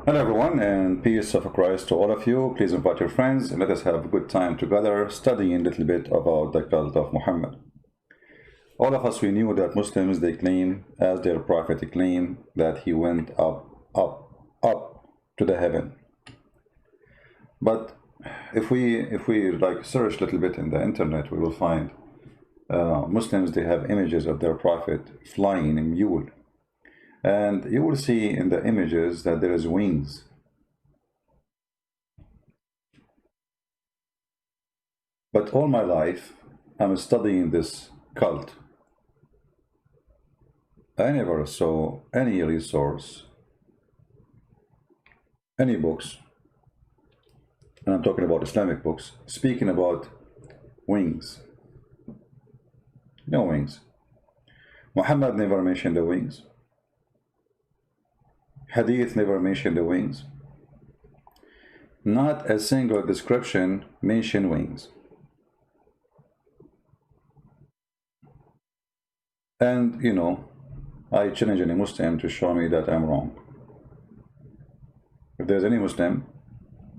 Hello everyone, and peace of Christ to all of you. Please invite your friends and let us have a good time together studying a little bit about the cult of Muhammad. All of us, we knew that Muslims, they claim, as their prophet claim, that he went up to the heaven. But if we like search a little bit in the internet, we will find Muslims, they have images of their prophet flying a mule. And you will see in the images that there is wings. But all my life, I'm studying this cult. I never saw any resource, any books, and I'm talking about Islamic books, speaking about wings. No wings. Muhammad never mentioned the wings. Hadith never mentioned the wings. Not a single description mentioned wings. And you know, I challenge any Muslim to show me that I'm wrong. If there's any Muslim,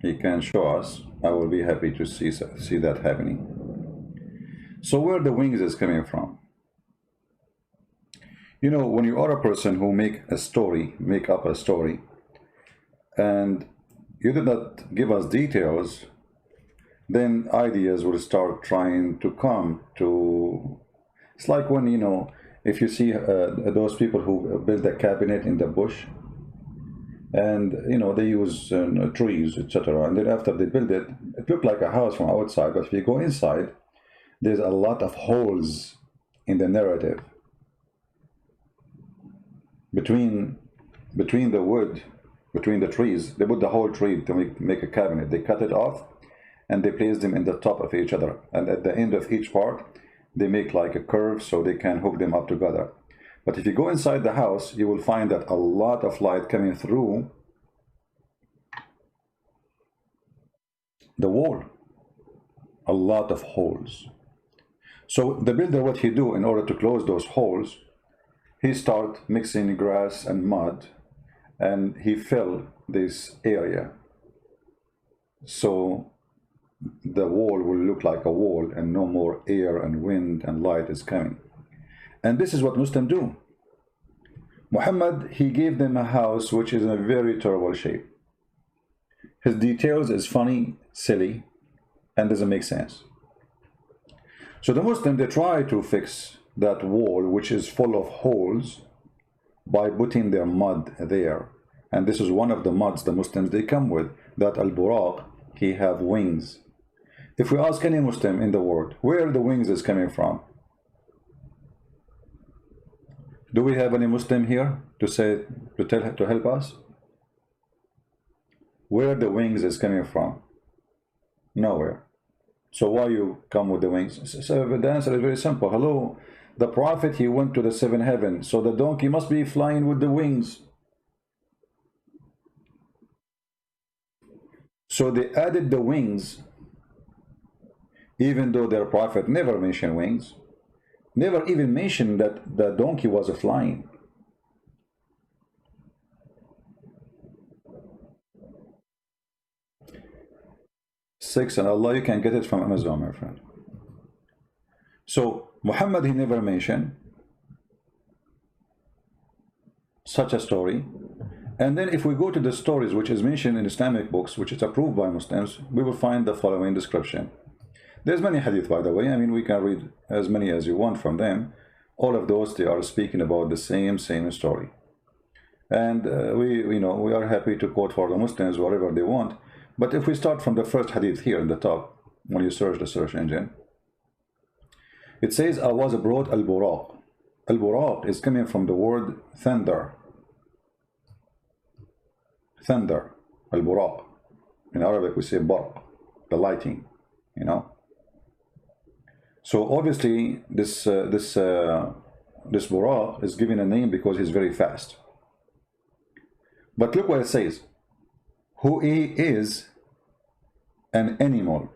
he can show us. I will be happy to see that happening. So where the wings is coming from? You know, when you are a person who make up a story, and you did not give us details, then ideas will start trying to come to. It's like when, you know, if you see those people who build a cabinet in the bush, and you know they use trees, etc., and then after they build it, it looked like a house from outside, but if you go inside, there's a lot of holes in the narrative. Between the wood, between the trees, they put the whole tree to make a cabinet. They cut it off and they place them in the top of each other, and at the end of each part they make like a curve so they can hook them up together. But if you go inside the house, you will find that a lot of light coming through the wall, a lot of holes. So the builder, what he do in order to close those holes, he start mixing grass and mud, and he fill this area so the wall will look like a wall and no more air and wind and light is coming. And this is what Muslims do. Muhammad, he gave them a house which is in a very terrible shape. His details is funny, silly, and doesn't make sense. So the Muslims, they try to fix that wall which is full of holes by putting their mud there. And this is one of the muds the Muslims, they come with, that al-buraq, he have wings. If we ask any Muslim in the world where the wings is coming from, do we have any Muslim here to help us? Where the wings is coming from? Nowhere. So why you come with the wings? So the answer is very simple. Hello, the prophet, he went to the seventh heaven, so the donkey must be flying with the wings. So they added the wings, even though their prophet never mentioned wings, never even mentioned that the donkey was flying. Six, and Allah, you can get it from Amazon, my friend. So Muhammad, he never mentioned such a story. And then if we go to the stories which is mentioned in Islamic books, which is approved by Muslims, we will find the following description. There's many hadith, by the way. I mean, we can read as many as you want from them. All of those, they are speaking about the same story. And we are happy to quote for the Muslims whatever they want. But if we start from the first hadith here in the top, when you search the search engine, it says, I was brought al-buraq. Al-buraq is coming from the word thunder. Thunder, al-buraq. In Arabic we say barq, the lighting, you know. So obviously this buraq is given a name because he's very fast. But look what it says. Who he is an animal.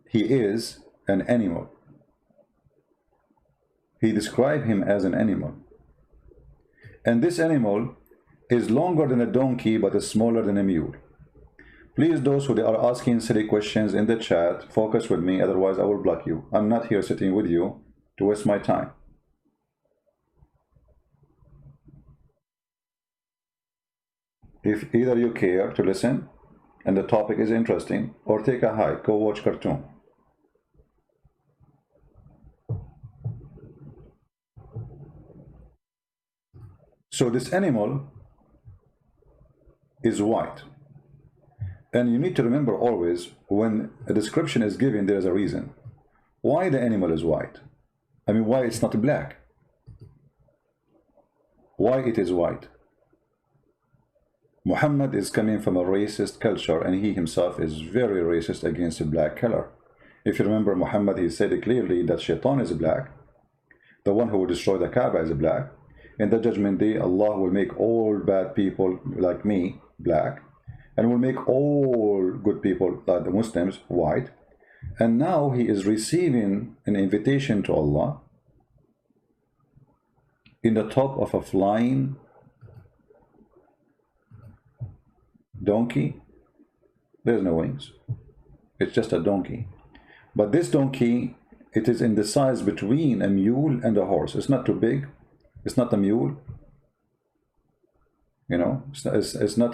He is an animal. He described him as an animal. And this animal, is longer than a donkey but is smaller than a mule? Please, those who are asking silly questions in the chat, focus with me, otherwise I will block you. I'm not here sitting with you to waste my time. If either you care to listen and the topic is interesting, or take a hike, go watch cartoon. So this animal is white. And you need to remember always, when a description is given, there is a reason. Why the animal is white? I mean, why it's not black? Why it is white? Muhammad is coming from a racist culture, and he himself is very racist against the black color. If you remember, Muhammad, he said clearly that Shaitan is black. The one who will destroy the Kaaba is black. In the judgment day, Allah will make all bad people like me black, and will make all good people, like the Muslims, white. And now he is receiving an invitation to Allah in the top of a flying donkey. There's no wings. It's just a donkey. But this donkey, it is in the size between a mule and a horse. It's not too big. It's not a mule. You know, it's not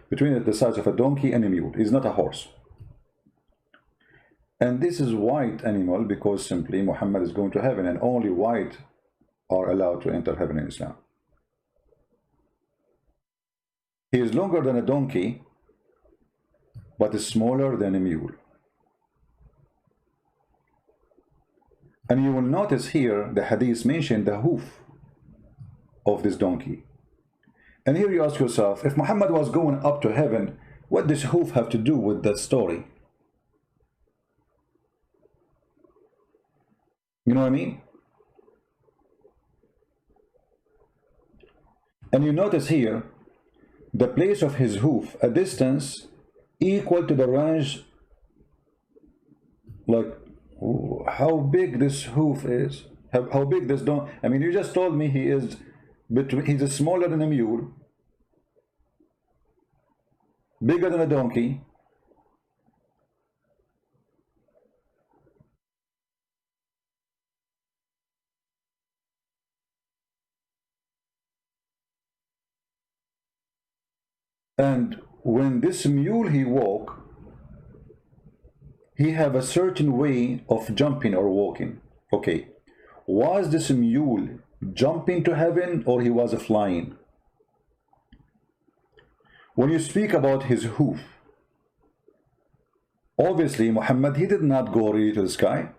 between the size of a donkey and a mule. It's not a horse. And this is white animal because simply Muhammad is going to heaven, and only white are allowed to enter heaven in Islam. He is longer than a donkey, but is smaller than a mule. And you will notice here the hadith mentioned the hoof of this donkey. And here you ask yourself, if Muhammad was going up to heaven, what does hoof have to do with that story? You know what I mean? And you notice here the place of his hoof, a distance equal to the range, like how big this hoof is, how big this donkey. I mean, you just told me he is between, he's smaller than a mule, bigger than a donkey, and when this mule he walk, he have a certain way of jumping or walking. Okay, was this mule jumping to heaven, or he was flying? When you speak about his hoof, obviously Muhammad, he did not go really to the sky,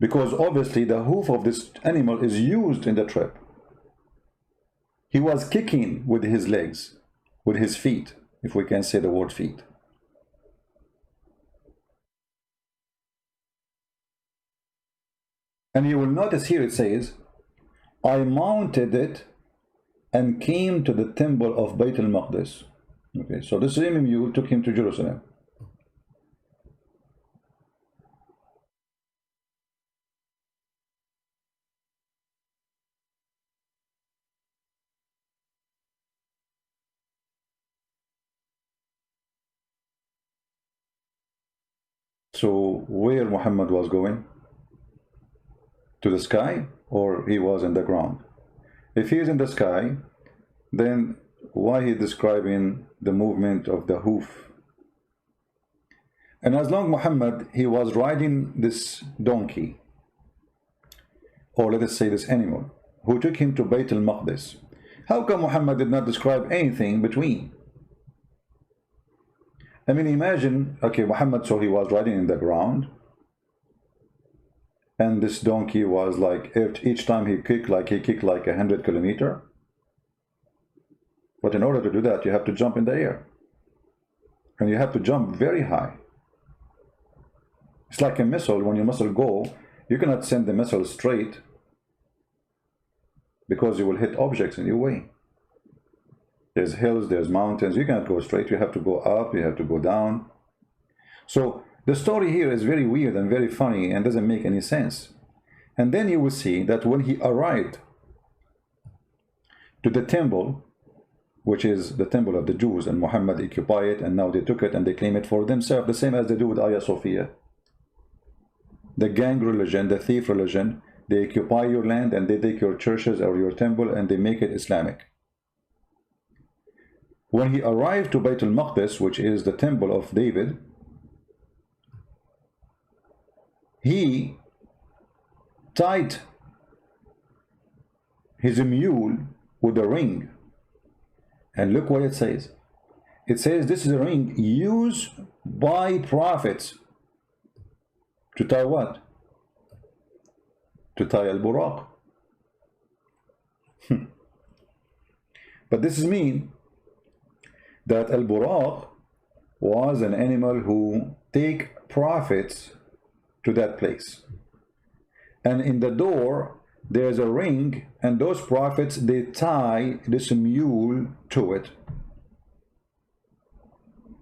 because obviously the hoof of this animal is used in the trip. He was kicking with his legs, with his feet, if we can say the word feet. And you will notice here it says, I mounted it and came to the temple of Bayt al-Maqdis. Okay, so the same mule took him to Jerusalem. So where Muhammad was going? To the sky, or he was in the ground? If he is in the sky, then why he describing the movement of the hoof? And as long Muhammad, he was riding this donkey, or let us say this animal, who took him to Bayt al-Maqdis, how come Muhammad did not describe anything between? I mean, imagine, okay, Muhammad, so he was riding in the ground, and this donkey was like, each time he kicked like 100 kilometers. But in order to do that, you have to jump in the air, and you have to jump very high. It's like a missile. When your missile go, you cannot send the missile straight, because you will hit objects in your way. There's hills, there's mountains. You cannot go straight. You have to go up, you have to go down. So the story here is very weird and very funny and doesn't make any sense. And then you will see that when he arrived to the temple, which is the temple of the Jews, and Muhammad occupied it, and now they took it and they claim it for themselves, the same as they do with Hagia Sophia. The gang religion, the thief religion, they occupy your land and they take your churches or your temple and they make it Islamic. When he arrived to Bayt al-Maqdis, which is the temple of David, he tied his mule with a ring. And look what it says. It says this is a ring used by prophets to tie what? To tie al-buraq. But this is mean that al-buraq was an animal who take prophets to that place. And in the door there's a ring, and those prophets, they tie this mule to it.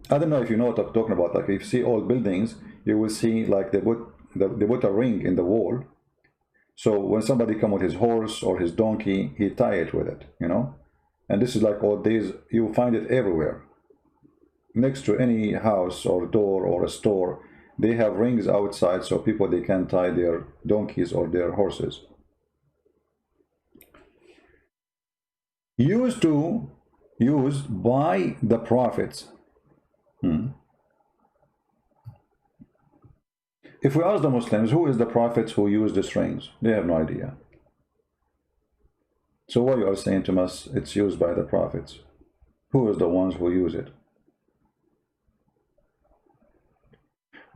I don't know if you know what I'm talking about. Like if you see old buildings, you will see like they put a ring in the wall. So when somebody come with his horse or his donkey, he tie it with it, you know. And this is like old days. You find it everywhere. Next to any house or door or a store, they have rings outside so people, they can tie their donkeys or their horses. Used by the prophets. If we ask the Muslims, who is the prophets who use these rings? They have no idea. So why you are saying to us it's used by the prophets? Who is the ones who use it?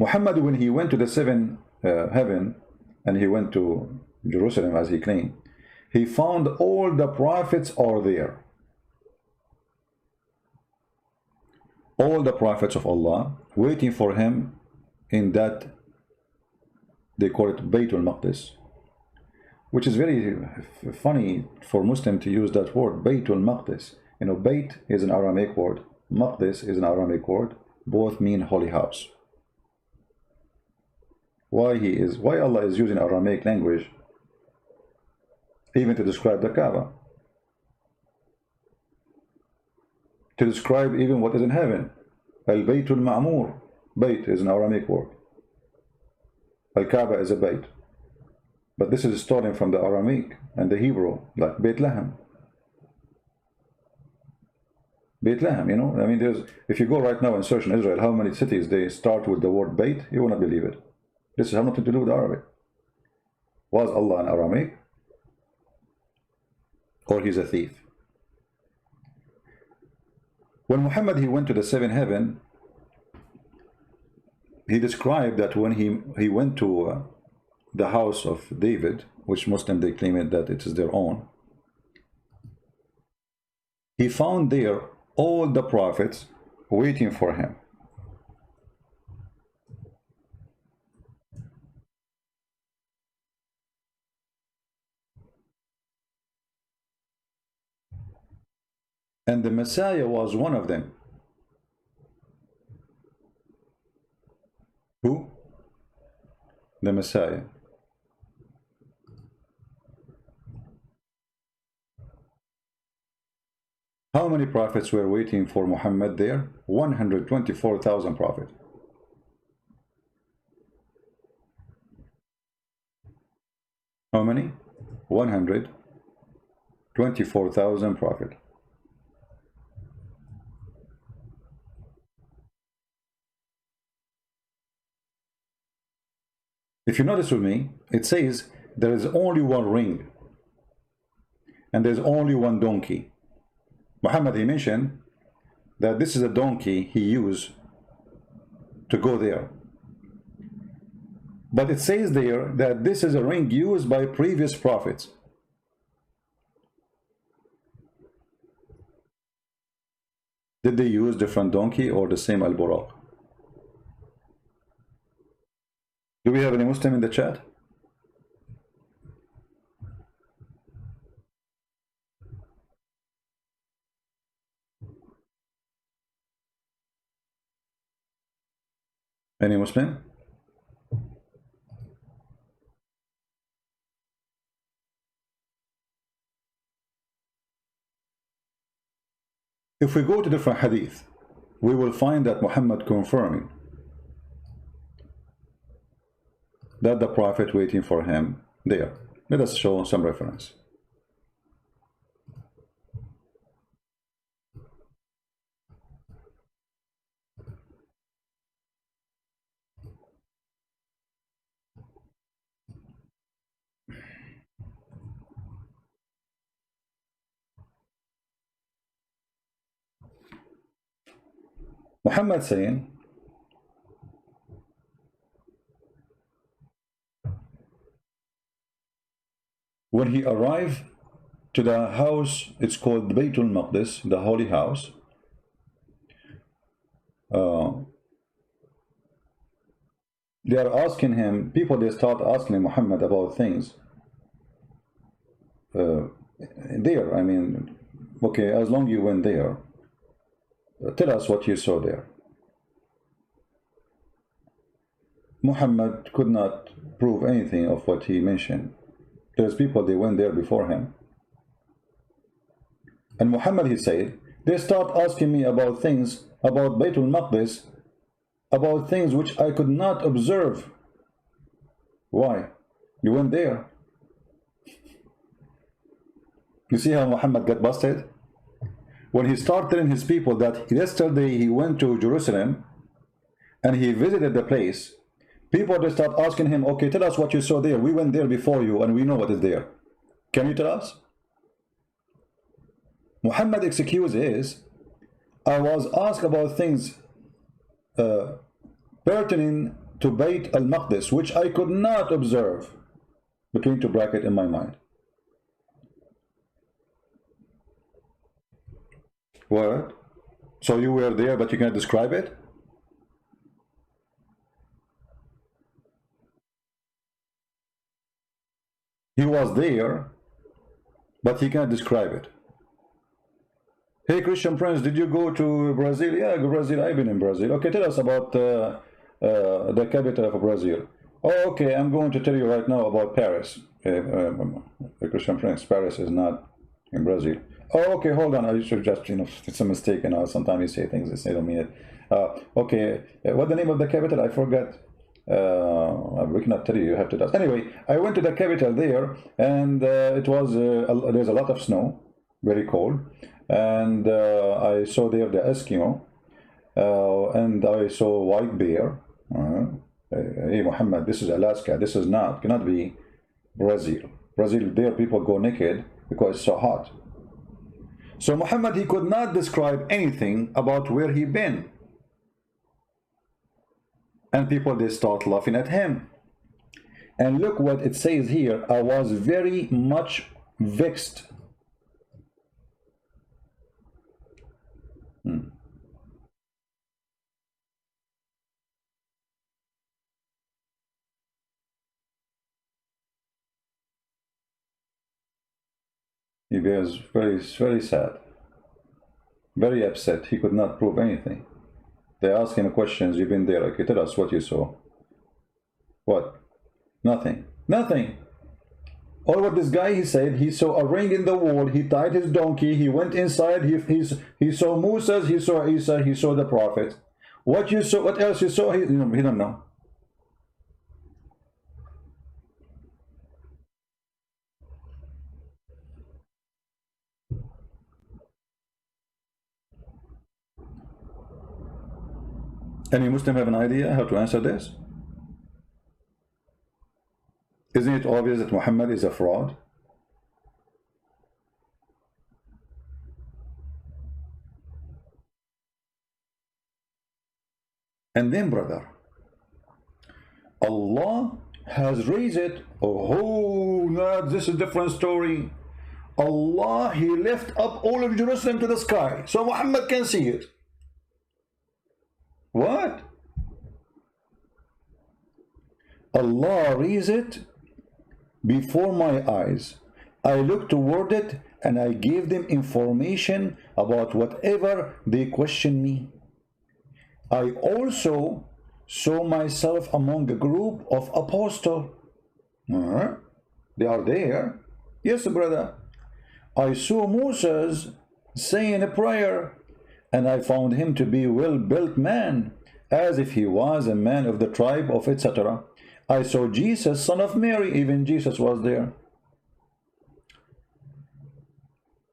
Muhammad, when he went to the seventh heaven and he went to Jerusalem as he claimed, he found all the prophets are there. All the prophets of Allah waiting for him in that, they call it Bayt al-Maqdis, which is very funny for Muslim to use that word, Bayt al-Maqdis. You know, Bayt is an Aramaic word, Maqdis is an Aramaic word, both mean holy house. Why Allah is using Aramaic language even to describe the Kaaba, to describe even what is in heaven? Al-Bayt al-Ma'mur, Bayt is an Aramaic word. Al-Kaaba is a Bayt, but this is stolen from the Aramaic and the Hebrew, like Bethlehem. Bethlehem, you know, I mean, if you go right now and search in Israel how many cities they start with the word Bayt, you will not believe it. This has nothing to do with Arabic. Was Allah an Aramaic? Or he's a thief? When Muhammad, he went to the seventh heaven, he described that when he went to the house of David, which Muslim, they claim it that it is their own, he found there all the prophets waiting for him. And the Messiah was one of them. Who? The Messiah. How many prophets were waiting for Muhammad there? 124,000 prophets. How many? 124,000 prophets. If you notice with me, it says there is only one ring and there's only one donkey. Muhammad, he mentioned that this is a donkey he used to go there. But it says there that this is a ring used by previous prophets. Did they use different donkey or the same al-buraq? Do we have any Muslim in the chat? Any Muslim? If we go to different hadith, we will find that Muhammad confirming that the Prophet waiting for him there. Let us show some reference. Muhammad saying, when he arrived to the house, it's called Baytul Maqdis, the holy house, they are asking him, people, they start asking Muhammad about things there. I mean, okay, as long you went there, tell us what you saw there. Muhammad could not prove anything of what he mentioned. There's people, they went there before him. And Muhammad, he said, they start asking me about things, about Baytul Maqdis, about things which I could not observe. Why? You went there. You see how Muhammad got busted? When he started telling his people that yesterday he went to Jerusalem and he visited the place, people, they start asking him, okay, tell us what you saw there. We went there before you and we know what is there. Can you tell us? Muhammad's excuse is, I was asked about things pertaining to Bayt al-Maqdis, which I could not observe, between two brackets, in my mind. What? So you were there, but you can't describe it? He was there, but he can't describe it. Hey, Christian Prince, did you go to Brazil? Yeah, Brazil, I've been in Brazil. Okay, tell us about the capital of Brazil. Oh, okay, I'm going to tell you right now about Paris. Christian Prince, Paris is not in Brazil. Oh, okay, hold on. I should just, it's a mistake. Sometimes you say things, they don't mean it. Okay, what's the name of the capital? I forgot. We cannot tell you, you have to ask. Anyway, I went to the capital there, and it was, there's a lot of snow, very cold. And I saw there the Eskimo, and I saw white bear. Hey, Muhammad, this is Alaska. This is not, cannot be Brazil. Brazil, there people go naked because it's so hot. So Muhammad, he could not describe anything about where he been. And people, they start laughing at him. And look what it says here. I was very much vexed. He was very, very sad, very upset. He could not prove anything. They ask him questions. You've been there. Okay, tell us what you saw. What? Nothing. Nothing. All what this guy, he said, he saw a ring in the wall. He tied his donkey. He went inside. He saw Moses. He saw Isa. He saw the prophet. What you saw? What else you saw? He don't know. Any Muslim have an idea how to answer this? Isn't it obvious that Muhammad is a fraud? And then, brother, Allah has raised it. Oh, no, this is a different story. Allah, he left up all of Jerusalem to the sky, so Muhammad can see it. What? Allah raised it before my eyes. I looked toward it and I gave them information about whatever they questioned me. I also saw myself among a group of apostles. They are there. Yes, brother. I saw Moses saying a prayer and I found him to be well-built man, as if he was a man of the tribe of etc. I saw Jesus, son of Mary, even Jesus was there,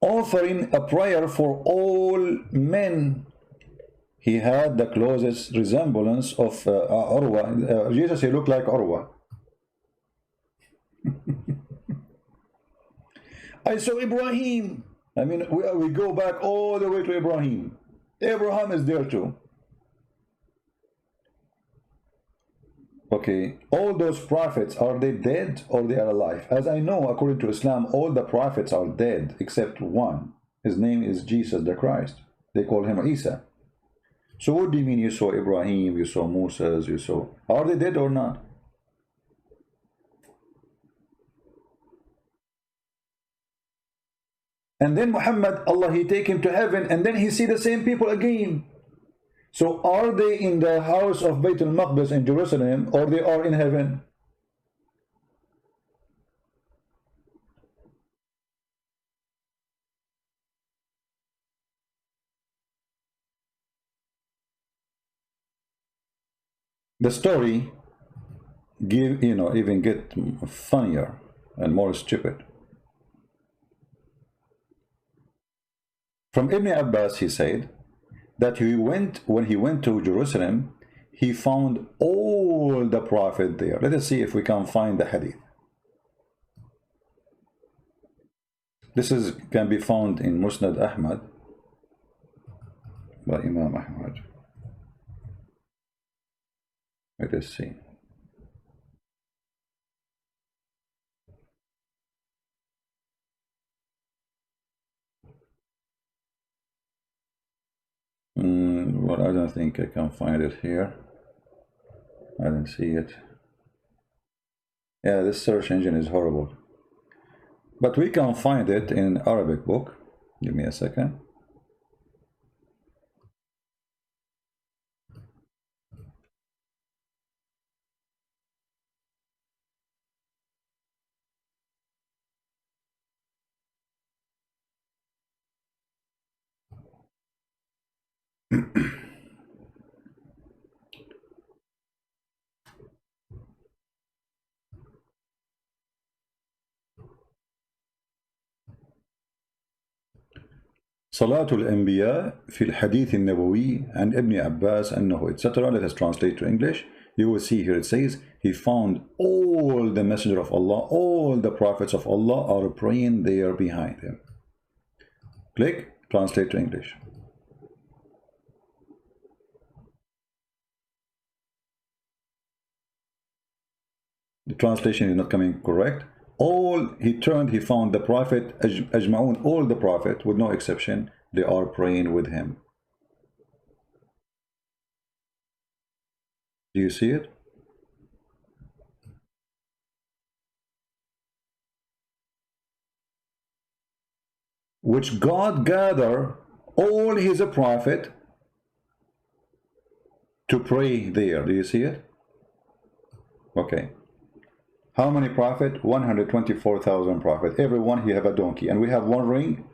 offering a prayer for all men. He had the closest resemblance of Urwa. Jesus, he looked like Urwa. I saw Ibrahim. I mean, we go back all the way to Ibrahim. Abraham is there too. Okay, all those prophets, are they dead or they are alive? As I know, according to Islam, all the prophets are dead except one. His name is Jesus the Christ. They call him Isa. So what do you mean you saw Ibrahim, you saw Moses, you saw... Are they dead or not? And then Muhammad, Allah, he take him to heaven, and then he see the same people again. So are they in the house of Bayt al-Maqdis in Jerusalem, or they are in heaven? The story even get funnier and more stupid. From Ibn Abbas, he said that when he went to Jerusalem, he found all the prophet there. Let us see if we can find the hadith. This can be found in Musnad Ahmad by Imam Ahmad. Let us see. Well, I don't think I can find it here. I don't see it. Yeah, this search engine is horrible. But we can find it in an Arabic book. Give me a second. صلاة الأنبياء في الحديث النبوي عن ابن عباس أنه etc. Let us translate to English. You will see here it says he found all the messenger of Allah, all the prophets of Allah are praying there behind him. Click, translate to English. The translation is not coming correct. He turned, he found the prophet, Ajma'un, all the prophet, with no exception, they are praying with him. Do you see it? Which God gather all his prophet to pray there. Do you see it? Okay. How many prophet? 124,000 prophet. Everyone, he have a donkey. And we have one ring.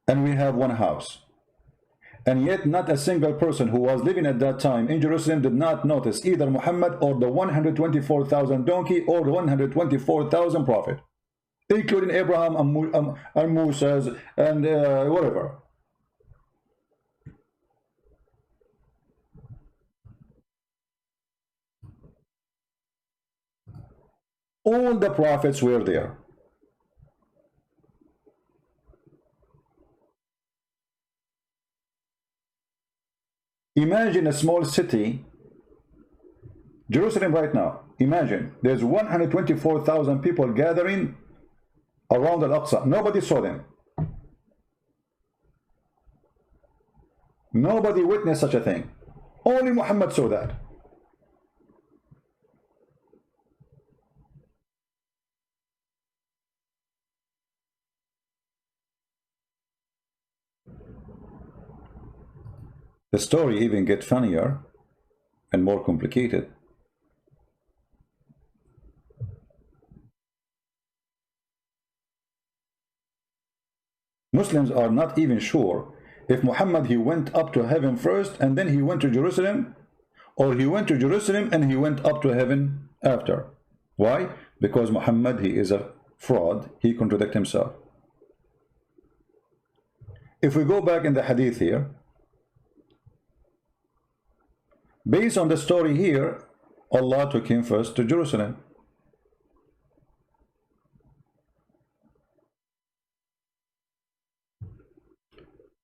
And we have one house. And yet not a single person who was living at that time in Jerusalem did not notice either Muhammad or the 124,000 donkey or the 124,000 prophet, including Abraham and Moses and whatever. All the prophets were there. Imagine a small city, Jerusalem right now. Imagine there's 124,000 people gathering around Al-Aqsa. Nobody saw them. Nobody witnessed such a thing. Only Muhammad saw that. The story even gets funnier and more complicated. Muslims are not even sure if Muhammad, he went up to heaven first and then he went to Jerusalem, or he went to Jerusalem and he went up to heaven after. Why? Because Muhammad, he is a fraud. He contradicts himself. If we go back in the hadith here, based on the story here, Allah took him first to Jerusalem.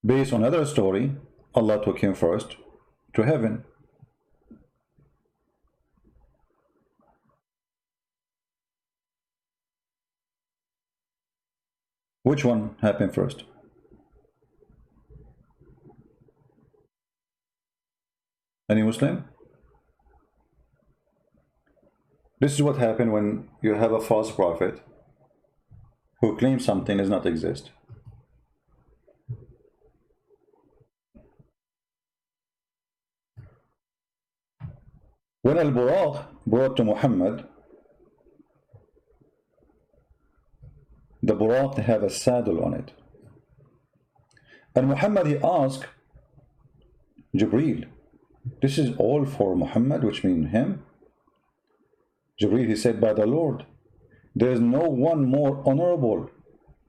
Based on another story, Allah took him first to heaven. Which one happened first? Any Muslim? This is what happened when you have a false prophet who claims something does not exist. When Al-Buraq brought to Muhammad, the Buraq have a saddle on it. And Muhammad, he asked Jibreel, this is all for Muhammad, which means him? Jibreel, he said, by the Lord, there is no one more honorable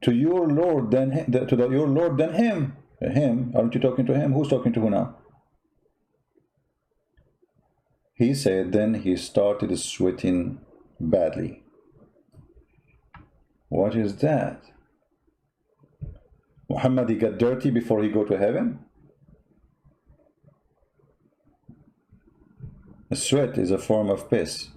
to your Lord than your Lord than him. Him? Aren't you talking to him? Who's talking to who now? He said, then he started sweating badly. What is that? Muhammad, he got dirty before he go to heaven? A sweat is a form of piss.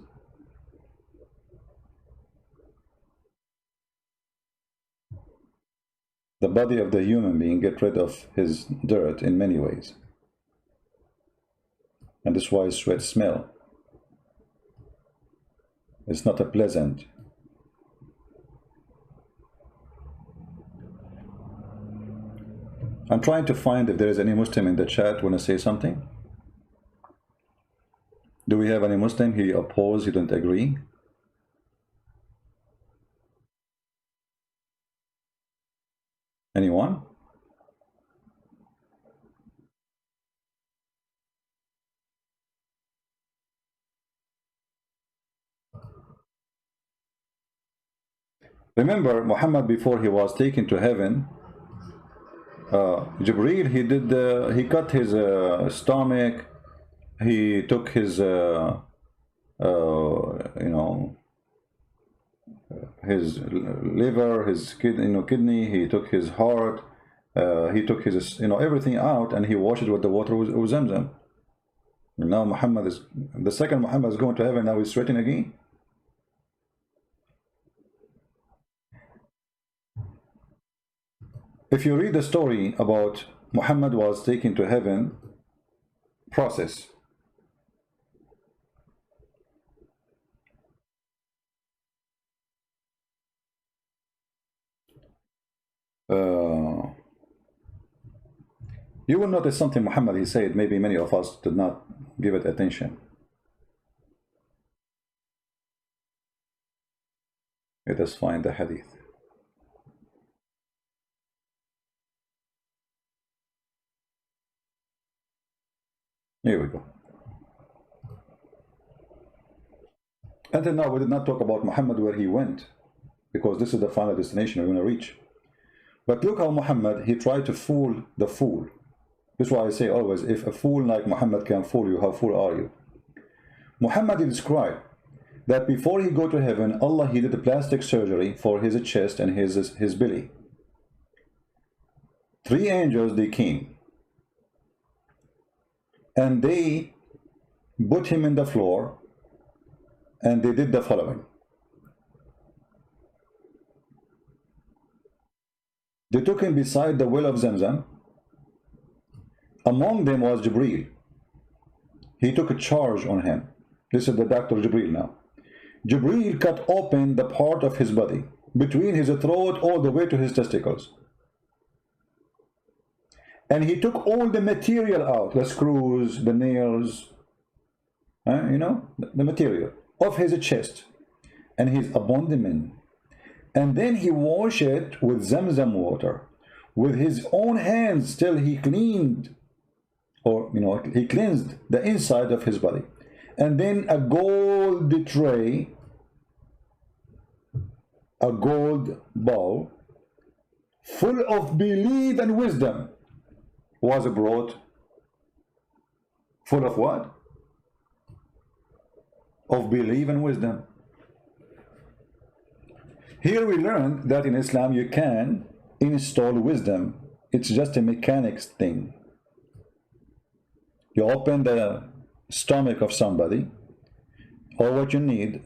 The body of the human being get rid of his dirt in many ways. And that's why sweat smell. It's not a pleasant. I'm trying to find if there is any Muslim in the chat want to say something. Do we have any Muslim? He oppose, he don't agree. Anyone? Remember, Muhammad, before he was taken to heaven, Jibreel, he cut his stomach, he took his his liver, his kidney, he took his heart, he took his everything out, and he washed it with the water of Zamzam. And now Muhammad is the second Muhammad is going to heaven. Now he's sweating again. If you read the story about Muhammad was taken to heaven process, you will notice something Muhammad he said, maybe many of us did not give it attention. Let us find the hadith. Here we go. Until now, we did not talk about Muhammad where he went, because this is the final destination we're going to reach. But look how Muhammad, he tried to fool the fool. This is why I say always, if a fool like Muhammad can fool you, how fool are you? Muhammad described that before he go to heaven, Allah, he did a plastic surgery for his chest and his belly. 3 angels, they came. And they put him in the floor, and they did the following. They took him beside the well of Zamzam. Among them was Jibreel. He took a charge on him. This is the Dr. Jibreel now. Jibreel cut open the part of his body, between his throat all the way to his testicles. And he took all the material out, the screws, the nails, the material of his chest and his abdomen. And then he washed it with Zamzam water, with his own hands till he cleaned, or he cleansed the inside of his body. And then a gold tray, a gold bowl full of belief and wisdom was brought. Full of what? Of belief and wisdom. Here we learn that in Islam you can install wisdom. It's just a mechanics thing. You open the stomach of somebody, or what you need,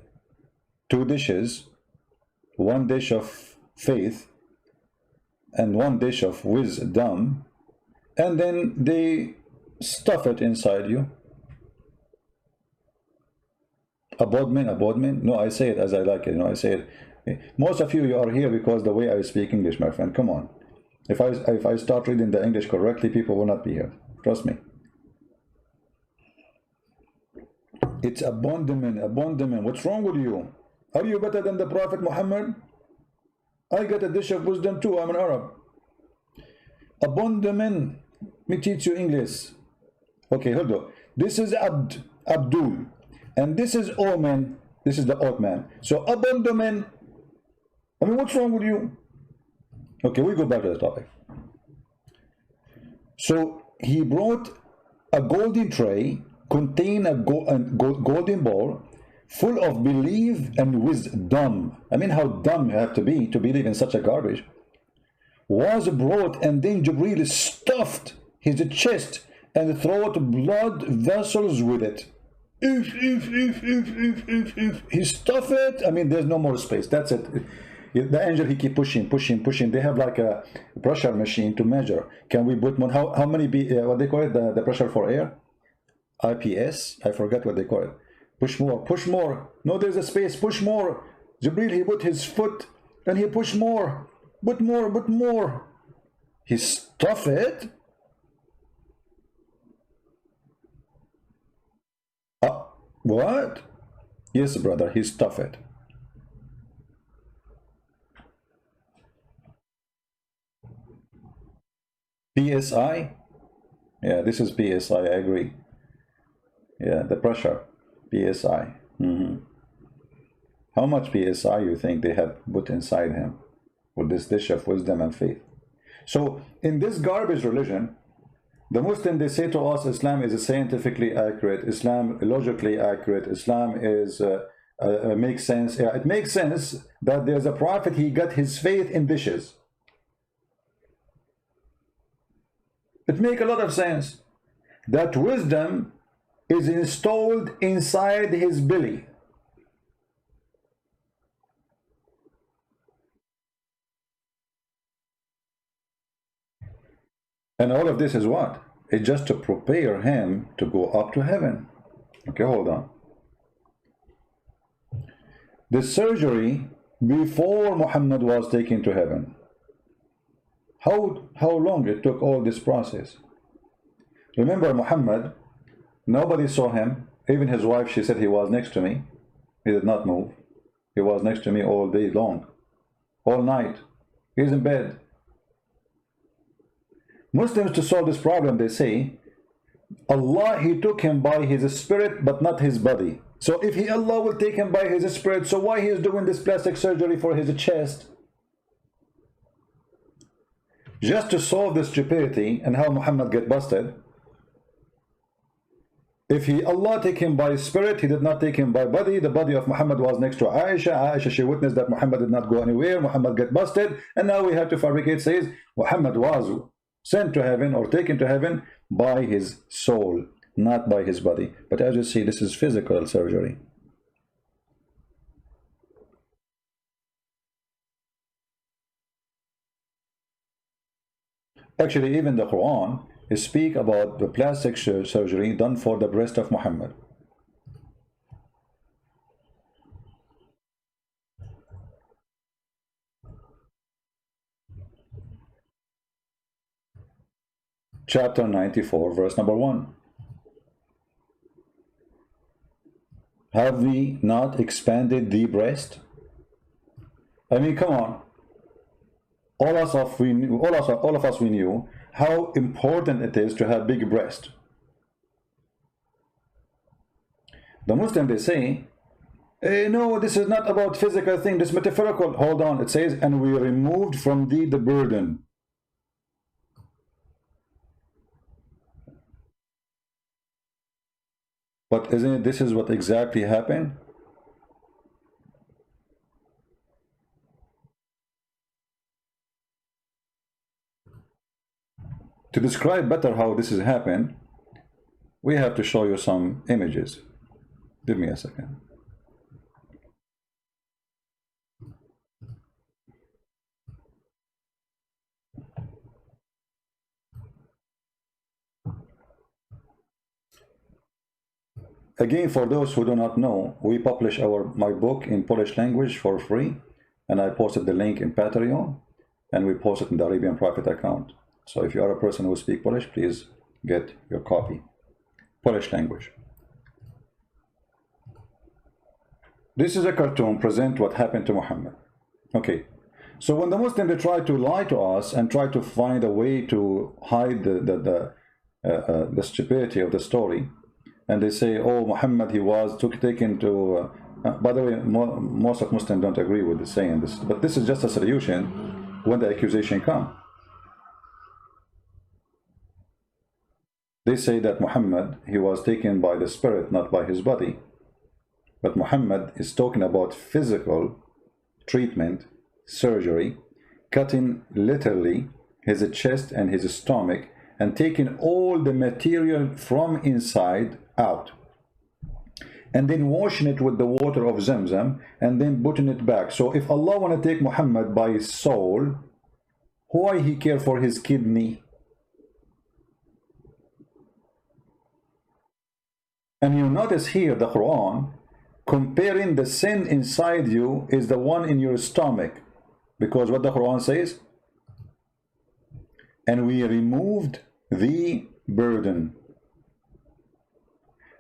2 dishes, 1 dish of faith and 1 dish of wisdom, and then they stuff it inside you. Abodmin. No, I say it as I like it. I say it. Most of you are here because the way I speak English, my friend. Come on. If I start reading the English correctly, people will not be here. Trust me. It's abandonment. What's wrong with you? Are you better than the Prophet Muhammad? I got a dish of wisdom too. I'm an Arab. Abandonment. Let me teach you English. Okay, hold on. This is Abdul. And this is Omen. This is the old man. So abandonment. I mean, what's wrong with you? Okay, we go back to the topic. So he brought a golden tray, contain a golden bowl full of belief and wisdom. I mean, how dumb you have to be to believe in such a garbage. Was brought, and then Jibreel stuffed his chest and throat blood vessels with it. If he stuff it, I mean, there's no more space. That's it. The angel, he keep pushing. They have like a pressure machine to measure. Can we put more? How many what they call it, the pressure for air? IPS, I forgot what they call it. Push more. No, there's a space. Push more. Jibreel, he put his foot and he pushed more. Put more. He stuff it. What? Yes, brother, he stuff it. PSI? Yeah, this is PSI, I agree. Yeah, the pressure. PSI. How much PSI you think they have put inside him with this dish of wisdom and faith? So in this garbage religion, the Muslim, they say to us, Islam is scientifically accurate, Islam logically accurate, Islam is makes sense. Yeah, it makes sense that there's a prophet, he got his faith in dishes. It makes a lot of sense that wisdom is installed inside his belly. And all of this is what? It's just to prepare him to go up to heaven. Okay, hold on. The surgery before Muhammad was taken to heaven. How long it took all this process? Remember Muhammad, nobody saw him. Even his wife, she said, he was next to me. He did not move. He was next to me all day long, all night. He's in bed. Muslims, to solve this problem, they say, Allah, he took him by his spirit, but not his body. So if Allah will take him by his spirit, so why he is doing this plastic surgery for his chest? Just to solve this stupidity and how Muhammad get busted. If Allah take him by spirit, he did not take him by body. The body of Muhammad was next to Aisha. Aisha, she witnessed that Muhammad did not go anywhere. Muhammad get busted. And now we have to fabricate, says Muhammad was sent to heaven or taken to heaven by his soul, not by his body. But as you see, this is physical surgery. Actually, even the Quran speak about the plastic surgery done for the breast of Muhammad. Chapter 94, verse number 1. Have we not expanded the breast? I mean, come on. all of us we knew how important it is to have big breast. The Muslim, they say, no, this is not about physical thing, this metaphorical. Hold on, it says, and we removed from thee the burden. But isn't it, this is what exactly happened? To describe better how this has happened, we have to show you some images. Give me a second. Again, for those who do not know, we publish my book in Polish language for free, and I posted the link in Patreon, and we post it in the Arabian Prophet account. So if you are a person who speaks Polish, please get your copy. Polish language. This is a cartoon, present what happened to Muhammad. Okay, so when the Muslims, they try to lie to us and try to find a way to hide the stupidity of the story, and they say, oh, Muhammad, he was taken to by the way, most of Muslims don't agree with the saying this, but this is just a solution when the accusation comes. They say that Muhammad, he was taken by the spirit, not by his body. But Muhammad is talking about physical treatment, surgery, cutting literally his chest and his stomach and taking all the material from inside out, and then washing it with the water of Zamzam and then putting it back. So if Allah want to take Muhammad by his soul, why he care for his kidney? And you notice here the Quran comparing the sin inside you is the one in your stomach, because what the Quran says, and we removed the burden.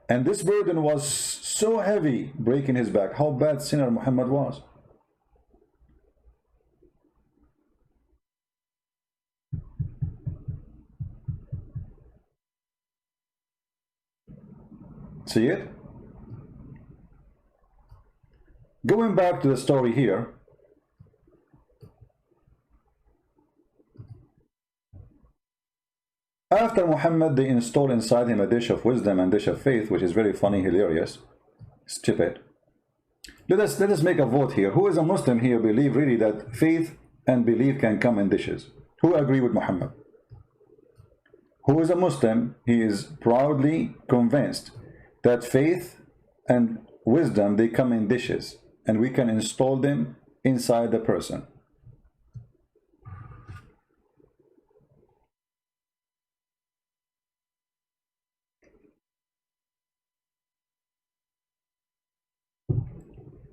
And this burden was so heavy, breaking his back. How bad sinner Muhammad was. See it? Going back to the story here, after Muhammad, they install inside him a dish of wisdom and dish of faith, which is very funny, hilarious, stupid. Let us make a vote here. Who is a Muslim here believe really that faith and belief can come in dishes? Who agree with Muhammad? Who is a Muslim? He is proudly convinced that faith and wisdom, they come in dishes, and we can install them inside the person.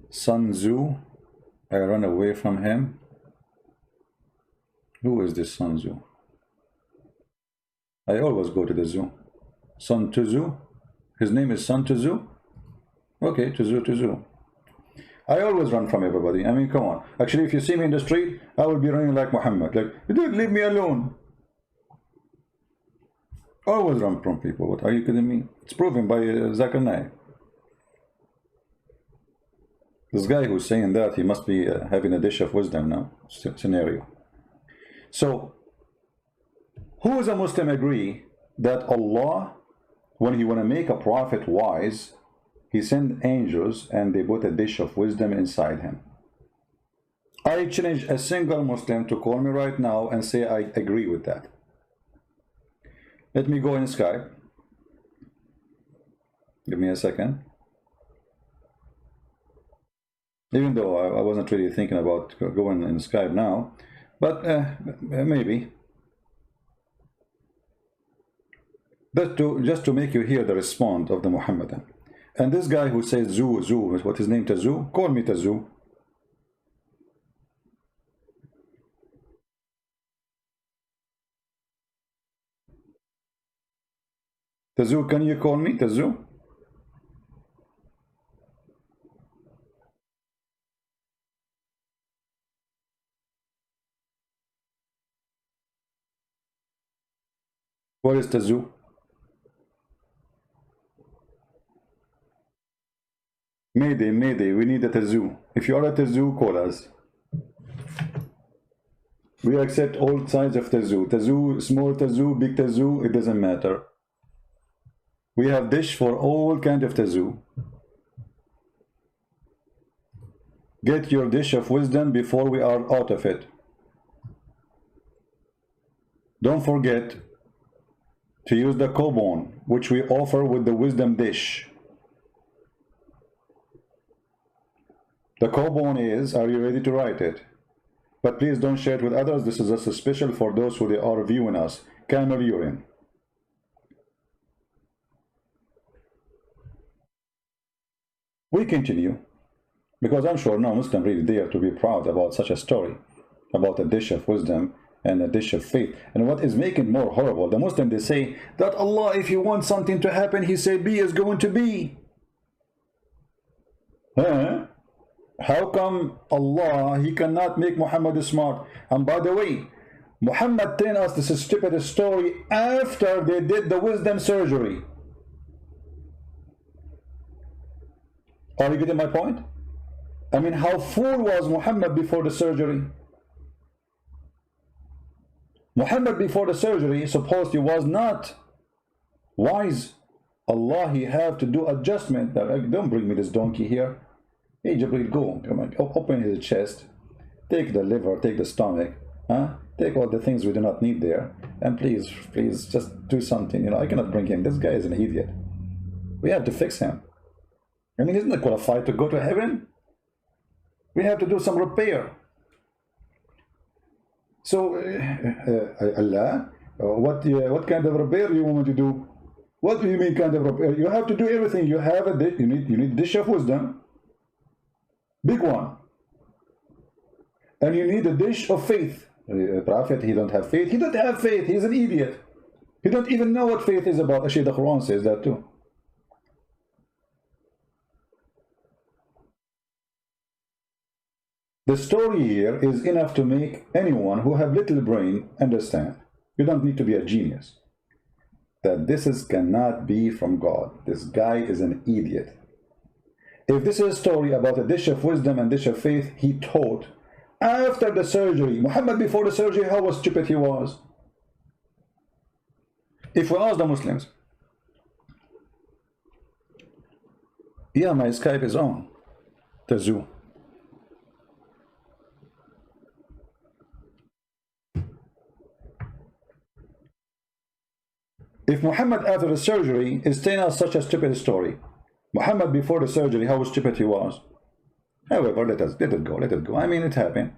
Sun Tzu, I run away from him. Who is this Sun Tzu? I always go to the zoo. Sun Tzu? His name is Sun Tzu? Okay, Tzu. I always run from everybody. I mean, come on. Actually, if you see me in the street, I will be running like Muhammad. Like, dude, leave me alone. Always run from people. What are you kidding me? It's proven by Zakir Naik. This guy who's saying that, he must be having a dish of wisdom now. Scenario. So, who is a Muslim agree that Allah, when he want to make a prophet wise, he sent angels and they put a dish of wisdom inside him? I challenge a single Muslim to call me right now and say I agree with that. Let me go in Skype. Give me a second. Even though I wasn't really thinking about going in Skype now, but maybe. But just to make you hear the response of the Muhammadan. And this guy who says Zu, what his name, Tazu, call me Tazu. Tazu, can you call me Tazu? Where is Tazoo? Mayday, Mayday, we need a Tazoo. If you are a Tazoo, call us. We accept all sides of Tazoo. Tazoo, small Tazoo, big Tazoo, it doesn't matter. We have dish for all kind of Tazoo. Get your dish of wisdom before we are out of it. Don't forget to use the Kobon, which we offer with the wisdom dish. The Kobon is, are you ready to write it? But please don't share it with others. This is just special for those who are viewing us. Camel urine. We continue, because I'm sure no Muslim really dare to be proud about such a story, about a dish of wisdom and a dish of faith. And what is making it more horrible, the Muslim, they say that Allah, if He wants something to happen, He say be is going to be. Huh? How come Allah, He cannot make Muhammad smart? And by the way, Muhammad telling us this is stupid story after they did the wisdom surgery. Are you getting my point? I mean, how fool was Muhammad before the surgery? Muhammad before the surgery supposed he was not wise. Allah, He have to do adjustment. Don't bring me this donkey here. Hey Jibreel, go, come on, open his chest, take the liver, take the stomach, huh? Take all the things we do not need there, and please, please, just do something. You know, I cannot bring him. This guy is an idiot. We have to fix him. I mean, isn't he qualified to go to heaven? We have to do some repair. So, Allah, what kind of repair you want me to do? What do you mean kind of repair? You have to do everything. You have a dish. You need dish of wisdom. Big one. And you need a dish of faith. A prophet, he don't have faith. He don't have faith. He's an idiot. He don't even know what faith is about. Actually, the Quran says that too. The story here is enough to make anyone who have little brain understand. You don't need to be a genius. That this cannot be from God. This guy is an idiot. If this is a story about a dish of wisdom and dish of faith, he taught after the surgery. Muhammad before the surgery, how stupid he was. If we ask the Muslims, yeah, my Skype is on, Tazoo. If Muhammad after the surgery is telling us such a stupid story, Muhammad before the surgery, how stupid he was. However, let it go. I mean, it happened.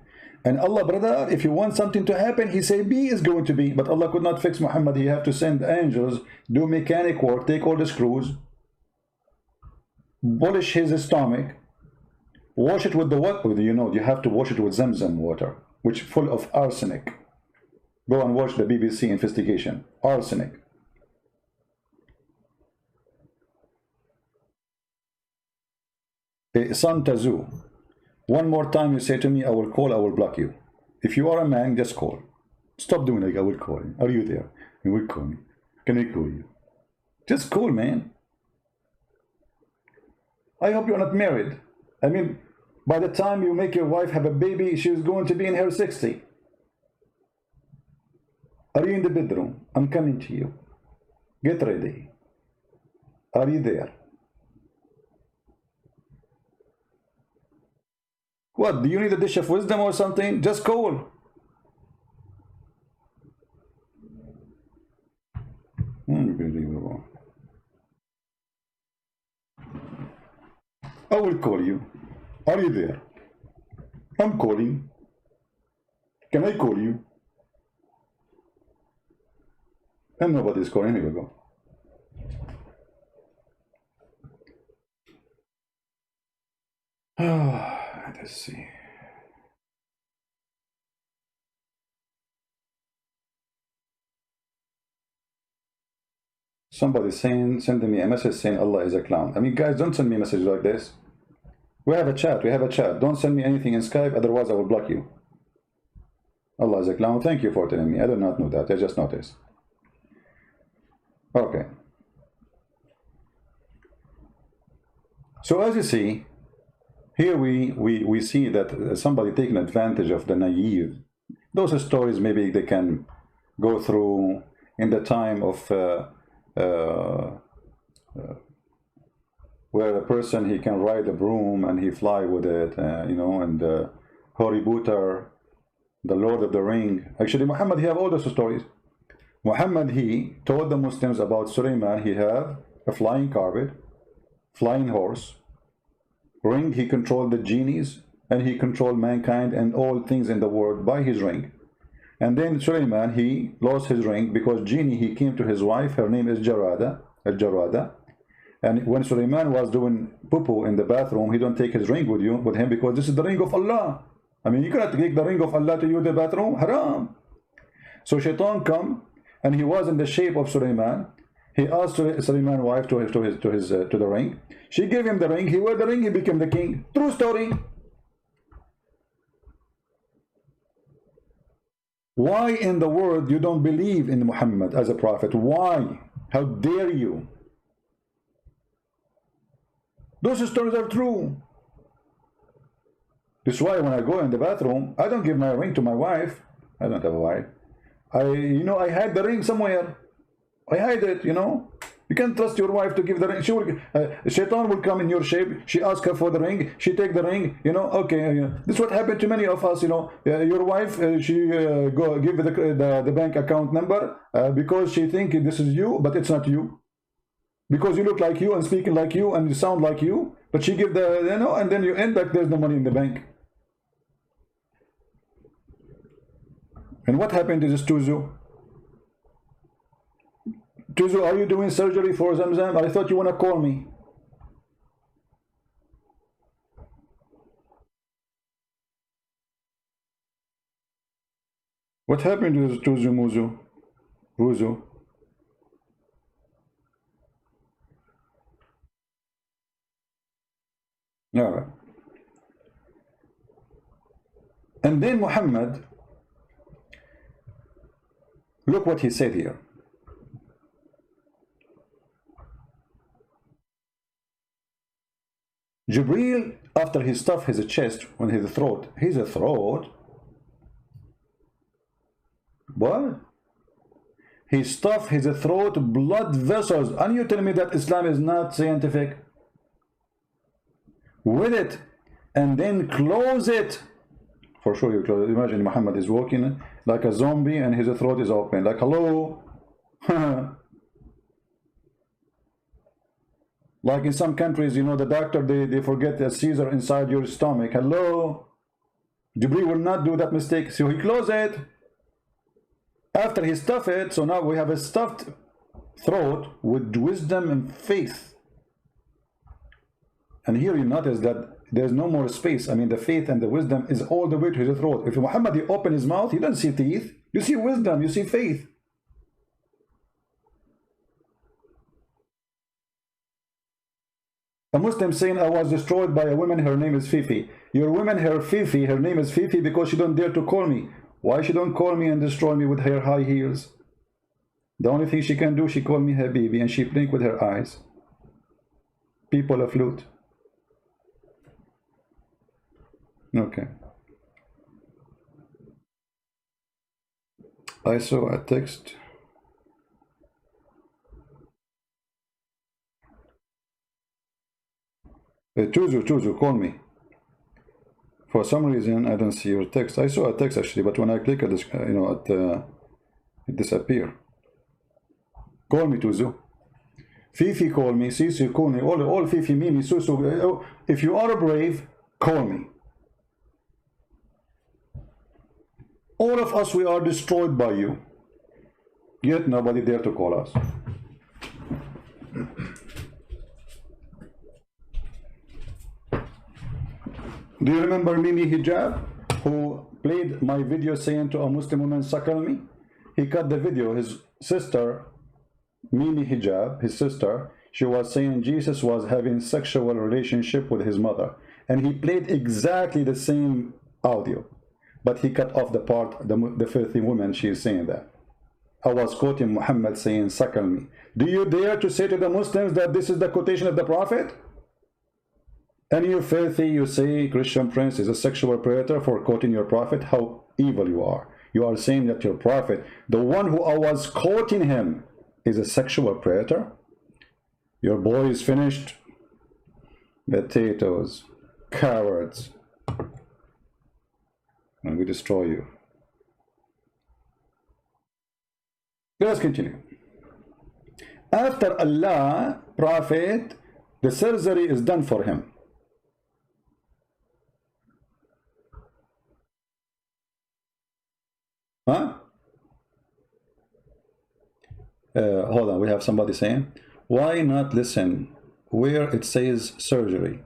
And Allah, brother, if you want something to happen, He say be is going to be. But Allah could not fix Muhammad. He have to send angels, do mechanic work, take all the screws, polish his stomach, wash it with the what? You know, you have to wash it with Zamzam water, which full of arsenic. Go and watch the BBC investigation. Arsenic. Son Tazoo, one more time you say to me, I will call, I will block you. If you are a man, just call. Stop doing like I will call you. Are you there? You will call me. Can I call you? Just call, man. I hope you're not married. I mean, by the time you make your wife have a baby, she's going to be in her 60. Are you in the bedroom? I'm coming to you. Get ready. Are you there? What, do you need a dish of wisdom or something? Just call. Unbelievable. I will call you. Are you there? I'm calling. Can I call you? And nobody's calling. Here we go. Let's see. Somebody sending me a message saying Allah is a clown. I mean, guys, don't send me messages like this. We have a chat. Don't send me anything in Skype, otherwise I will block you. Allah is a clown. Thank you for telling me. I did not know that. I just noticed. Okay. So as you see, here we see that somebody taking advantage of the naive. Those stories maybe they can go through in the time of where a person, he can ride a broom and he fly with it, you know, and Harry Potter, the Lord of the Ring. Actually, Muhammad, he have all those stories. Muhammad, he told the Muslims about Sulaiman. He have a flying carpet, flying horse, ring. He controlled the genies, and he controlled mankind and all things in the world by his ring. And then Sulaiman, he lost his ring because genie, he came to his wife. Her name is Jarada, Jarada. And when Sulaiman was doing poo-poo in the bathroom, he don't take his ring with him because this is the ring of Allah. I mean, you cannot take the ring of Allah to use the bathroom. Haram. So Shaitan come, and he was in the shape of Sulaiman. He asked Sulaiman's wife to the ring. She gave him the ring. He wore the ring. He became the king. True story. Why in the world you don't believe in Muhammad as a prophet? Why? How dare you? Those stories are true. That's why when I go in the bathroom, I don't give my ring to my wife. I don't have a wife. I hide the ring somewhere. I hide it, you know. You can't trust your wife to give the ring. She will, Shaitan will come in your shape. She asks her for the ring. She take the ring, you know. Okay, this is what happened to many of us, you know. Your wife, she go give the bank account number because she think this is you, but it's not you. Because you look like you and speaking like you and you sound like you, but she give the, you know, and then you end up there's no money in the bank. And what happened to this Tuzu? Tuzu, are you doing surgery for Zamzam? I thought you want to call me. What happened to this Tuzu Muzu? Ruzu? All right. And then Muhammad, look what he said here. Jibreel, after he stuffed his chest on his throat, what? He stuffed his throat, blood vessels, and you tell me that Islam is not scientific? With it, and then close it. For sure you close it. Imagine Muhammad is walking like a zombie and his throat is open, like hello. Like in some countries, you know, the doctor, they forget a Caesar inside your stomach. Hello. Jibreel will not do that mistake. So he closed it. After he stuffed it, so now we have a stuffed throat with wisdom and faith. And here you notice that there's no more space. I mean, the faith and the wisdom is all the way to his throat. If Muhammad, he open his mouth, you don't see teeth. You see wisdom, you see faith. A Muslim saying, I was destroyed by a woman, her name is Fifi. Your woman, her Fifi, her name is Fifi because she don't dare to call me. Why she don't call me and destroy me with her high heels? The only thing she can do, she call me Habibi, and she blink with her eyes. People a flute. Okay. I saw a text. Tuzu, call me. For some reason, I don't see your text. I saw a text actually, but when I click at this, you know, it disappear. Call me, Tuzu. Fifi, call me. Sisi, call me. All Fifi, Mimi, Susu. If you are brave, call me. All of us, we are destroyed by you. Yet nobody dare to call us. Do you remember Mimi Hijab, who played my video saying to a Muslim woman, suckle me? He cut the video. His sister, Mimi Hijab, his sister, she was saying Jesus was having sexual relationship with his mother. And he played exactly the same audio. But he cut off the part, the filthy woman, she is saying that. I was quoting Muhammad saying, suckle me. Do you dare to say to the Muslims that this is the quotation of the Prophet? And you filthy, you say Christian Prince is a sexual predator for quoting your Prophet? How evil you are. You are saying that your Prophet, the one who I was quoting him, is a sexual predator? Your boy is finished. Potatoes, cowards, and we destroy you. Let us continue. After Allah, Prophet, the surgery is done for him. Huh? Hold on, we have somebody saying, why not listen where it says surgery?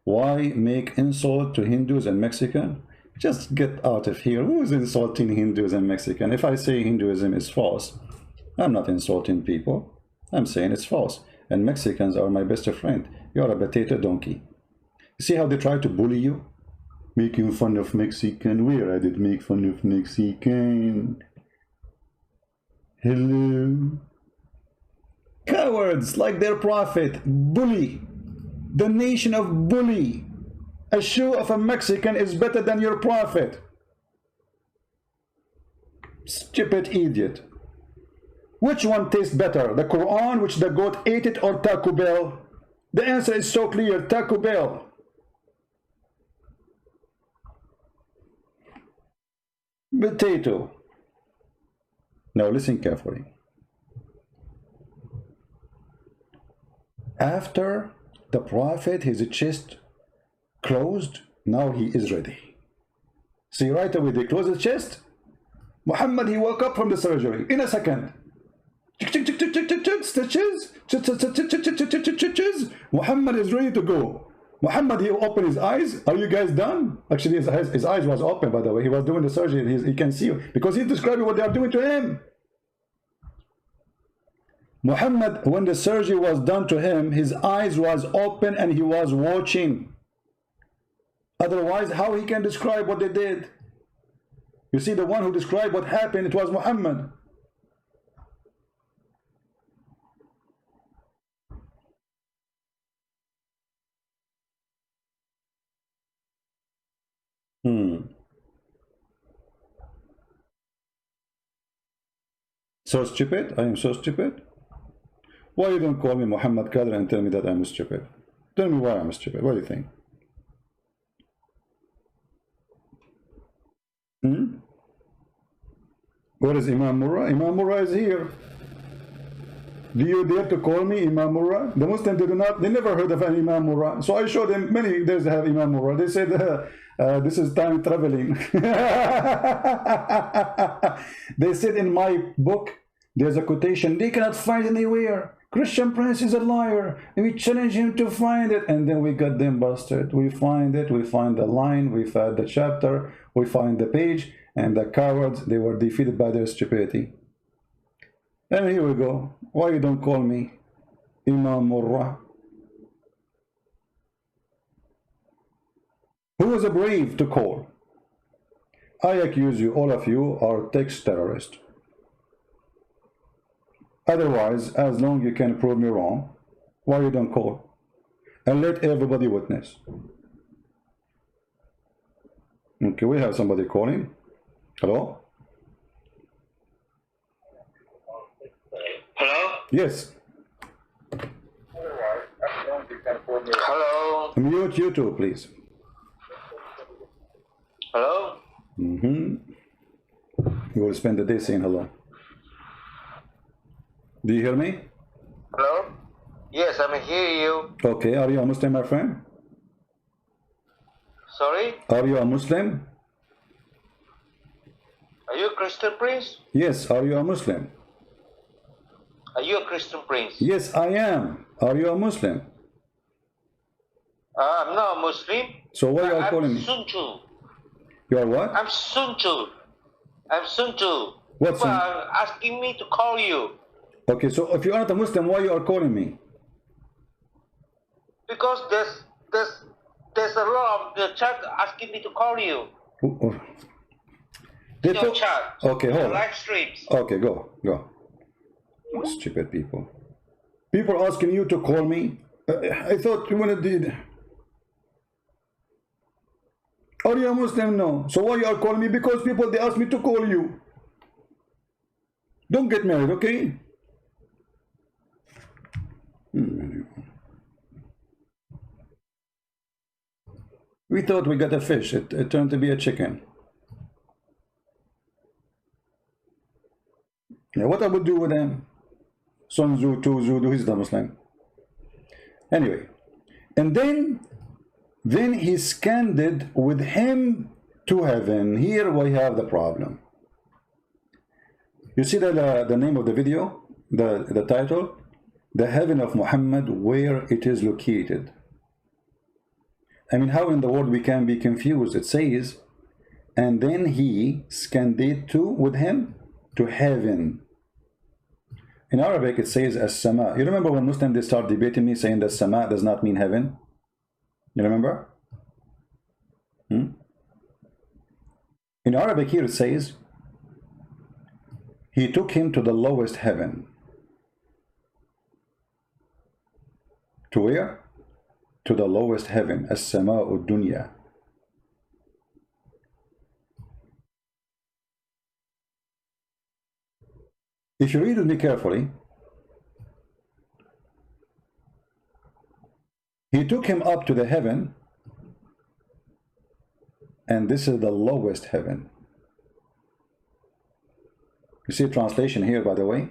Why make insult to Hindus and Mexican? Just get out of here. Who is insulting Hindus and Mexican? If I say Hinduism is false, I'm not insulting people. I'm saying it's false. And Mexicans are my best friend. You're a potato donkey. You see how they try to bully you? Making fun of Mexican. Where I did make fun of Mexican? Hello? Cowards like their prophet. Bully. The nation of bully. A shoe of a Mexican is better than your prophet. Stupid idiot. Which one tastes better? The Quran, which the goat ate it, or Taco Bell? The answer is so clear. Taco Bell. Potato. Now listen carefully. After the prophet, his chest closed, now he is ready. See, right away they close the chest. Muhammad, he woke up from the surgery in a second. Stitches. Muhammad is ready to go. Muhammad, he opened his eyes. Are you guys done? Actually, his eyes was open, by the way. He was doing the surgery. He can see you because he's describing what they are doing to him. Muhammad, when the surgery was done to him, his eyes was open and he was watching. Otherwise, how he can describe what they did? You see, the one who described what happened, it was Muhammad. So stupid? I am so stupid? Why you don't call me Muhammad Kader and tell me that I'm stupid? Tell me why I'm stupid. What do you think? Where is Imam Murrah? Imam Murrah is here. Do you dare to call me Imam Murrah? The Muslims, they never heard of an Imam Murrah. So I showed them many days they have Imam Murrah. They said, this is time traveling. They said in my book, there's a quotation, they cannot find anywhere. Christian Prince is a liar. And we challenge him to find it. And then we got them busted. We find it. We find the line. We find the chapter. We find the page. And the cowards, they were defeated by their stupidity. And here we go. Why you don't call me Imam Murrah? Who was brave to call? I accuse you, all of you are text terrorists. Otherwise, as long you can prove me wrong, why you don't call? And let everybody witness. Okay, we have somebody calling. Hello? Hello? Yes. Hello? Mute you too, please. Hello? You will spend the day saying hello. Do you hear me? Hello? Yes, I'm hearing you. Okay, are you a Muslim, my friend? Sorry? Are you a Muslim? Are you a Christian Prince? Yes, are you a Muslim? Are you a Christian Prince? Yes, I am. Are you a Muslim? I'm not a Muslim. So why are you calling me? I'm Sunju. You are what? I'm Sunju. I'm Sunju. What's People are asking me to call you. Okay, so if you are not a Muslim, why you are calling me? Because there's a lot of the chat asking me to call you. They Your chat. Okay, hold on. Live streams. Okay, go. Stupid people. People asking you to call me. I thought you wanted to. Are you a Muslim? No. So why you are calling me? Because people, they ask me to call you. Don't get married, okay? We thought we got a fish. It turned to be a chicken. Yeah, what I would do with them? Sun Tzu, Tu Tzu, he's the Muslim. Anyway, and then he scanned it with him to heaven. Here we have the problem. You see the name of the video, the title, the heaven of Muhammad, where it is located. I mean, how in the world we can be confused? It says, and then he scanned it with him to heaven. In Arabic, it says as-sama. You remember when Muslims, they start debating me, saying that sama does not mean heaven? You remember? In Arabic here it says, he took him to the lowest heaven. To where? To the lowest heaven, as-sama'u dunya. If you read with me carefully, he took him up to the heaven, and this is the lowest heaven. You see, translation here, by the way,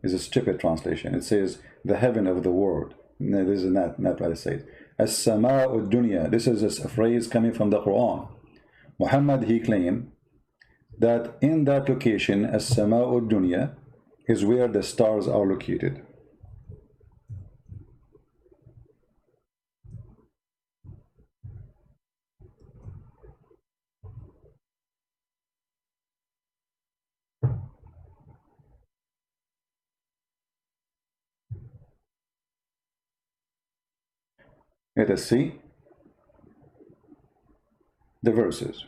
is a stupid translation. It says the heaven of the world. No, this is not what it says. As-sama'u dunya. This is a phrase coming from the Quran. Muhammad, he claimed that in that location, as-sama'u dunya, is where the stars are located. Let us see the verses.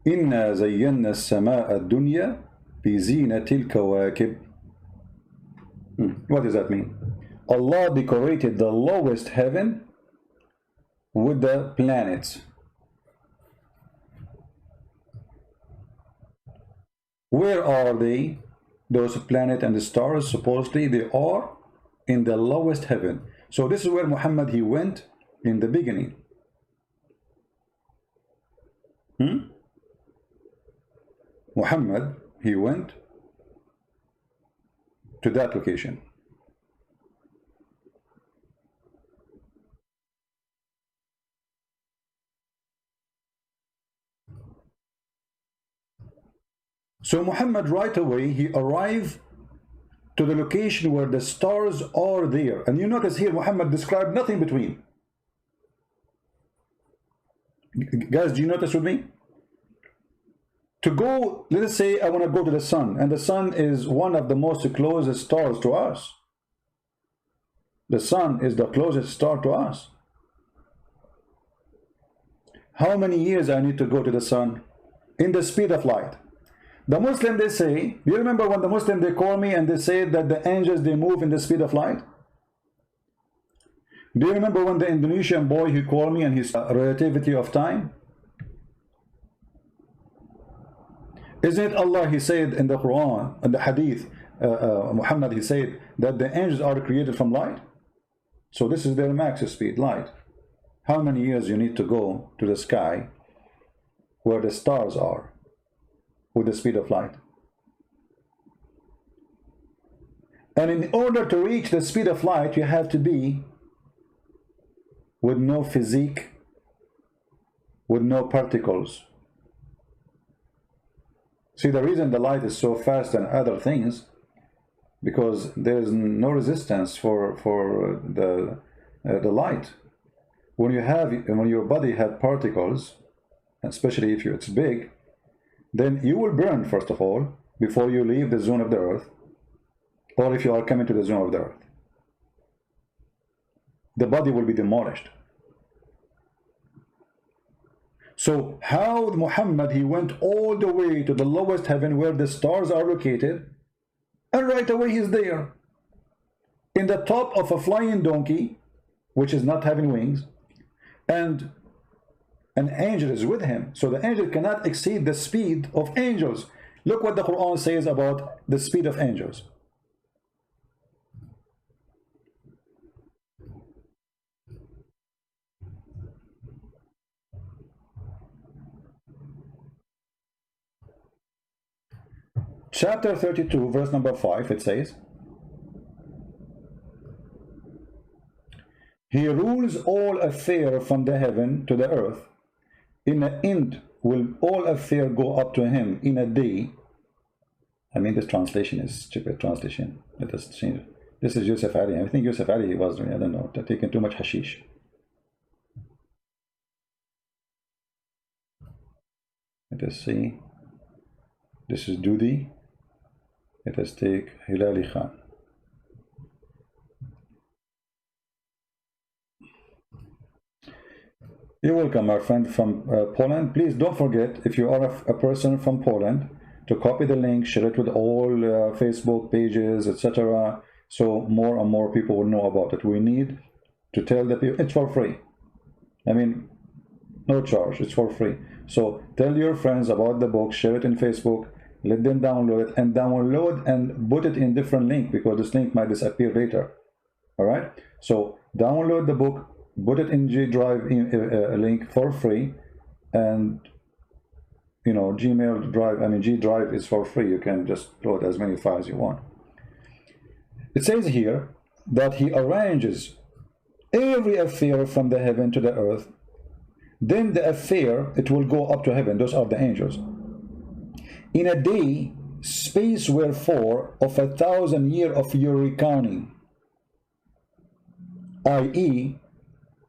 إنا زينا السماء الدنيا بزينة الكواكب. What does that mean? Allah decorated the lowest heaven with the planets. Where are they? Those planets and the stars, supposedly they are in the lowest heaven. So this is where Muhammad, he went in the beginning. Muhammad, he went to that location. So Muhammad, right away, he arrived to the location where the stars are there. And you notice here, Muhammad described nothing between. Guys, do you notice with me? To go, let us say I want to go to the sun, and the sun is one of the most closest stars to us. The sun is the closest star to us. How many years I need to go to the sun? In the speed of light. The Muslim, they say, do you remember when the Muslim, they call me and they say that the angels, they move in the speed of light? Do you remember when the Indonesian boy, he called me and his relativity of time? Isn't it Allah, he said in the Quran, and the Hadith, Muhammad, he said that the angels are created from light? So this is their max speed, light. How many years you need to go to the sky where the stars are with the speed of light? And in order to reach the speed of light, you have to be with no physique, with no particles. See, the reason the light is so fast than other things, because there is no resistance for the light. When your body has particles, especially if it's big, then you will burn, first of all, before you leave the zone of the earth, or if you are coming to the zone of the earth. The body will be demolished. So how Muhammad, he went all the way to the lowest heaven where the stars are located, and right away he's there in the top of a flying donkey, which is not having wings, and an angel is with him. So the angel cannot exceed the speed of angels. Look what the Quran says about the speed of angels. Chapter 32, verse number 5, it says, He rules all affairs from the heaven to the earth. In the end will all affairs go up to him in a day. I mean, this translation is stupid translation. Let us change it. This is Yusuf Ali. I think Yusuf Ali was, I don't know, taking too much hashish. Let us see. This is Dudi. Let us take Hilali Khan. You're welcome, our friend from Poland. Please don't forget, if you are a person from Poland, to copy the link, share it with all Facebook pages, etc. So more and more people will know about it. We need to tell the people, it's for free. I mean, no charge, it's for free. So tell your friends about the book, share it in Facebook, let them download it, and download and put it in different link, because this link might disappear later. All right, so download the book, put it in G Drive link for free, and you know, Gmail Drive, I mean G Drive is for free. You can just load as many files you want. It says here that he arranges every affair from the heaven to the earth. Then the affair, it will go up to heaven. Those are the angels. In a day, space wherefore of 1,000 years of your recounting, i.e.,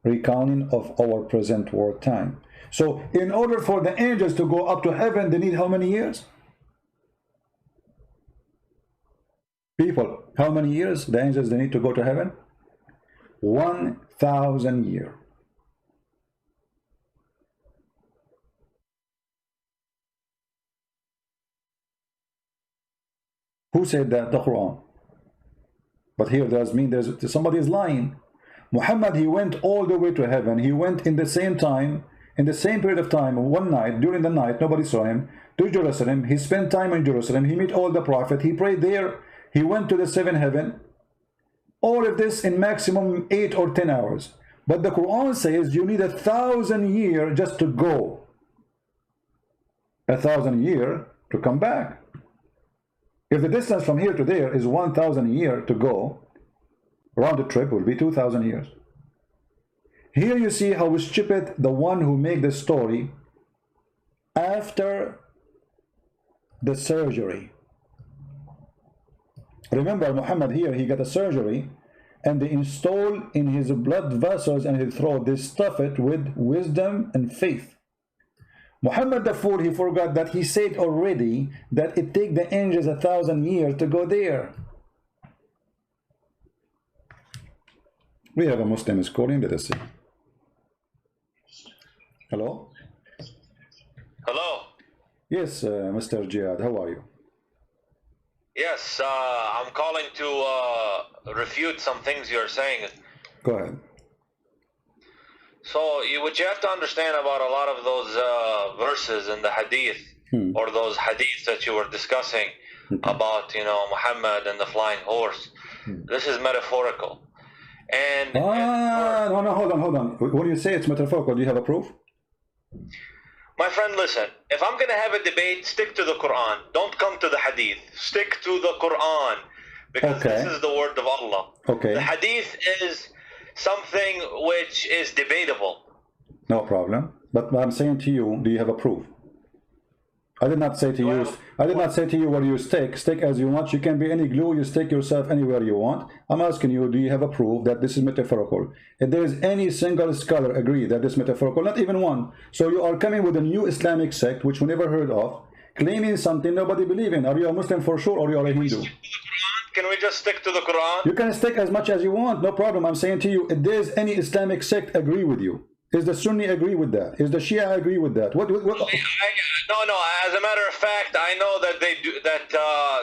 recounting of our present world time. So in order for the angels to go up to heaven, they need how many years? People, how many years the angels they need to go to heaven? 1,000 years. Who said that? The Quran. But here does mean there's somebody is lying. Muhammad, he went all the way to heaven. He went in the same time, in the same period of time, one night, during the night, nobody saw him, to Jerusalem. He spent time in Jerusalem. He met all the prophets. He prayed there. He went to the seventh heaven. All of this in maximum 8 or 10 hours. But the Quran says you need 1,000 years just to go. 1,000 years to come back. If the distance from here to there is 1,000 years to go, round the trip will be 2,000 years. Here you see how stupid the one who made the story after the surgery. Remember, Muhammad here, he got a surgery, and they install in his blood vessels and his throat, they stuff it with wisdom and faith. Muhammad the fool, he forgot that he said already that it take the angels 1,000 years to go there. We have a Muslim is calling. Let us see. Hello? Hello. Yes, Mr. Jihad, how are you? Yes, I'm calling to refute some things you're saying. Go ahead. So what you have to understand about a lot of those verses in the hadith, or those hadiths that you were discussing about, you know, Muhammad and the flying horse, this is metaphorical. And no, hold on. When you say it's metaphorical, do you have a proof? My friend, listen, if I'm going to have a debate, stick to the Quran. Don't come to the hadith. Stick to the Quran, because this is the word of Allah. Okay. The hadith is something which is debatable. No problem. But I'm saying to you, do you have a proof? I did not say to you. I did not say to you where you stick. Stick as you want. You can be any glue. You stick yourself anywhere you want. I'm asking you, do you have a proof that this is metaphorical? If there is any single scholar agree that this is metaphorical, not even one. So you are coming with a new Islamic sect which we never heard of, claiming something nobody believe in. Are you a Muslim for sure, or you are a Hindu? Can we just stick to the Quran? You can stick as much as you want. No problem. I'm saying to you, if there is any Islamic sect agree with you, Is the Sunni agree with that? Is the Shia agree with that? What? No. As a matter of fact, I know that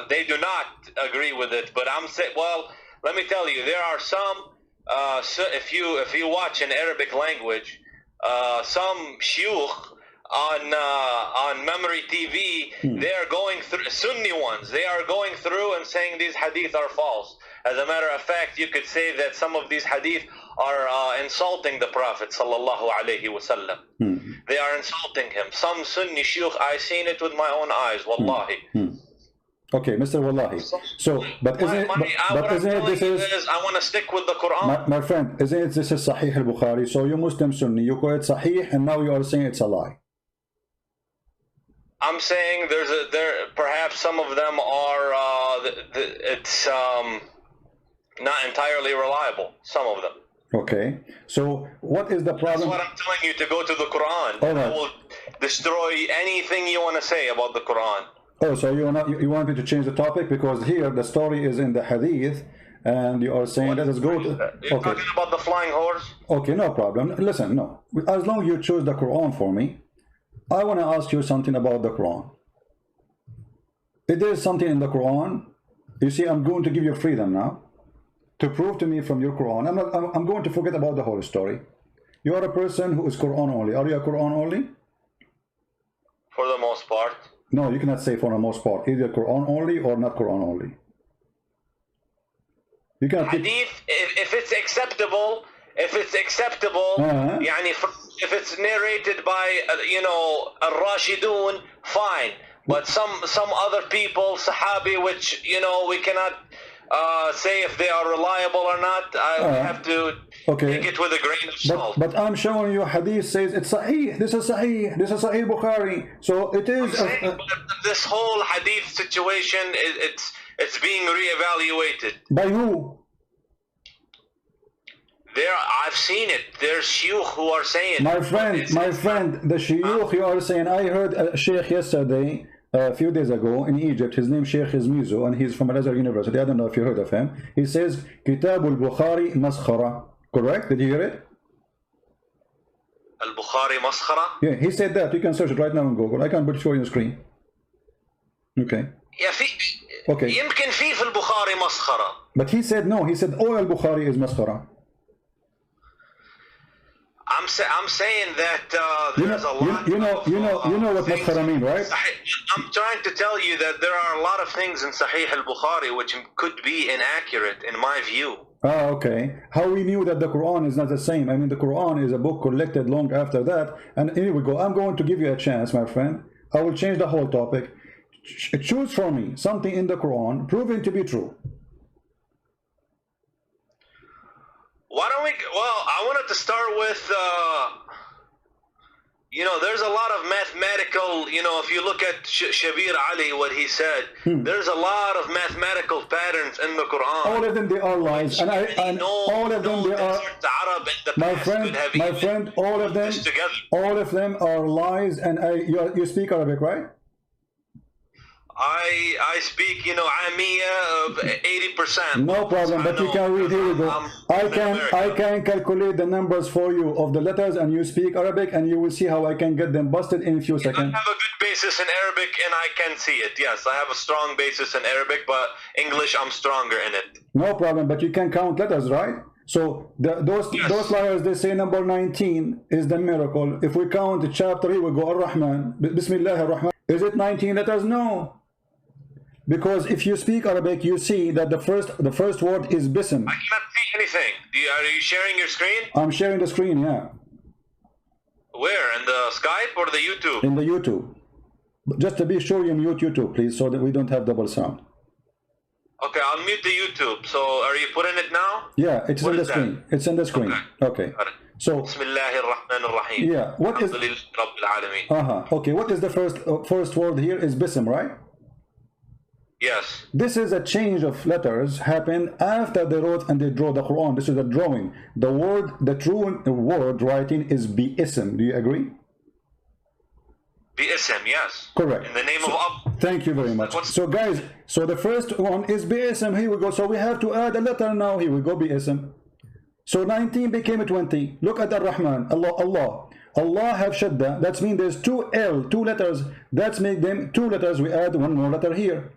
they do not agree with it. But I'm saying, well, let me tell you, there are some. If you watch in Arabic language, some shuyukh on memory TV, they are going through Sunni ones. They are going through and saying these hadith are false. As a matter of fact, you could say that some of these hadith are insulting the Prophet sallallahu alaihi wasallam. They are insulting him. Some Sunni shuyukh, I seen it with my own eyes, wallahi. Okay, Mr. Wallahi. So, but isn't it this I want to stick with the Quran. My friend, isn't it this is Sahih al-Bukhari? So you Muslim Sunni, you call it Sahih, and now you are saying it's a lie. I'm saying perhaps some of them are it's not entirely reliable. Some of them. Okay, so what is the problem? That's what I'm telling you, to go to the Quran. All right. I will destroy anything you want to say about the Quran. Oh, so you want me to change the topic, because here the story is in the hadith, and you are saying let us go to. You're talking about the flying horse? Okay, no problem. Listen, no. As long as you choose the Quran for me, I want to ask you something about the Quran. If there is something in the Quran, you see, I'm going to give you freedom now to prove to me from your Quran. I'm going to forget about the whole story. You are a person who is Quran only. Are you a Quran only? For the most part. No, you cannot say for the most part. Either Quran only or not Quran only. You cannot. Hadith, if it's acceptable, يعني if it's narrated by al-Rashidun, fine. But some other people, Sahabi, which we cannot say if they are reliable or not. I have to take it with a grain of salt. But I'm showing you hadith says it's Sahih. This is Sahih. This is Sahih Bukhari. So it is. This whole hadith situation, it's being reevaluated. By who? I've seen it. There's shuyukh who are saying. My friend, the shuyukh you are saying. I heard a sheikh yesterday, a few days ago in Egypt. His name Sheikh is Mizo, and he's from Al-Azhar University. I don't know if you heard of him. He says Kitab al-Bukhari maskhara. Correct? Did you hear it? Al-Bukhari maskhara? Yeah, he said that. You can search it right now on Google. I can put it for you on the screen. Okay. Yeah, okay. يمكن في البخاري مسخرة. But he said no. He said all al-Bukhari is maskhara. I'm saying that there's a lot. You know what maskhara mean, right? I'm trying to tell you that there are a lot of things in Sahih al-Bukhari which could be inaccurate in my view. Ah, okay. How we knew that the Quran is not the same? I mean, the Quran is a book collected long after that. And here we go. I'm going to give you a chance, my friend. I will change the whole topic. Choose for me something in the Quran proven to be true. Why don't we? Well, I wanted to start with, there's a lot of mathematical, if you look at Shabir Ali, what he said, there's a lot of mathematical patterns in the Quran. All of them, they are lies. And all of them, they are, my friend, all of them are lies. And you speak Arabic, right? I speak, Amiya of 80%. No problem, but you can read. Here we go. I can calculate the numbers for you of the letters, and you speak Arabic, and you will see how I can get them busted in a few seconds. I have a good basis in Arabic, and I can see it. Yes, I have a strong basis in Arabic, but English, I'm stronger in it. No problem, but you can count letters, right? So those liars, they say number 19 is the miracle. If we count chapter, here we go, Ar-Rahman, Bismillah Ar-Rahman. Is it 19 letters? No. Because if you speak Arabic, you see that the first word is bism. I cannot see anything. Are you sharing your screen? I'm sharing the screen, yeah. Where? In the Skype or the YouTube? In the YouTube. Just to be sure you mute YouTube, please, so that we don't have double sound. Okay, I'll mute the YouTube. So are you putting it now? Yeah, it's in the screen. It's in the screen. Okay. So Bismillahir-Rahmanir-Rahim. Yeah, what is okay, what is the first word here is bism, right? Yes. This is a change of letters happened after they wrote and they draw the Quran. This is a drawing. The true word writing is bi-ism. Do you agree? Bi-ism, yes. Correct. In the name of Allah. Thank you very much. So guys, so the first one is bi-ism. Here we go. So we have to add a letter now. Here we go, bi-ism. So 19 became 20. Look at Ar-Rahman. Allah have shadda. That means there's two L, two letters. That's make them two letters. We add one more letter here.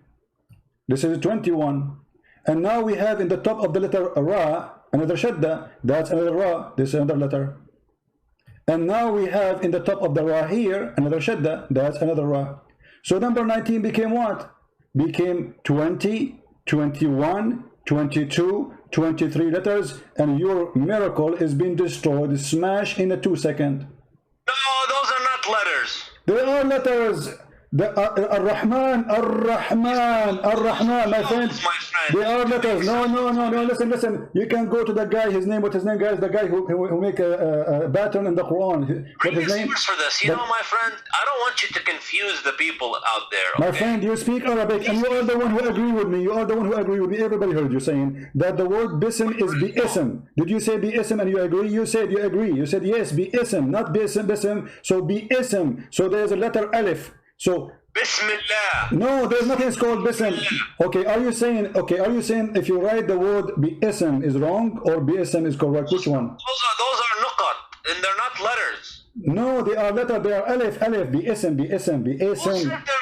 This is 21. And now we have in the top of the letter Ra another shadda. That's another Ra. This is another letter. And now we have in the top of the Ra here another shadda. That's another Ra. So number 19 became what? Became 20, 21, 22, 23 letters, and your miracle is being destroyed, smashed in a 2 seconds. No, those are not letters. They are letters. Ar-Rahman, my friend. They are letters. No. Listen. You can go to the guy. His name. What's his name, guys? The guy who make a pattern in the Quran. What his name? For this, you know, my friend. I don't want you to confuse the people out there. Okay? My friend, you speak Arabic, and you are the one who agree with me. Everybody heard you saying that the word bism is bi-ism. Did you say bi-ism and you agree? You said you agree. You said yes, bi-ism, not bism. So bi-ism. So there's a letter alif. So Bismillah. No, there's nothing called bism. Okay, are you saying if you write the word bi-ism is wrong or bi-ism is correct? Which one? Those are nuqat, and they're not letters. No, they are letters. They are alif, bi-ism. Who said their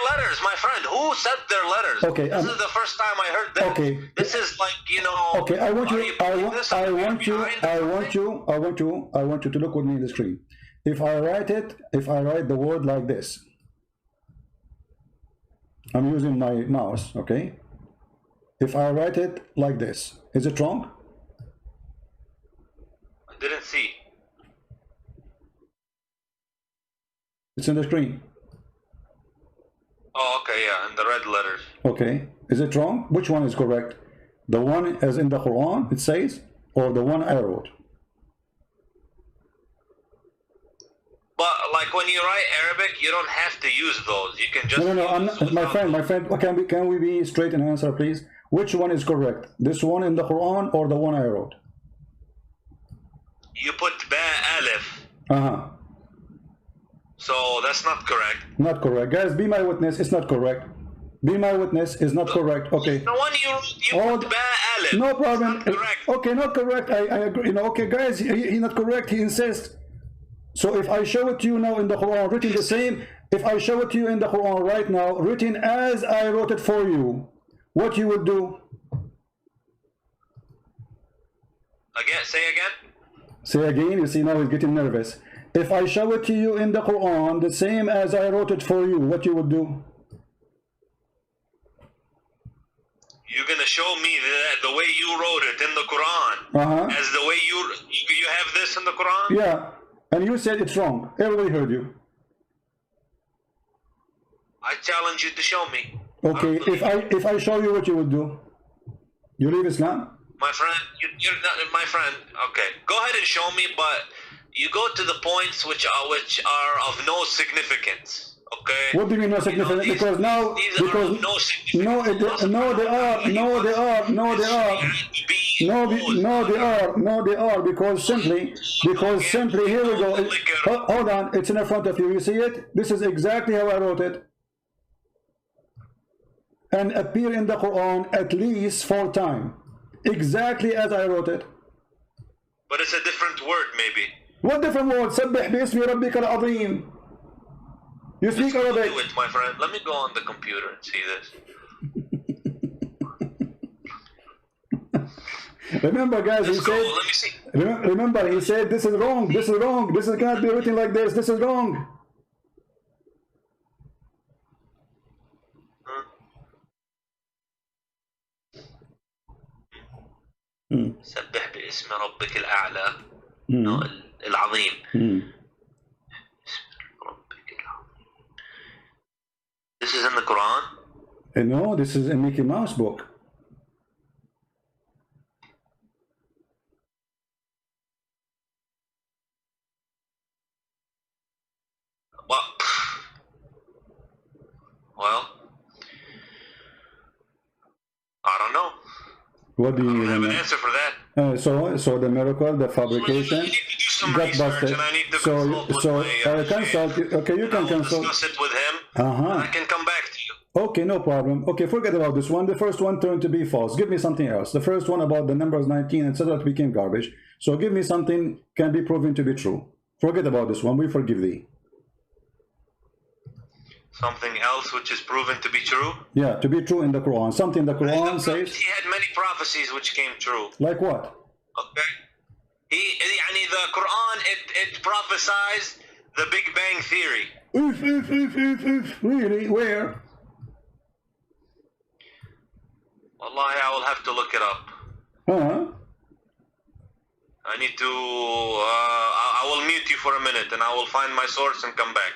letters, my friend? Who said their letters? Okay, this is the first time I heard that. Okay, this is like, you know. Okay, I want you to look with me in the screen. If I write the word like this. I'm using my mouse, okay? If I write it like this, is it wrong? I didn't see. It's in the screen. Oh, okay, yeah, in the red letters. Okay, is it wrong? Which one is correct? The one as in the Quran, it says, or the one I wrote? But like when you write Arabic, you don't have to use those. You can just No, I'm not, my friend. Can we be straight in answer, please? Which one is correct? This one in the Quran or the one I wrote? You put ba alif. So that's not correct. Not correct, guys. Be my witness. It's not correct. Be my witness is not correct. Okay. The one you put ba alif. No problem. Not correct. Okay, not correct. I agree. You know. Okay, guys. He's not correct. He insists. So if I show it to you now in the Quran, written the same, if I show it to you in the Quran right now, written as I wrote it for you, what you would do? Again, say again? Say again, you see now he's getting nervous. If I show it to you in the Quran, the same as I wrote it for you, what you would do? You're going to show me the way you wrote it in the Quran, as the way you have this in the Quran? Yeah. And you said it's wrong. Everybody heard you. I challenge you to show me. Okay, if I show you, what you would do? You leave Islam? My friend, you're not my friend. Okay, go ahead and show me, but you go to the points which are of no significance. Okay. What do you mean no significance? You know, they are because simply here we go. Hold on, it's in front of you. You see it? This is exactly how I wrote it, and appear in the Quran at least 4 times, exactly as I wrote it. But it's a different word, maybe. What different word? سبح باسم ربك العظيم. You speak Arabic. Do it, my friend. Let me go on the computer and see this. Remember, guys, he said. Let me see. Remember, he said, "This is wrong. This is wrong. This can't be written like this. This is wrong." سبح باسم ربك الأعلى العظيم. This is in the Quran? No, this is a Mickey Mouse book. Well, I don't know. What do you mean? I don't have an answer for that. So the miracle, the fabrication, got busted. So consult. Okay, you can consult. Discuss it with him. And I can come back to you. Okay, no problem. Okay, forget about this one. The first one turned to be false. Give me something else. The first one about the numbers 19, etc. became garbage. So give me something can be proven to be true. Forget about this one. We forgive thee. Something else which is proven to be true? Yeah, to be true in the Quran. Something the Quran says. He had many prophecies which came true. Like what? Okay. The Quran, it prophesies the Big Bang Theory. Really? Where? Wallahi, I will have to look it up. I need to, I will mute you for a minute and I will find my source and come back.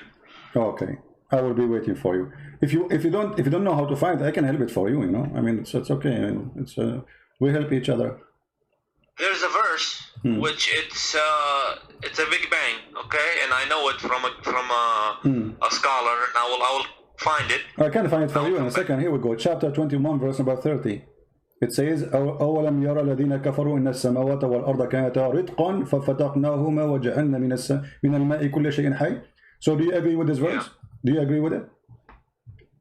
Okay. I will be waiting for you. If you don't know how to find it, I can help it for you, you know. I mean, it's okay. I mean, it's we help each other. There's a verse which it's a Big Bang, okay? And I know it from a scholar, and I will find it. I can find it for you in a second. Here we go. Chapter 21, verse number 30. It says, أولم يرى الذين كفروا إن السماوات والأرض كانتا رتقا ففتقناهما وجعلنا من الماء كل شيء حي. So do you agree with this verse? Yeah. Do you agree with it?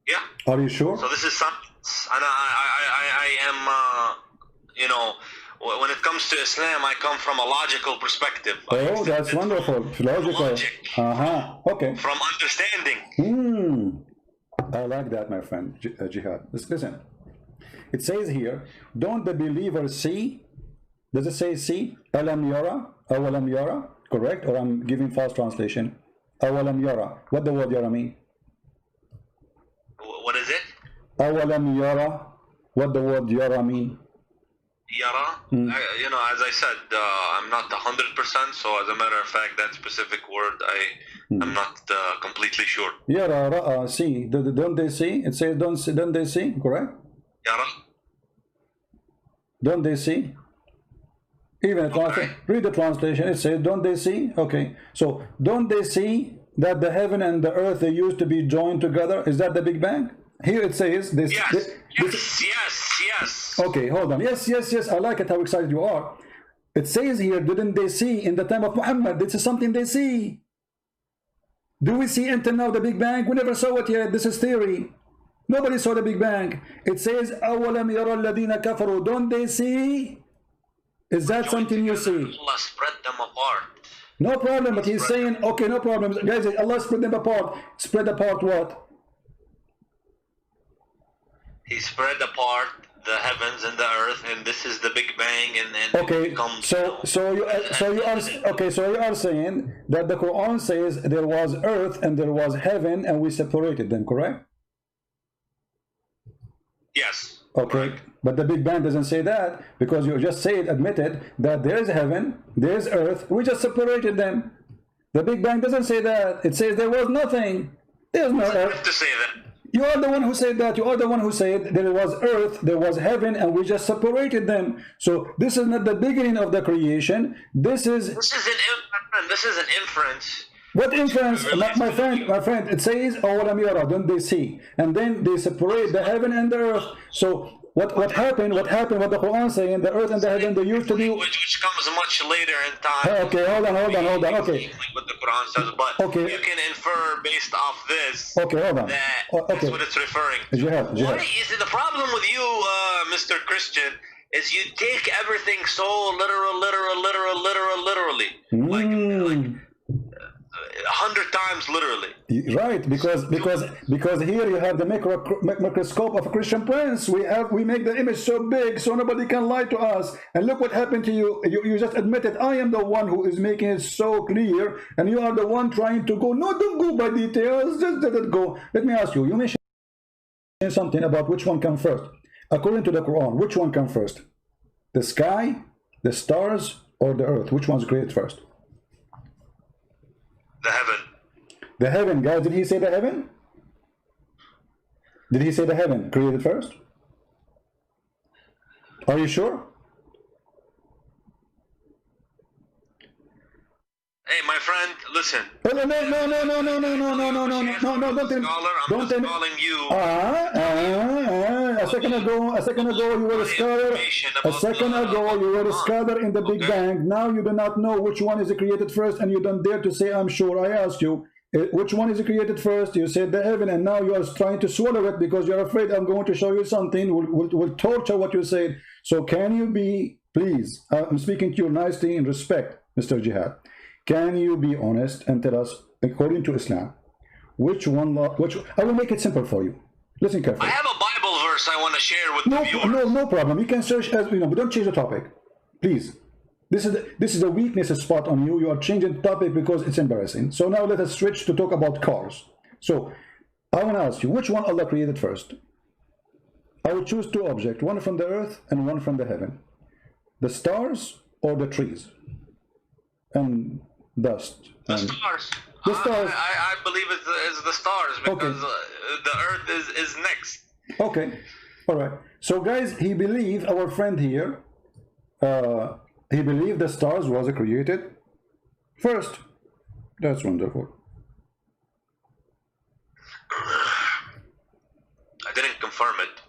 Yeah. Are you sure? So this is something, and I am, you know, when it comes to Islam, I come from a logical perspective. Oh, that's wonderful. Logical. Okay. From understanding. I like that, my friend. Jihad. Listen. It says here, don't the believers see? Does it say see? Alam yara? Awalam yara? Correct? Or I'm giving false translation. Awalam yara. What the word yara mean? What is it? Awalam yara. What the word yara mean? Yara? You know, as I said, I'm not 100%, so as a matter of fact, that specific word, I'm not completely sure. Yara, ra'a, see. Don't they see? It says don't they see? Correct? Yara? Don't they see? Even read the translation. It says, don't they see? Okay. So, don't they see that the heaven and the earth, they used to be joined together? Is that the Big Bang? Here it says this. Yes. Okay, hold on. Yes. I like it how excited you are. It says here, didn't they see in the time of Muhammad? This is something they see. Do we see until now the Big Bang? We never saw it yet. This is theory. Nobody saw the Big Bang. It says, أَوَلَمْ يَرَى الَّذِينَ كَفَرُوا. Don't they see? Is that something you see? Allah spread them apart. No problem, but he's saying, okay, no problem. Guys, Allah spread them apart. Spread apart what? He spread apart the heavens and the earth, and this is the Big Bang, and okay, becomes, so you are saying that the Quran says there was earth and there was heaven, and we separated them, correct? Yes. Okay, correct. But the Big Bang doesn't say that, because you just admitted that there is heaven, there is earth, we just separated them. The Big Bang doesn't say that. It says there was nothing. There's no earth. To say that. You are the one who said that. You are the one who said there was earth, there was heaven, and we just separated them. So this is not the beginning of the creation. This is an inference. What inference? My friend, it says, "Awalam yara," don't they see? And then they separate the heaven and the earth. So what happened? What the Quran saying? The earth and the heaven, they used to be. Which comes much later in time. Okay, hold on. Okay. What the Quran says, but okay. You can infer based off this. Okay, hold on. That's what it's referring to. Jihad. What is the problem with you, Mr. Christian? Is you take everything so literally, like 100 times literally. Right, because here you have the microscope of a Christian prince. We make the image so big so nobody can lie to us. And look what happened to you. You just admitted I am the one who is making it so clear, and you are the one trying to go. No, don't go by details. Just let it go. Let me ask you. You mentioned something about which one comes first. According to the Quran, which one comes first? The sky, the stars, or the earth? Which one's created first? The heaven. The heaven, guys. Did he say the heaven? Did he say the heaven created first? Are you sure? Hey, my friend, listen. No, don't tell me. Calling you. A second ago you were a scholar. A second ago you were a scholar in the Big Bang. Now you do not know which one is created first, and you don't dare to say I'm sure. I ask you, Which one is created first? You said the heaven, and now you are trying to swallow it because you're afraid I'm going to show you something will torture what you said. So can you be, please, I'm speaking to you nicely in respect, Mr. Jihad. Can you be honest and tell us, according to Islam, which one, I will make it simple for you. Listen carefully. I have a Bible verse I want to share with the viewers. No problem. You can search as, but don't change the topic, please. This is a weakness spot on you. You are changing the topic because it's embarrassing. So now let us switch to talk about cars. So I want to ask you, which one Allah created first? I will choose two objects, one from the earth and one from the heaven. The stars or the trees and dust? The stars. The stars. I believe it's the stars because the earth is next. Okay. All right. So guys, he believed, our friend here, he believed the stars was created first. That's wonderful. I didn't confirm it.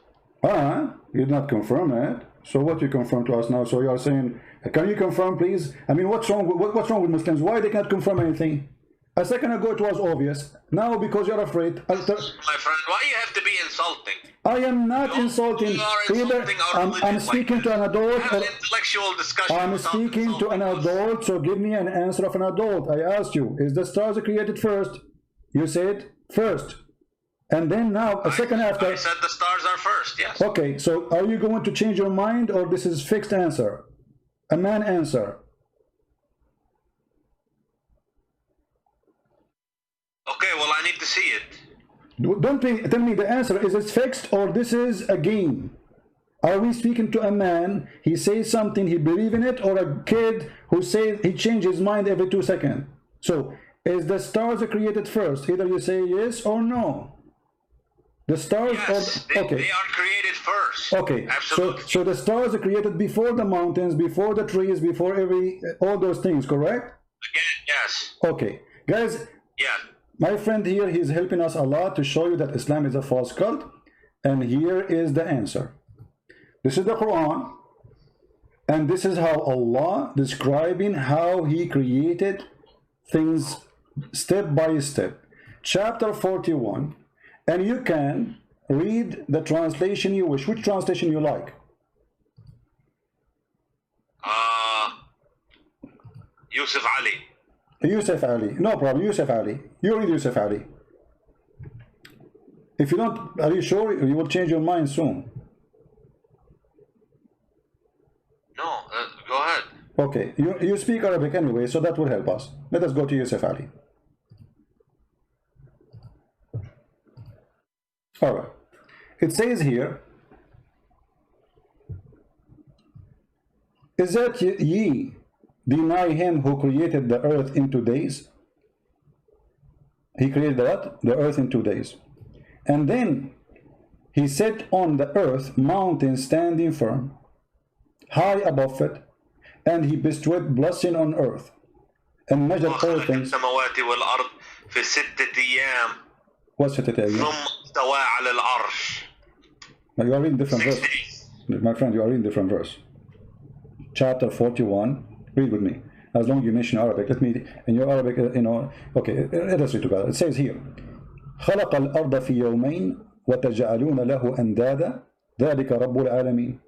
You did not confirm it. So what you confirm to us now? So you are saying, can you confirm, please? I mean, what's wrong with Muslims? Why they can't confirm anything? A second ago it was obvious. Now because you're afraid. My friend, why you have to be insulting? I am not insulting. I'm speaking to an adult. Have an intellectual discussion. I'm speaking to an adult, so give me an answer of an adult. I asked you, is the stars created first? You said first. And then now, a second after. I said the stars are first, yes. Okay, so are you going to change your mind, or this is fixed answer? A man answer. Okay, well, I need to see it. Don't tell me the answer. Is it fixed or this is a game? Are we speaking to a man, he says something, he believes in it, or a kid who says he changes his mind every 2 seconds? So, is the stars created first? Either you say yes or no. The stars yes, are okay. They are created first. Okay, absolutely. So the stars are created before the mountains, before the trees, before all those things, correct? Again, yes. Okay, guys. Yeah. My friend here, he's helping us a lot to show you that Islam is a false cult. And here is the answer. This is the Quran. And this is how Allah describing how he created things step by step. Chapter 41. And you can read the translation you wish. Which translation you like? Yusuf Ali. Yusuf Ali, no problem. Yusuf Ali, you read Yusuf Ali. If you don't, are you sure you will change your mind soon? No, go ahead. Okay, you speak Arabic anyway, so that will help us. Let us go to Yusuf Ali. All right. It says here, is that ye deny him who created the earth in 2 days? He created the earth in 2 days. And then he set on the earth mountains standing firm, high above it, and he bestowed blessing on earth, and measured all things. What's 6 أيام? You are reading different verse. My friend, you are reading different verse. Chapter 41. Read with me. As long as you mention Arabic, let me, in your Arabic, okay, let us read together. It says here, خلق الأرض في يومين وتجعلون له أندادا ذلك رب العالمين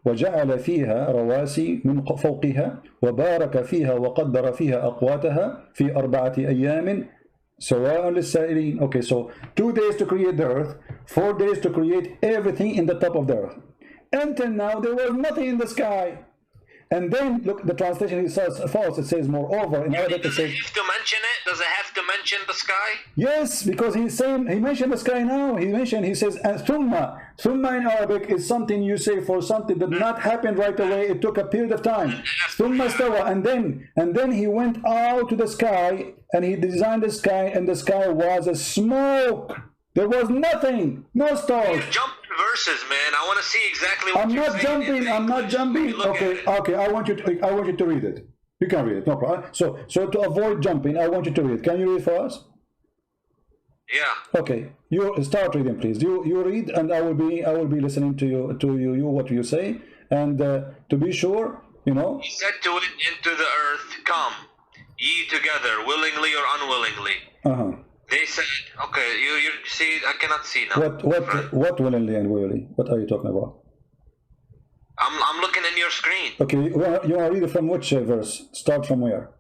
وجعل فيها رواسي من فوقها وبارك فيها وقدر فيها أقواتها في 4 أيام سواء للسائلين. Okay, so 2 days to create the earth, 4 days to create everything in the top of the earth. Until now, there was nothing in the sky. And then, look, the translation says false. It says moreover. In Arabic, it says. Have to mention it? Does it have to mention the sky? Yes, because he's saying, he mentioned the sky now. He says, thumma. Thumma in Arabic is something you say for something that did not happen right away. It took a period of time. Thumma stawa. And then he went out to the sky and he designed the sky, and the sky was a smoke. There was nothing, no stars. Verses, man. I want to see exactly what I'm you're not saying. jumping. I'm not jumping. Okay. I want you to read it. You can read it, no problem. So to avoid jumping, I want you to read it. Can you read for us? Yeah. Okay. You start reading, please. You read, and I will be listening to you what you say, and to be sure, He said to it, into the earth, come. ye together, willingly or unwillingly. They said, okay, you see, I cannot see now. What willingly and willingly? What are you talking about? I'm looking in your screen. Okay, you want to read it from which verse? Start from where?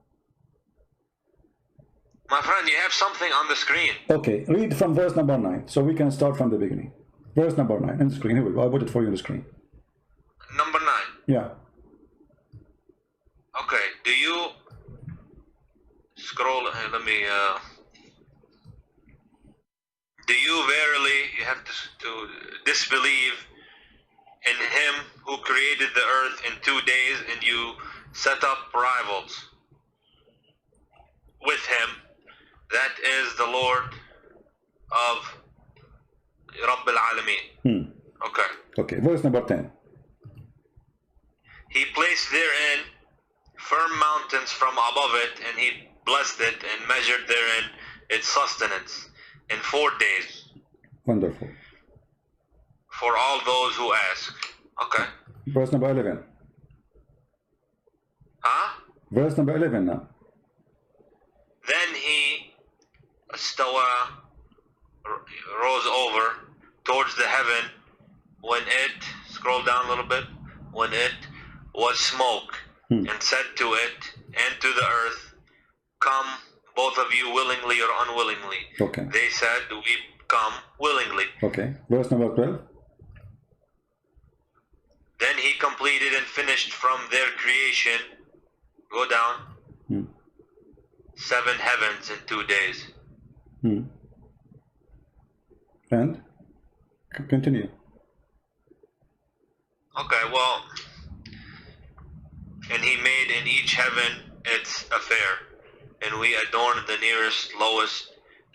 My friend, you have something on the screen. Okay, read from verse number 9, so we can start from the beginning. Verse number 9 on the screen. Here we go. I put it for you on the screen. Number 9. Yeah. Okay. Do you scroll? Let me. Do you verily? You have to disbelieve in Him who created the earth in 2 days, and you set up rivals with Him. That is the Lord of Rabbil Alameen. Okay. Okay. Verse number 10. He placed therein firm mountains from above it, and He blessed it and measured therein its sustenance in 4 days. Wonderful. For all those who ask. Okay. Verse number 11. Huh? Verse number 11 now. Then He rose over towards the heaven when it, scroll down a little bit, when it was smoke, and said to it and to the earth, come, both of you, willingly or unwillingly. Okay. They said, we come willingly. Okay. Verse number 12. Then He completed and finished from their creation, go down, 7 heavens in 2 days. And continue. Okay, well, and He made in each heaven its affair, and we adorned the nearest, lowest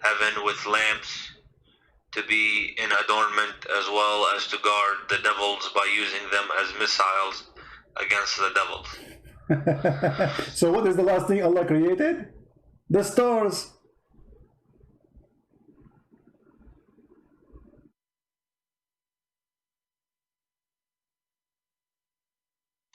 heaven with lamps to be in adornment, as well as to guard the devils by using them as missiles against the devils. So what is the last thing Allah created? The stars.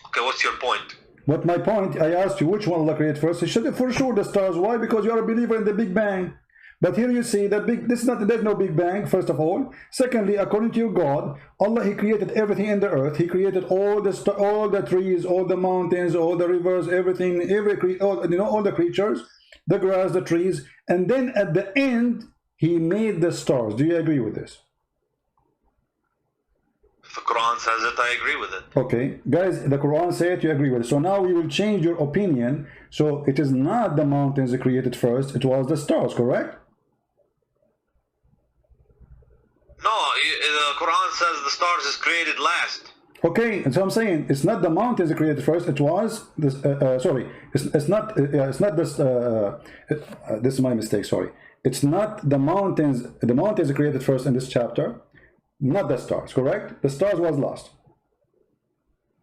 Okay, what's your point? What my point, I asked you which one Allah created first. He said for sure the stars. Why? Because you are a believer in the Big Bang. But here you see that there's no Big Bang, first of all. Secondly, according to your God, Allah, He created everything in the earth. He created all the trees, all the mountains, all the rivers, everything, all the creatures, the grass, the trees, and then at the end He made the stars. Do you agree with this? If the Quran says it, I agree with it. Okay, guys, the Quran said you agree with it. So now we will change your opinion. So it is not the mountains that created first, it was the stars, correct? No, the Quran says the stars is created last. Okay, and so I'm saying it's not the mountains that created first. It was this. It's not this. This is my mistake. Sorry, it's not the mountains. The mountains that created first in this chapter, not the stars. Correct? The stars was last.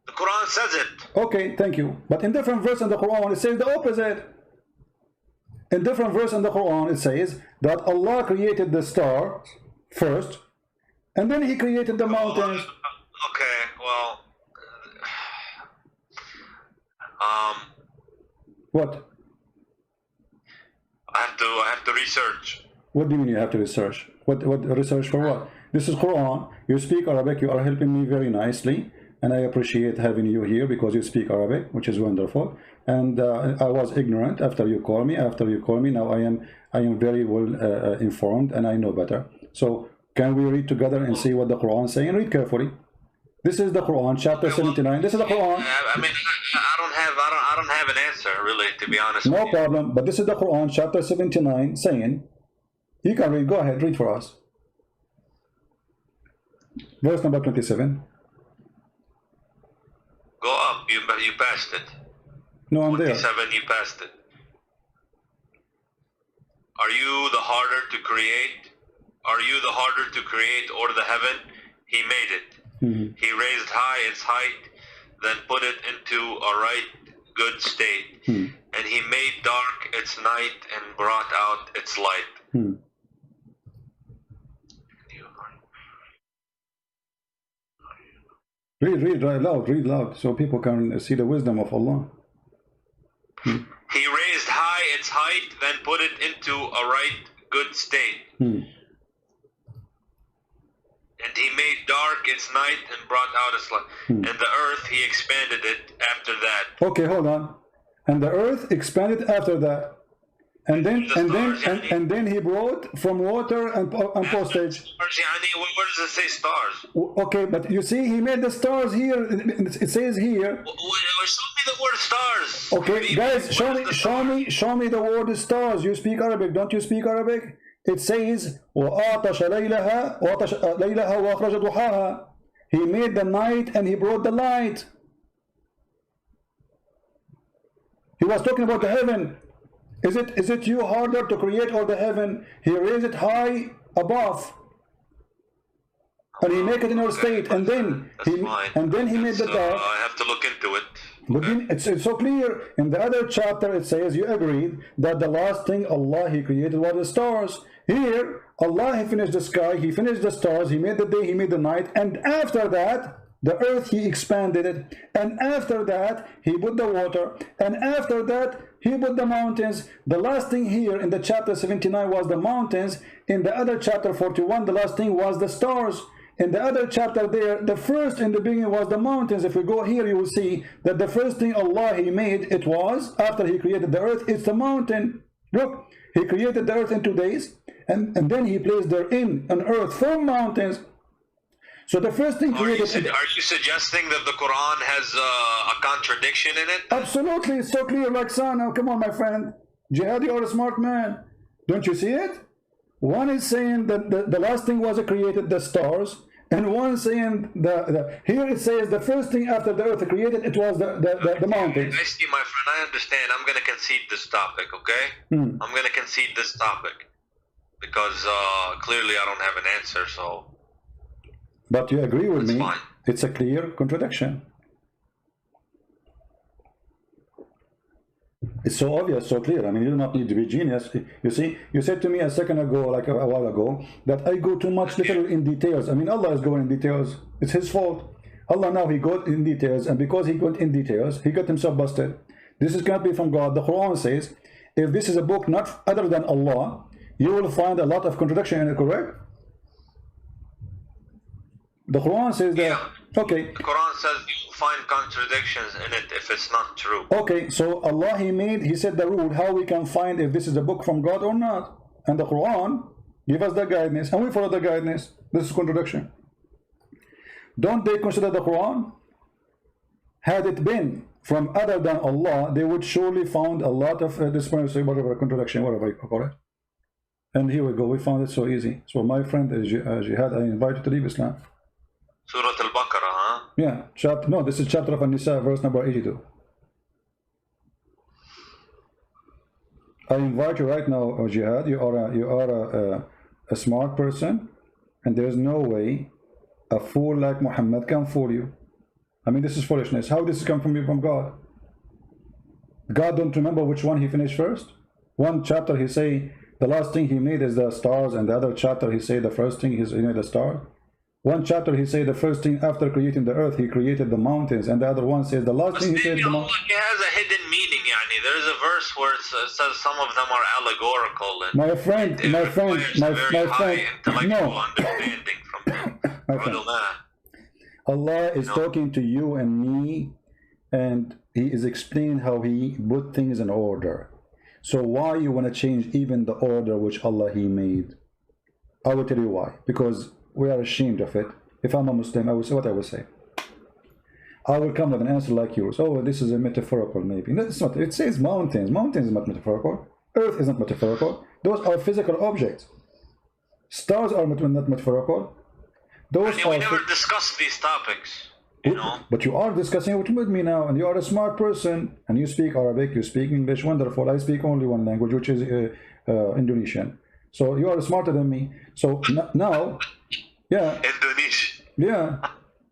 The Quran says it. Okay, thank you. But in different verse in the Quran, it says the opposite. In different verse in the Quran, it says that Allah created the stars first, and then He created the mountains. Okay, well, What? I have to research. What do you mean you have to research? What research for what? This is Quran. You speak Arabic. You are helping me very nicely, and I appreciate having you here because you speak Arabic, which is wonderful. And I was ignorant after you call me. Now I am very well informed, and I know better. So can we read together and see what the Quran is saying? Read carefully. This is the Quran, chapter 79. This is the Quran. I mean, I don't have an answer, really, to be honest. No problem. But this is the Quran, chapter 79, saying, you can read. Go ahead, read for us. Verse number 27. Go up. You passed it. No, I'm there. 27. You passed it. Are you the harder to create? Are you the harder to create, or the heaven? He made it. He raised high its height, then put it into a right good state. And He made dark its night and brought out its light. Read loud, so people can see the wisdom of Allah. He raised high its height, then put it into a right good state. And he made dark its night and brought out its light. And the earth, he expanded it after that. Okay, hold on. And the earth expanded after that. And then he brought from water and postage. Where does it say stars? Okay, but you see, he made the stars here. It says here. Show me the word stars. Okay, guys, show me the word stars. You speak Arabic, don't you speak Arabic? It says وَأَعْطَشَ لَيْلَهَا وَأَخْرَجَ ضُحَاهَا. He made the night and he brought the light. He was talking about the heaven. Is it you harder to create all the heaven? He raised it high above, and he make it in our state, and then he made the dark. I have to look into it. But it's so clear. In the other chapter, it says you agreed that the last thing Allah He created was the stars. Here, Allah He finished the sky, He finished the stars, He made the day, He made the night, and after that, the earth He expanded it, and after that He put the water, and after that He put the mountains. The last thing here in the chapter 79 was the mountains. In the other chapter 41, the last thing was the stars. In the other chapter there, the first in the beginning was the mountains. If we go here, you will see that the first thing Allah He made, it was, after He created the earth, it's the mountain. Look, He created the earth in 2 days, and then He placed therein an earth from mountains. So the first thing created... Are you suggesting that the Quran has a contradiction in it? Absolutely, it's so clear like sun. Now, come on, my friend. Jihad, you are a smart man. Don't you see it? One is saying that the last thing was created, the stars, and one saying here it says the first thing after the earth created, it was the mountains. I see, my friend, I understand. I'm going to concede this topic, okay? I'm going to concede this topic because clearly I don't have an answer, so... But you agree with me, fine. It's a clear contradiction. It's so obvious, so clear. I mean, you do not need to be genius. You see, you said to me a second ago, like a while ago, that I go too much literally in details. I mean, Allah is going in details. It's His fault. Allah now, He got in details, and because He got in details, He got Himself busted. This is going to be from God. The Quran says, if this is a book not other than Allah, you will find a lot of contradiction in it, correct? The Quran says that, okay. The Quran says you find contradictions in it if it's not true. Okay, so Allah He said the rule, how we can find if this is a book from God or not. And the Quran give us the guidance, and we follow the guidance. This is contradiction. Don't they consider the Quran? Had it been from other than Allah, they would surely found a lot of whatever contradiction, whatever you call it. And here we go, we found it so easy. So my friend Jihad, I invite you to leave Islam. Surah Al-Baqarah, huh? Yeah, no, this is chapter of An-Nisa, verse number 82. I invite you right now, Jihad. You are a smart person, and there is no way a fool like Muhammad can fool you. I mean, this is foolishness. How this come from you, from God? God don't remember which one He finished first? One chapter He say the last thing He made is the stars, and the other chapter He say the first thing He made the star. One chapter He say the first thing after creating the earth He created the mountains, and the other one says the last thing He said the mountains. It has a hidden meaning, yani. There is a verse where it says some of them are allegorical. And my friend, no. Understanding from Allah is talking to you and me, and He is explaining how He put things in order. So why you want to change even the order which Allah He made? I will tell you why. Because we are ashamed of it. If I'm a Muslim, I will say what I will say. I will come with an answer like yours. Oh, this is a metaphorical maybe. No, it's not. It says mountains. Mountains is not metaphorical. Earth is not metaphorical. Those are physical objects. Stars are not metaphorical. Those we never discussed these topics, you know. But you are discussing it with me now, and you are a smart person, and you speak Arabic, you speak English, wonderful. I speak only one language, which is Indonesian. So you are smarter than me. So now, yeah. Indonesian. Yeah.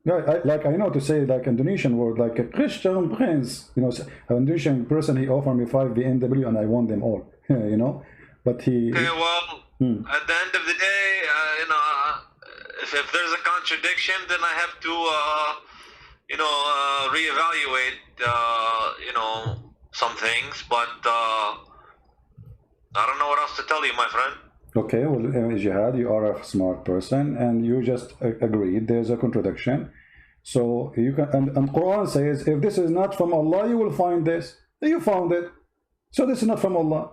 Yeah, I know to say like Indonesian word, like a Christian prince, you know, an Indonesian person, he offered me 5 BMW and I won them all, you know, but he... Okay, well, at the end of the day, you know, if there's a contradiction, then I have to, you know, reevaluate, you know, some things, but I don't know what else to tell you, my friend. Okay, well, Jihad, you are a smart person, and you just agreed there's a contradiction. So you can, and Quran says, if this is not from Allah, you will find this. You found it. So this is not from Allah.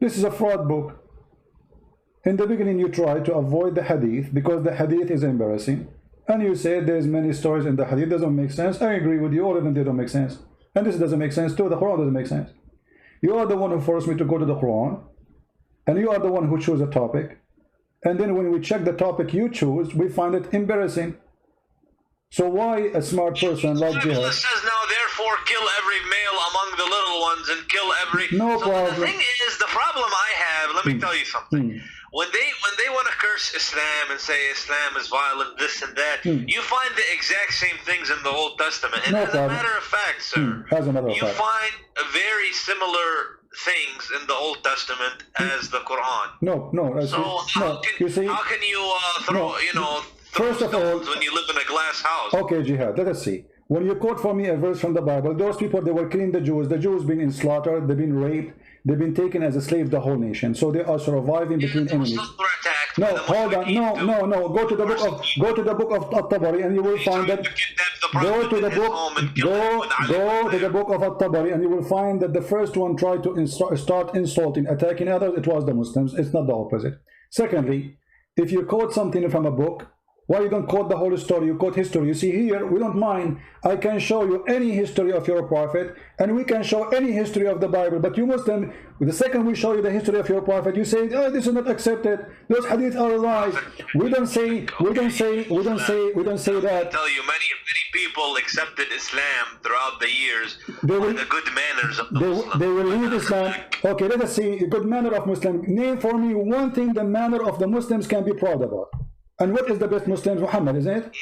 This is a fraud book. In the beginning, you try to avoid the hadith because the hadith is embarrassing. And you say there's many stories in the hadith, doesn't make sense. I agree with you, all of them, they don't make sense. And this doesn't make sense too, the Quran doesn't make sense. You are the one who forced me to go to the Quran. And you are the one who chose a topic. And then when we check the topic you choose, we find it embarrassing. So why a smart person like Jihad? It says now, therefore, kill every male among the little ones and kill every... No problem. The thing is, the problem I have, let me tell you something. When they want to curse Islam and say Islam is violent, this and that, you find the exact same things in the Old Testament. And as a matter of fact, sir, you find very similar things in the Old Testament as the Quran. So how can you throw, first of all, when you live in a glass house? Okay, Jihad, let us see. When you quote for me a verse from the Bible, those people, they were killing the Jews been in slaughter, they've been raped, they've been taken as a slave, the whole nation. So they are surviving between enemies. No, hold on. No. Go to the book of At-Tabari and you will find that. Go to the book of At-Tabari and you will find that the first one tried to start insulting, attacking others. It was the Muslims. It's not the opposite. Secondly, if you quote something from a book, why you don't quote the whole story? You quote history. You see here, we don't mind. I can show you any history of your prophet, and we can show any history of the Bible. But you Muslim, the second we show you the history of your prophet, you say, oh, this is not accepted. Those hadith are lies. We don't say that. I tell you, many people accepted Islam throughout the years for the good manners of the Muslims. They will leave Islam. Okay, let us see good manner of Muslim. Name for me one thing the manner of the Muslims can be proud about. And what is the best Muslim? Muhammad, isn't it?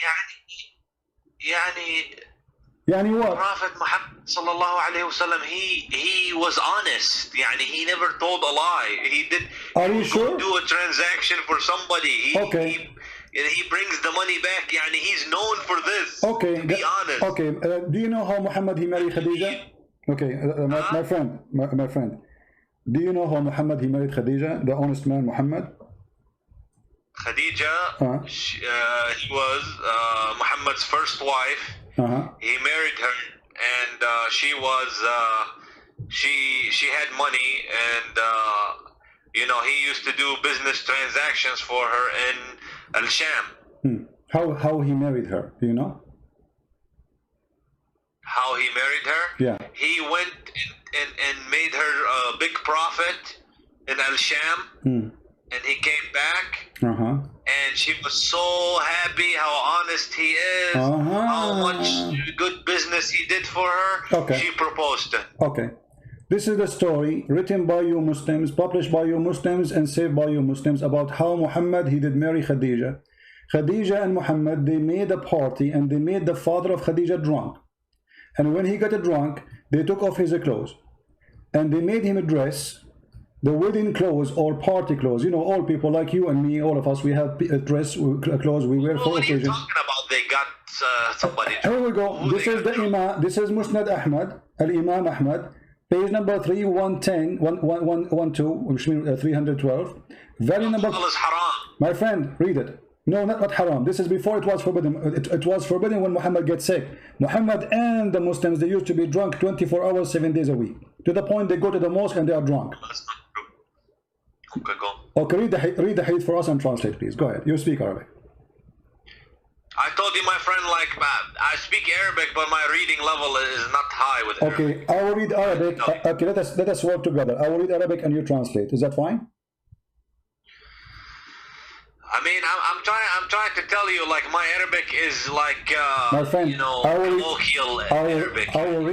يعني what? Prophet Muhammad sallallahu alayhi wasallam, he was honest. He never told a lie. Are you sure? Do a transaction for somebody. Okay. He brings the money back. He's known for this. Okay. To be honest. Okay. Do you know how Muhammad he married Khadija? Okay, my friend. Do you know how Muhammad he married Khadija, the honest man Muhammad? Khadija, he was Muhammad's first wife. He married her, and she was she had money, and he used to do business transactions for her in Al-Sham. How he married her? Do you know? How he married her? Yeah. He went and made her a big profit in Al-Sham. And he came back, and she was so happy how honest he is, how much good business he did for her. Okay. She proposed to him. Okay. This is the story written by you Muslims, published by you Muslims, and saved by you Muslims about how Muhammad, he did marry Khadija. Khadija and Muhammad, they made a party, and they made the father of Khadija drunk. And when he got drunk, they took off his clothes, and they made him a dress, the wedding clothes or party clothes. All people like you and me, all of us, we have a dress, clothes we wear for occasions. What are you talking about? They got somebody. Here we go. This is the Imam. This is Musnad Ahmad, Al-Imam Ahmad, page number 311, 112, which means 312. Value number. My friend, read it. No, not haram. This is before it was forbidden. It was forbidden when Muhammad gets sick. Muhammad and the Muslims, they used to be drunk 24 hours, 7 days a week. To the point they go to the mosque and they are drunk. Okay, go. Okay, read the hadith for us and translate, please. Go ahead. You speak Arabic. I told you, my friend, I speak Arabic, but my reading level is not high with Arabic. Okay, I will read Arabic. No. Okay, let us work together. I will read Arabic and you translate. Is that fine? I mean, I'm trying to tell you, my Arabic is my friend, colloquial Arabic. I will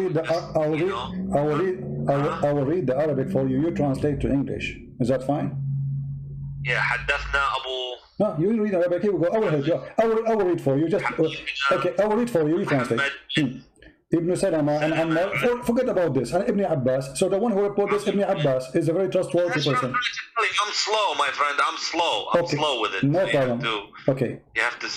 read the Arabic for you. You translate to English. Is that fine? Yeah, حدثنا أبو. No, you read Arabic. Here we go. I will read for you. Okay, I will read for you. You translate. Ibn Salama and Ammar. Forget about this. And Ibn Abbas. So the one who reported this, Ibn Abbas, is a very trustworthy person. I'm slow, my friend. I'm slow. I'm slow with it. No problem. You have to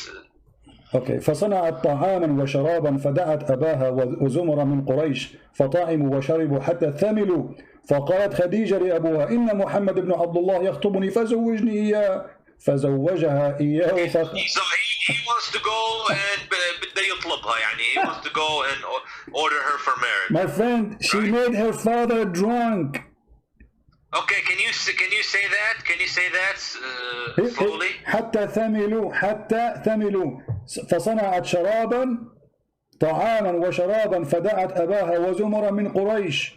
Okay. فصنعت طعاما وشرابا فدعت أباها وزمر من قريش فطعموا وشربوا حتى ثملوا فقالت خديجة لأبوها إن محمد بن عبد الله يخطبني فزوجني إياه فزوجها إياه he wants to go and بده يطلبها يعني he wants to go and order her for marriage. My friend, she made her father drunk. Okay, can you say that? Can you say that slowly? حتى ثملوا فصنعت شرابا طعاما وشرابا فدعت أباها وزمرا من قريش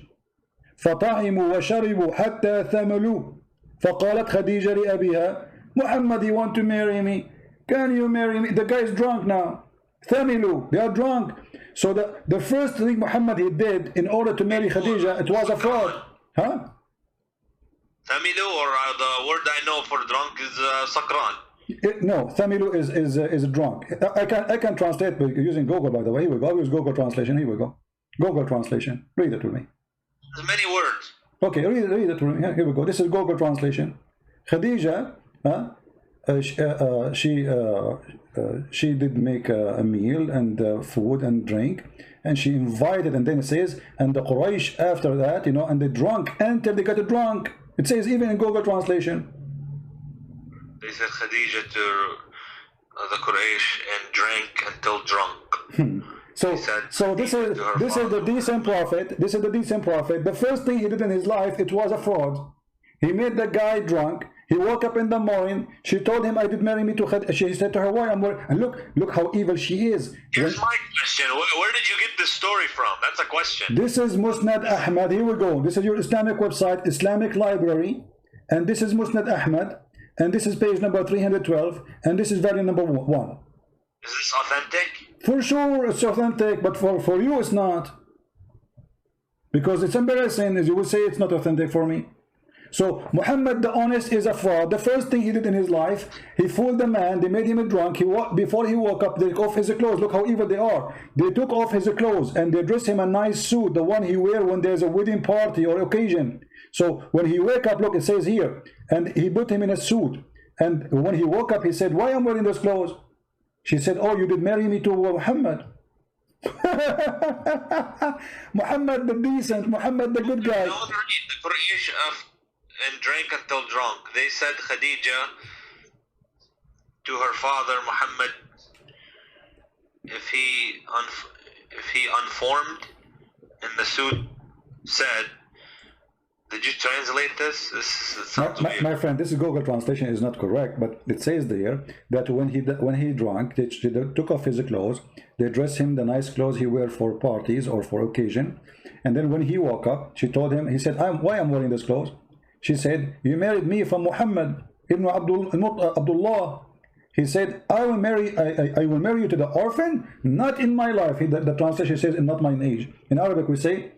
فطعموا وشربوا حتى ثملوا فقالت خديجة لأبيها محمد, you want to marry me? Can you marry me? The guy is drunk now. ثملوا, they are drunk. So the first thing Muhammad he did in order to marry Khadija, it was a fraud. Huh? Thamilu, or the word I know for drunk is sakran. No, Thamilu is drunk. I can translate by using Google, by the way. Here we go. I'll use Google translation. Here we go. Google translation. Read it to me. There's many words. Okay, read it to me. Here we go. This is Google translation. Khadija, she did make a meal and food and drink, and she invited, and then it says, and the Quraysh after that, you know, and they drunk until they got drunk. It says even in Google translation. They said Khadija to the Quraysh and drank until drunk. So this is the decent prophet. This is the decent prophet. The first thing he did in his life, it was a fraud. He made the guy drunk. He woke up in the morning. She told him, "I did marry me to Khadija." She said to her, "Why I'm worried?" And look how evil she is. Here's my question: where did you get this story from? That's a question. This is Musnad Ahmad. Here we go. This is your Islamic website, Islamic Library, and this is Musnad Ahmad, and this is page number 312, and this is volume number 1. Is this authentic? For sure, it's authentic, but for you, it's not, because it's embarrassing. As you will say, it's not authentic for me. So Muhammad the honest is a fraud. The first thing he did in his life, he fooled the man. They made him drunk. Before he woke up, they took off his clothes. Look how evil they are. They took off his clothes and they dressed him a nice suit, the one he wear when there's a wedding party or occasion. So when he wake up, look, it says here, and he put him in a suit. And when he woke up, he said, "Why am I wearing those clothes?" She said, "Oh, you did marry me to Muhammad." Muhammad the decent, Muhammad the good guy. And drank until drunk. They said Khadija to her father Muhammad, if he unformed in the suit said, did you translate this? My friend, this is Google translation is not correct, but it says there that when he drank, they took off his clothes, they dressed him the nice clothes he wear for parties or for occasion, and then when he woke up, she told him, he said, "Why I'm wearing those clothes?" She said, "You married me from Muhammad ibn Abdullah." He said, I will marry you to the orphan, not in my life. The translation says, not my age. In Arabic we say,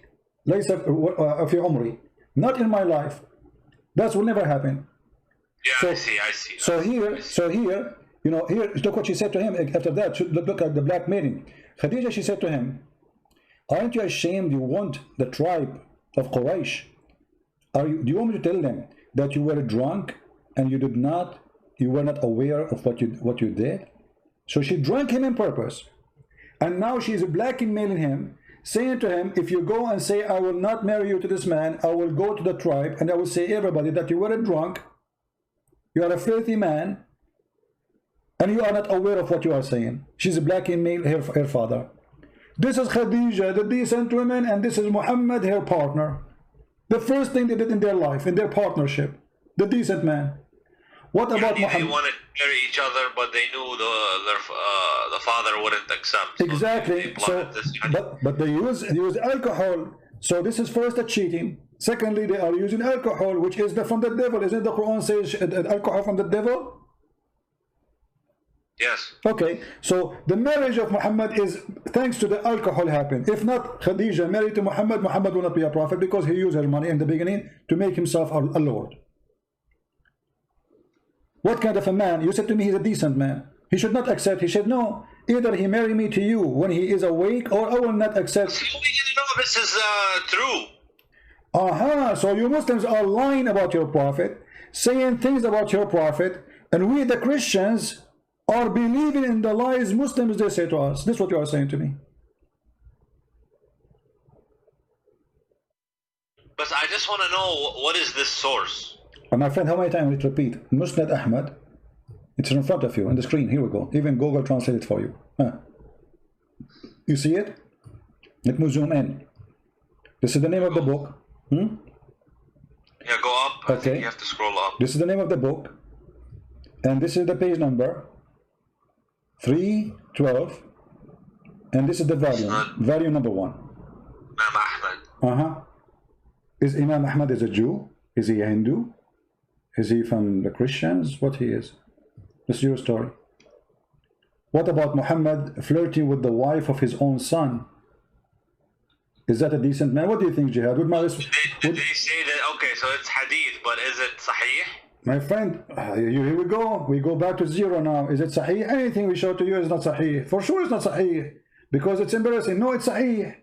ليس في عمري, not in my life. That will never happen. Yeah, I see. So here, you know, here, look what she said to him after that. Look at the blackmailing. Khadija, she said to him, "Aren't you ashamed you want the tribe of Quraysh? Do you want me to tell them that you were drunk and you were not aware of what you did?" So she drank him on purpose, and now she's blackmailing him, saying to him, "If you go and say I will not marry you to this man, I will go to the tribe and I will say everybody that you were drunk, you are a filthy man, and you are not aware of what you are saying." She's blackmailing her father. This is Khadija, the decent woman, and this is Muhammad, her partner. The first thing they did in their life, in their partnership, the decent man. What about Muhammad? They wanted to marry each other, but they knew the father wouldn't accept. Exactly. But they use alcohol. So this is first a cheating. Secondly, they are using alcohol, which is from the devil. Isn't the Quran says alcohol from the devil? Yes. Okay, so the marriage of Muhammad is thanks to the alcohol happened. If not Khadija married to Muhammad, Muhammad will not be a prophet, because he used her money in the beginning to make himself a lord. What kind of a man? You said to me he's a decent man. He should not accept. He said, "No, either he marry me to you when he is awake, or I will not accept." We didn't know this is true. So you Muslims are lying about your prophet, saying things about your prophet, and we the Christians, are believing in the lies Muslims they say to us. This is what you are saying to me. But I just want to know, what is this source? And my friend, how many times will it repeat? Musnad Ahmad. It's in front of you on the screen. Here we go. Even Google translate it for you. You see it? Let me zoom in. This is the name of the book. Yeah, go up. I Okay. think you have to scroll up. This is the name of the book. And this is the page number 312. And this is the volume. Volume number 1. Imam Ahmad. Is Imam Ahmad is a Jew? Is he a Hindu? Is he from the Christians? What he is? This is your story. What about Muhammad flirting with the wife of his own son? Is that a decent man? What do you think, Jihad? Did they say that? Okay, so it's hadith, but is it sahih? My friend, here we go. We go back to zero now. Is it sahih? Anything we show to you is not sahih. For sure it's not sahih. Because it's embarrassing. No, it's sahih.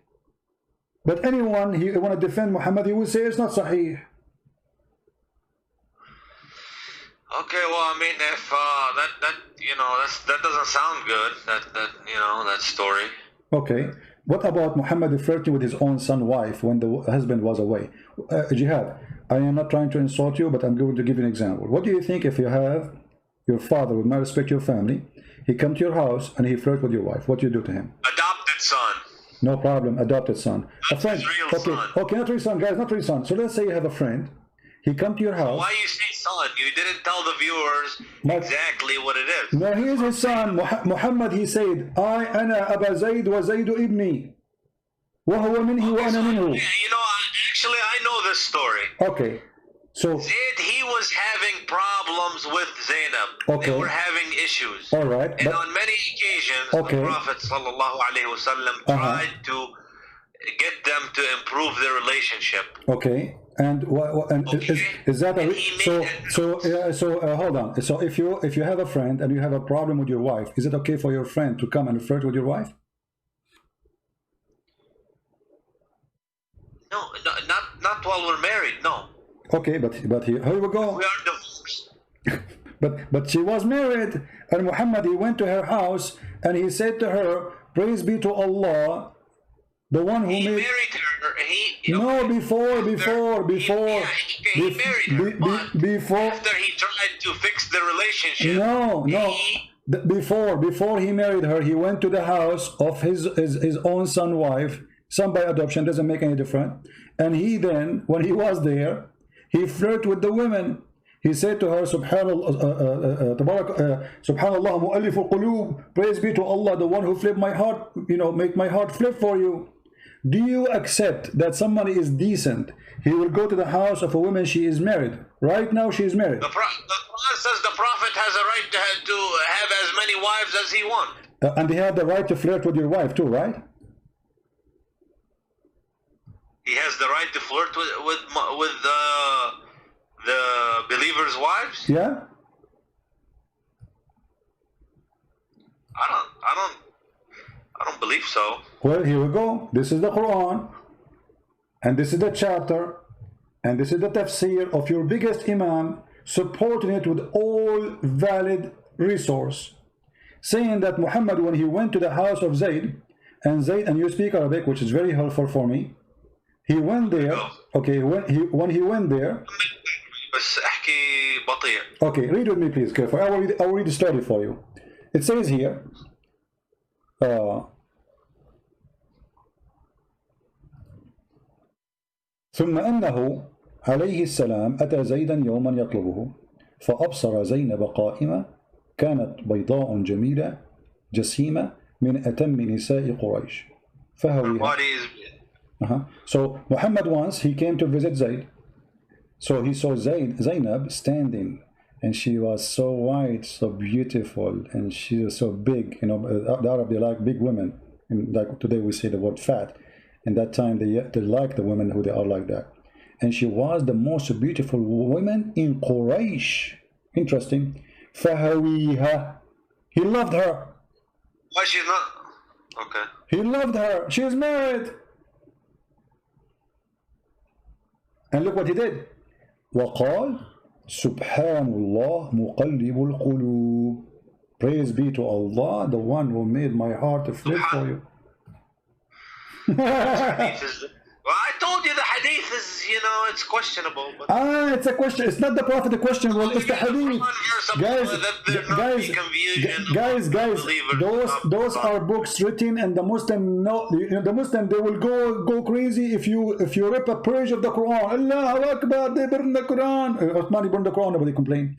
But anyone who want to defend Muhammad, he will say it's not sahih. Okay, well, I mean, if that doesn't sound good. That story. Okay. What about Muhammad flirting with his own son's wife when the husband was away? Jihad, I am not trying to insult you, but I'm going to give you an example. What do you think if you have your father, with my respect, your family, he come to your house and he flirt with your wife? What do you do to him? Adopted son. No problem, adopted son. A friend. Okay, okay, not real son, guys, not real son. So let's say you have a friend. He come to your house. Why you say son? You didn't tell the viewers exactly what it is. No, he is his son. Muhammad, he said, أنا أبا زيد وزيد ابني وهو منه وأنا منه. Actually, I know this story. Okay, so Zayd, he was having problems with Zainab. Okay. They were having issues. all right. And on many occasions, Okay. the Prophet ﷺ tried to get them to improve their relationship. Okay, and is that a hold on. So if you have a friend and you have a problem with your wife, is it okay for your friend to come and flirt with your wife? No, not while we're married. No. Okay, but here we go. We are divorced. But she was married, and Muhammad, he went to her house and he said to her, "Praise be to Allah, the one who He made." married her. No, before. He married her. But Before. after he tried to fix the relationship. No. Before he married her, he went to the house of his own son wife, son by adoption, doesn't make any difference. And he then, when he was there, he flirted with the women. He said to her, Subhanallah, mu'allif al-qulub, praise be to Allah, the one who flipped my heart, make my heart flip for you. Do you accept that somebody is decent? He will go to the house of a woman, she is married. Right now she is married. The Quran says the Prophet has a right to have as many wives as he wants. And he had the right to flirt with your wife too, right? He has the right to flirt with the believers' wives? Yeah? I don't believe so. Well, here we go. This is the Quran, and this is the chapter, and this is the tafsir of your biggest imam, supporting it with all valid resource, saying that Muhammad, when he went to the house of Zayd, and you speak Arabic, which is very helpful for me, he went there. Okay, when he went there. Okay, read with me, please, carefully. I will read the story for you. It says here. ثم أنه عليه السلام أتى زيدا يوما يطلبه فأبصر زينب قائمة كانت بيضاء جميلة جسيمة من أتم نساء قريش فهويها. So Muhammad once he came to visit Zayd. So he saw Zainab standing, and she was so white, so beautiful, and she was so big. The Arab, they like big women. And like today we say the word fat. In that time they like the women who they are like that. And she was the most beautiful woman in Quraysh. Interesting. فهويها. He loved her. Why she's not? Okay. He loved her. She is married. And look what he did. وقال سبحان الله مقلب القلوب. Praise be to Allah, the one who made my heart to flip for you. Well, I told you the hadith is, you know, it's questionable. But it's a question. It's not the Prophet the questionable. It's the hadith. Guys. Those are books written, and the Muslim the Muslim, they will go crazy if you rip a page of the Quran. Allahu Akbar, they burn the Quran. Uthmani burned the Quran, nobody complained.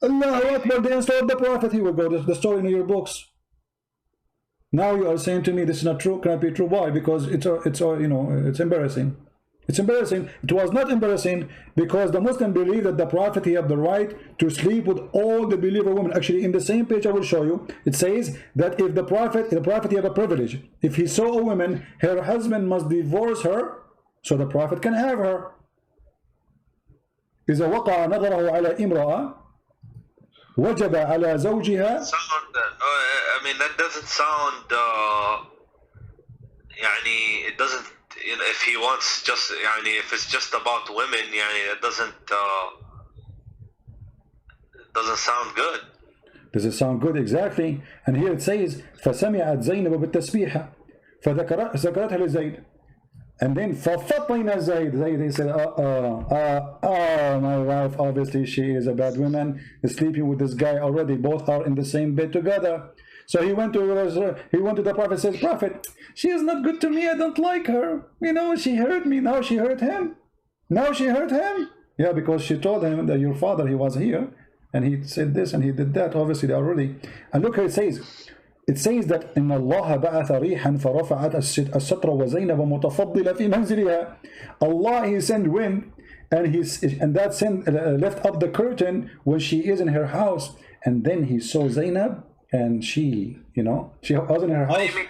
Allahu Akbar, they installed the Prophet. He will go, the story in your books. Now you are saying to me this is not true, cannot be true. Why? Because it's you know, it's embarrassing. It's embarrassing. It was not embarrassing because the Muslim believe that the Prophet, he have the right to sleep with all the believer women. Actually, in the same page I will show you, it says that if the Prophet he have a privilege. If he saw a woman, her husband must divorce her, so the Prophet can have her. إذا وقع نظره على امرأة وجب على زوجها. I mean, that doesn't sound. يعني, it doesn't. You know, if he wants just, يعني, if it's just about women, يعني, it doesn't sound good. Does it sound good? Exactly. And here it says فسمعت زينب بالتسبيحة فذكرتها لزيد. And then ففطن زيد, he said, my wife, obviously she is a bad woman, is sleeping with this guy already. Both are in the same bed together. So he went to the Prophet, says, Prophet, she is not good to me, I don't like her. You know, she hurt me, now she hurt him. Now she hurt him. Yeah, because she told him that your father, he was here, and he said this and he did that. Obviously, they already. And look how it says. It says that إن الله بعث ريحا فرفعت الستر وزينب متفضلة في منزلها. Allah, he sent wind, and that sent left up the curtain when she is in her house, and then he saw Zainab. And she, you know, she was in her house. Wait, are you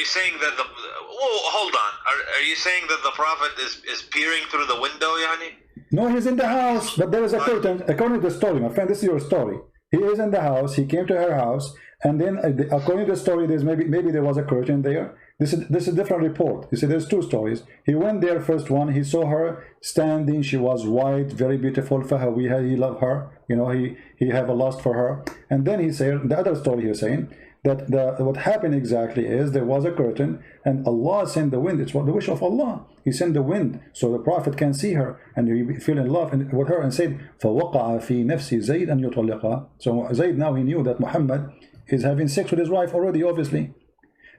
saying that the? Oh, hold on. Are you saying that the Prophet is peering through the window, yani? No, he's in the house, but there is a curtain. According to the story, my friend, this is your story. He is in the house. He came to her house, and then according to the story, there's maybe there was a curtain there. This is a different report. You see, there's two stories. He went there, first one. He saw her standing. She was white, very beautiful. He loved her. You know, he have a lust for her. And then he said, the other story he's saying, that what happened exactly is there was a curtain, and Allah sent the wind. It's what the wish of Allah. He sent the wind so the Prophet can see her, and he fell in love with her, and said, فَوَقَعَ فِي نَفْسِ زَيْدْ أَنْ يُطَلِّقَهَا. So Zayd, now he knew that Muhammad is having sex with his wife already, obviously.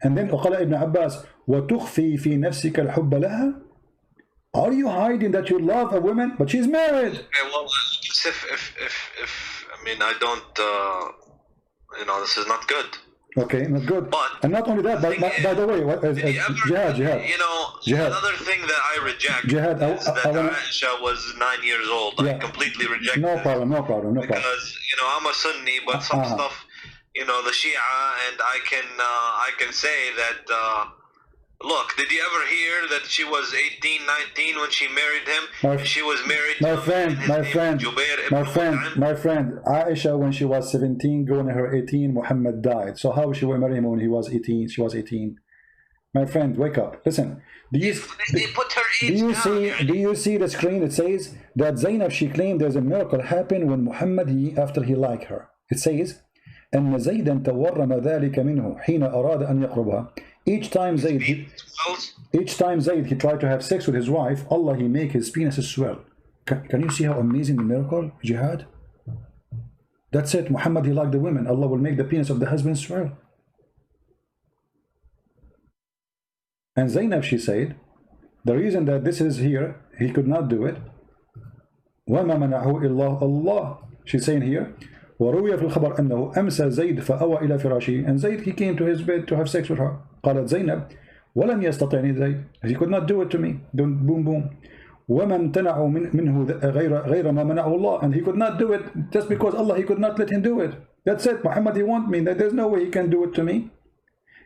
And then وقال ابن عباس وتخفي في نفسك الحب لها. Are you hiding that you love a woman, but she's married? Okay, well, if I mean, I don't, you know, this is not good. Okay, not good. But and not only that, by the way, Jihad. You know, Jihad. Another thing that I reject Jihad, is that Aisha was 9 years old. Yeah. I completely reject No problem. Because, you know, I'm a Sunni, but some stuff, you know, the Shia, and I can say that, look, did you ever hear that she was 18, 19 when she married him? She was married to my friend, Aisha, when she was 17, going to her 18, Muhammad died. So how she will marry him when he was 18? She was 18. My friend, wake up. Listen. Do you see the screen? It says that Zainab, she claimed there's a miracle happened when Muhammad, after he liked her. It says, أن زيدا تورم ذلك منه حين أراد أن يقربها. Each time Zayd he tried to have sex with his wife, Allah, he make his penis swell. Can you see how amazing the miracle, Jihad? That's it. Muhammad, he liked the women. Allah will make the penis of the husband swell. And Zainab, she said, the reason that this is here, he could not do it. وَمَا مَنَعَهُ إِلَّا اللَّهُ. She's saying here, وروي في الخبر أنه أمسى زيد فأوى إلى فراشه. And Zayd, he came to his bed to have sex with her. قالت زينب ولم يستطعني زيد. He could not do it to me. Boom, boom. وما امتنعوا منه غير ما منعه الله. And he could not do it just because Allah, he could not let him do it. That's it. Muhammad, he want me. There's no way he can do it to me.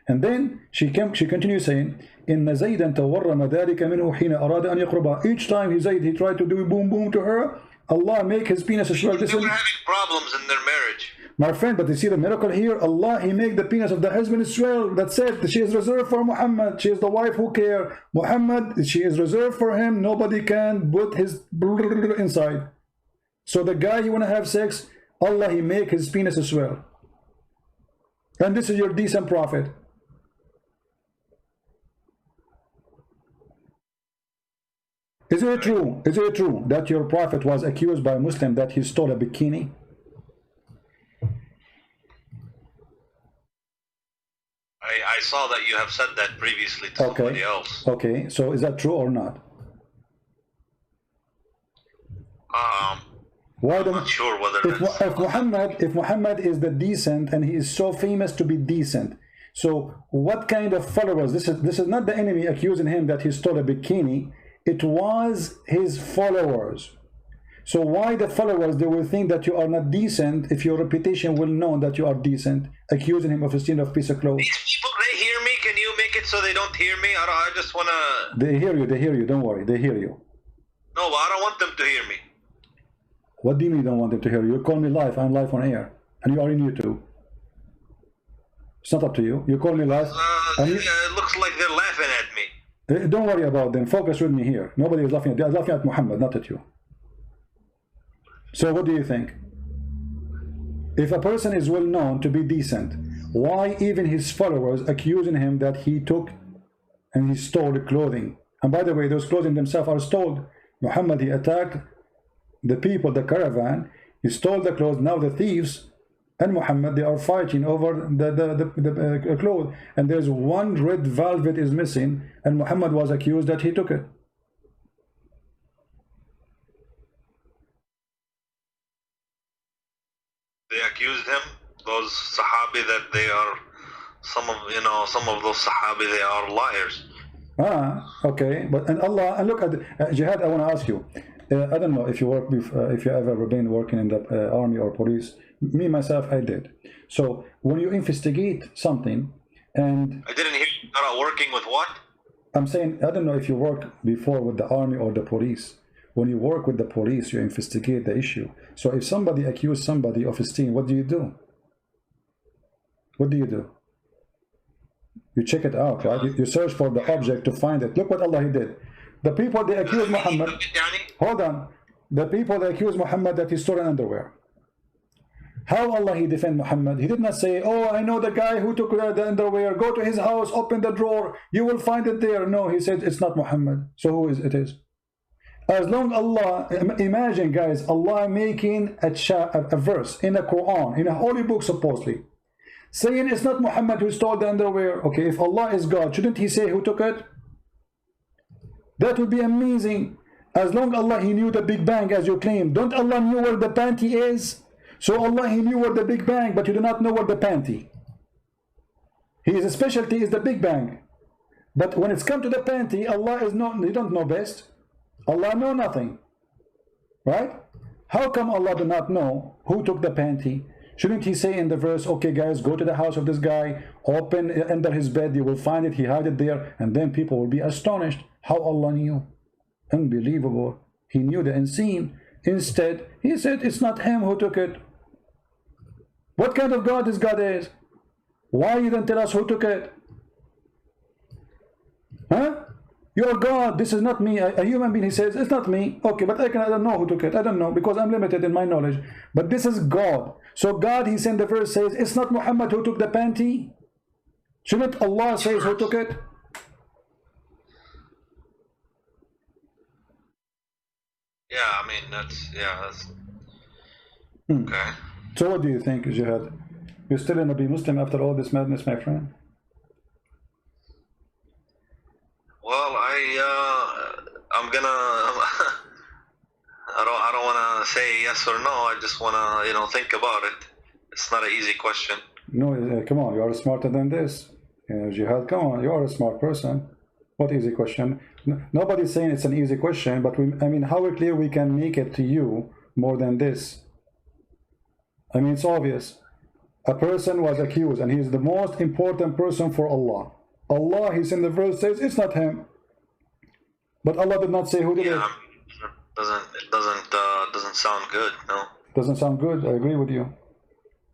And then she continues saying, إن زيدا تورم ذلك منه حين أراد أن يقربها. Each time he tried to do boom, boom to her, Allah make his penis swell. They were having problems in their marriage. My friend, but you see the miracle here? Allah, he make the penis of the husband swell. That's it. She is reserved for Muhammad. She is the wife who care. Muhammad, she is reserved for him. Nobody can put his inside. So the guy, he want to have sex, Allah, he make his penis swell. And this is your decent prophet. Is it true? Is it true that your prophet was accused by a Muslim that he stole a bikini? I saw that you have said that previously to somebody else. Okay, so is that true or not? I'm not sure whether if Muhammad is the decent and he is so famous to be decent, so what kind of followers? This is not the enemy accusing him that he stole a bikini. It was his followers. So why the followers, they will think that you are not decent if your reputation will know that you are decent, accusing him of stealing a piece of clothes? These people, they hear me. Can you make it so they don't hear me? I just want to... They hear you, don't worry, they hear you. No, but I don't want them to hear me. What do you mean you don't want them to hear you? You call me live, I'm live on air, and you are in YouTube. It's not up to you. You call me live. It looks like they're laughing at me. Don't worry about them. Focus with me here. Nobody is laughing. They're laughing at Muhammad, not at you. So what do you think? If a person is well known to be decent, why even his followers accusing him that he took and he stole clothing? And by the way, those clothing themselves are stolen. Muhammad, he attacked the people, the caravan, he stole the clothes. Now the thieves and Muhammad, they are fighting over the clothes, and there's one red velvet is missing, and Muhammad was accused that he took it. They accused him, those Sahabi, that they are some of those Sahabi, they are liars. Okay, but and Allah, and look at Jihad. I want to ask you. I don't know if you work with, if you ever been working in the army or police. Me myself, I did. So when you investigate something, and I didn't hear you are working with what? I'm saying I don't know if you work before with the army or the police. When you work with the police, you investigate the issue. So if somebody accuses somebody of stealing, what do you do? What do you do? You check it out, right? You search for the object to find it. Look what Allah did. The people, they accuse Muhammad. Hold on. The people, they accuse Muhammad that he stole an underwear. How Allah he defend Muhammad? He did not say, oh, I know the guy who took the underwear. Go to his house, open the drawer. You will find it there. No, he said it's not Muhammad. So who is it is? As long Allah, imagine guys, Allah making a verse in the Quran, in a holy book supposedly, saying it's not Muhammad who stole the underwear. Okay, if Allah is God, shouldn't he say who took it? That would be amazing. As long Allah he knew the Big Bang as you claim. Don't Allah knew where the panty is? So Allah he knew where the Big Bang, but you do not know where the panty. His specialty is the Big Bang. But when it's come to the panty, Allah is not, you don't know best. Allah know nothing. Right? How come Allah do not know who took the panty? Shouldn't he say in the verse, okay guys, go to the house of this guy, open under his bed, you will find it, he hide it there, and then people will be astonished how Allah knew. Unbelievable. He knew the unseen. Instead, he said it's not him who took it. What kind of God this God is? Why you don't tell us who took it? Huh? You're God, this is not me. A human being, he says, it's not me. Okay, but I don't know who took it. I don't know, because I'm limited in my knowledge. But this is God. So God, he sent the verse, says, it's not Muhammad who took the panty. Shouldn't Allah say who took it? Yeah, I mean, that's okay. So what do you think, Jihad? You're still gonna be Muslim after all this madness, my friend? Well, I'm gonna. I don't want to say yes or no. I just want to, think about it. It's not an easy question. No, come on, you are smarter than this. Jihad, come on, you are a smart person. What easy question? Nobody's saying it's an easy question, but I mean, how clear we can make it to you more than this? I mean, it's obvious. A person was accused, and he is the most important person for Allah. Allah, he's in the verse, says it's not him. But Allah did not say who did it. It doesn't sound good, no. Doesn't sound good, I agree with you.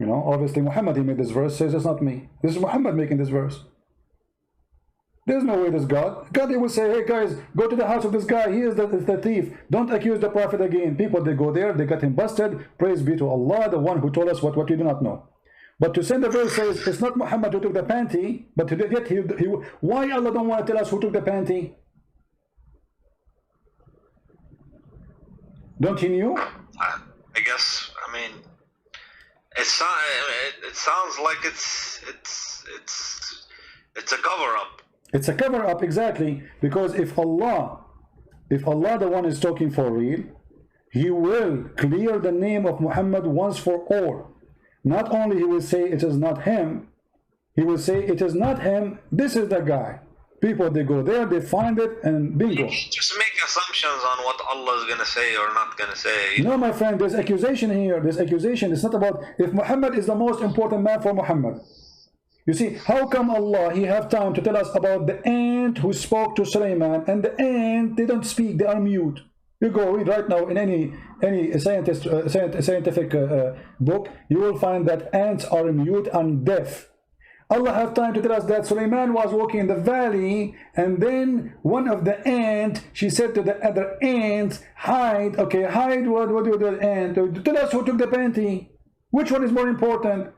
Obviously Muhammad, he made this verse, says it's not me. This is Muhammad making this verse. There's no way there's God. God, they will say, hey guys, go to the house of this guy. He is the thief. Don't accuse the prophet again. People, they go there, they got him busted. Praise be to Allah, the one who told us what we do not know. But to send the verse says, it's not Muhammad who took the panty, but yet why Allah don't want to tell us who took the panty? Don't you know? I guess, I mean, it sounds like it's a cover-up. It's a cover-up, exactly, because if Allah the one is talking for real, He will clear the name of Muhammad once for all. Not only He will say it is not him, He will say it is not him, this is the guy. People, they go there, they find it, and bingo. You just make assumptions on what Allah is going to say or not going to say. No, my friend, there's accusation here. There's accusation. It's not about if Muhammad is the most important man for Muhammad. You see, how come Allah, He have time to tell us about the ant who spoke to Sulaiman, and the ant, they don't speak, they are mute. You go read right now in any scientific book, you will find that ants are mute and deaf. Allah have time to tell us that Sulaiman was walking in the valley, and then one of the ant, she said to the other ants, hide. Okay, hide. What do you do, ant? Tell us who took the panty. Which one is more important?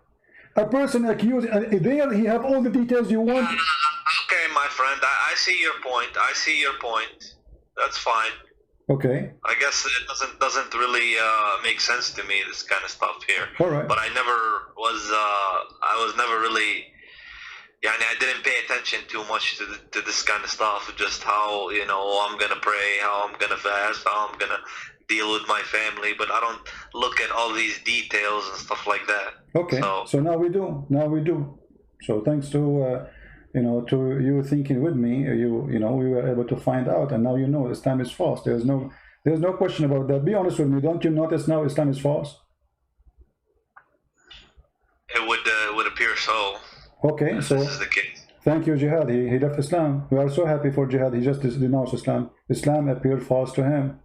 A person accused, there he have all the details you want. Okay, my friend, I see your point. I see your point. That's fine. Okay. I guess it doesn't really make sense to me, this kind of stuff here. All right. But I was never really, I didn't pay attention too much to this kind of stuff. Just how, I'm gonna pray, how I'm gonna fast, how I'm gonna deal with my family. But I don't look at all these details and stuff like that. Okay. So now we do. So thanks to to you thinking with me, we were able to find out, and now Islam is false. There's no question about that. Be honest with me. Don't you notice now Islam is false? It would appear so. Okay, so this is the case. Thank you, Jihad. He left Islam. We are so happy for Jihad. He just denounced Islam. Islam appeared false to him.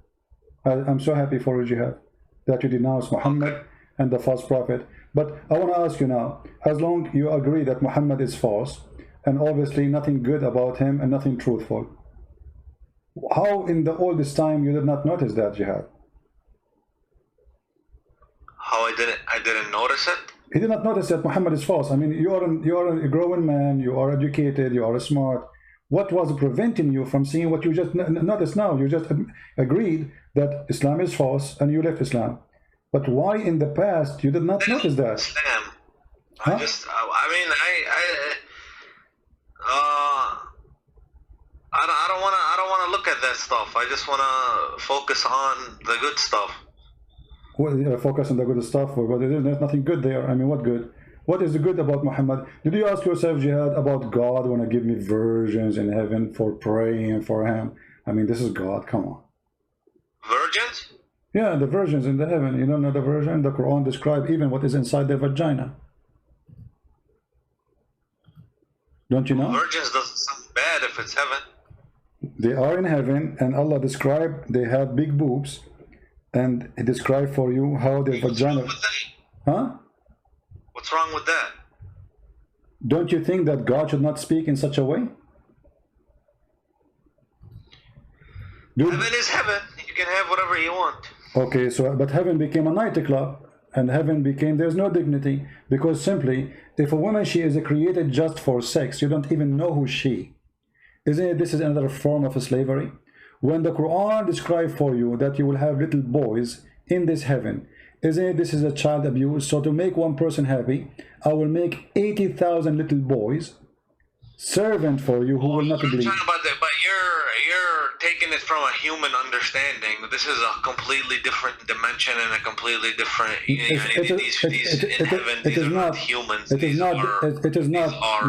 I'm so happy for you, Jihad, that you denounce Muhammad and the false prophet. But I want to ask you now, as long you agree that Muhammad is false, and obviously nothing good about him and nothing truthful, how in all this time you did not notice that, Jihad? How I didn't notice it? He did not notice that Muhammad is false. I mean, you are a growing man, you are educated, you are smart. What was preventing you from seeing what you just noticed now? You just agreed that Islam is false and you left Islam. But why in the past you did not notice that? Islam. Huh? I don't want to look at that stuff. I just want to focus on the good stuff. Well, focus on the good stuff, but there's nothing good there. I mean, what good? What is the good about Muhammad? Did you ask yourself, Jihad, about God want to give me virgins in heaven for praying for him? I mean, this is God. Come on. Virgins? Yeah, the virgins in the heaven. You don't know the virgin? The Quran describes even what is inside their vagina. Don't you know? Virgins doesn't sound bad if it's heaven. They are in heaven, and Allah described they have big boobs, and He described for you how their vagina. Huh? What's wrong with that? Don't you think that God should not speak in such a way? Heaven is heaven. You can have whatever you want. Okay, but heaven became a nightclub, and heaven became, there's no dignity, because simply, if a woman, she is created just for sex, you don't even know who she. Isn't it, this is another form of slavery? When the Quran describes for you that you will have little boys in this heaven, isn't it, this is a child abuse? So to make one person happy, I will make 80,000 little boys servant for you who will not believe. About that, but you're taking it from a human understanding. This is a completely different dimension and a completely different. It is not humans. It is not.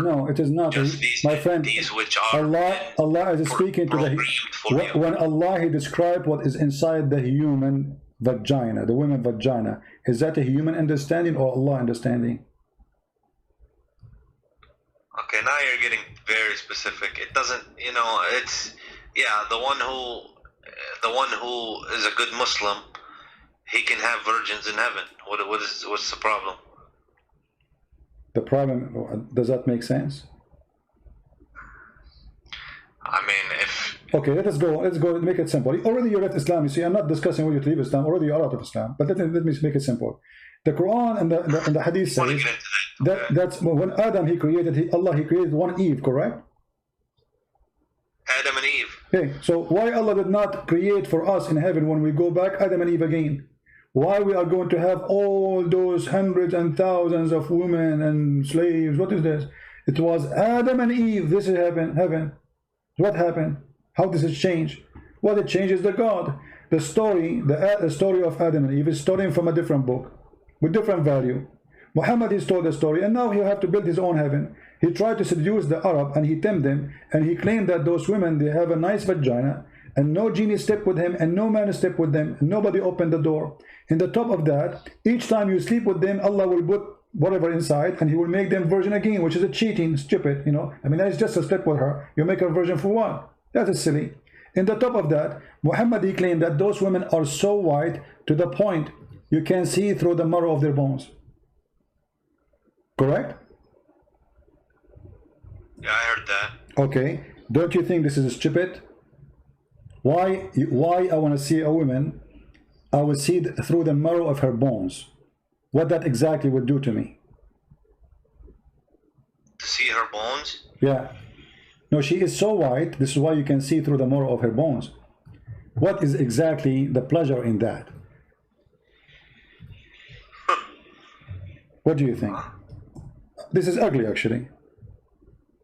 No, it is not. My friend, Allah is speaking to the. When Allah He described what is inside the human vagina, the woman vagina, is that a human understanding or Allah understanding? Okay, now you're getting very specific. It doesn't, it's, the one who is a good Muslim, he can have virgins in heaven. What's the problem? The problem, does that make sense? I mean, if... Okay, let's go make it simple. Already you left Islam. You see, I'm not discussing whether you leave Islam. Already you're out of Islam. But let me make it simple. The Quran and the Hadith says that's when Adam he created, Allah created one Eve, correct? Adam and Eve. Okay, so why Allah did not create for us in heaven when we go back Adam and Eve again? Why we are going to have all those hundreds and thousands of women and slaves? What is this? It was Adam and Eve. This is heaven. What happened? How does it change? Well, it changes the God. The story of Adam and Eve is stolen from a different book with different value. Muhammad is told the story, and now he have to build his own heaven. He tried to seduce the Arab, and he tempted them, and he claimed that those women, they have a nice vagina, and no genie stepped with him, and no man stepped with them, and nobody opened the door. In the top of that, each time you sleep with them, Allah will put whatever inside, and he will make them virgin again, which is a cheating, stupid, you know. I mean, that's just a step with her. You make her virgin for what? That is silly. In the top of that, Muhammad, he claimed that those women are so white to the point you can see through the marrow of their bones. Correct? Yeah, I heard that. Okay. Don't you think this is stupid? Why I want to see a woman, I will see through the marrow of her bones. What that exactly would do to me. To see her bones? Yeah. No, she is so white. This is why you can see through the marrow of her bones. What is exactly the pleasure in that? What do you think? This is ugly, actually.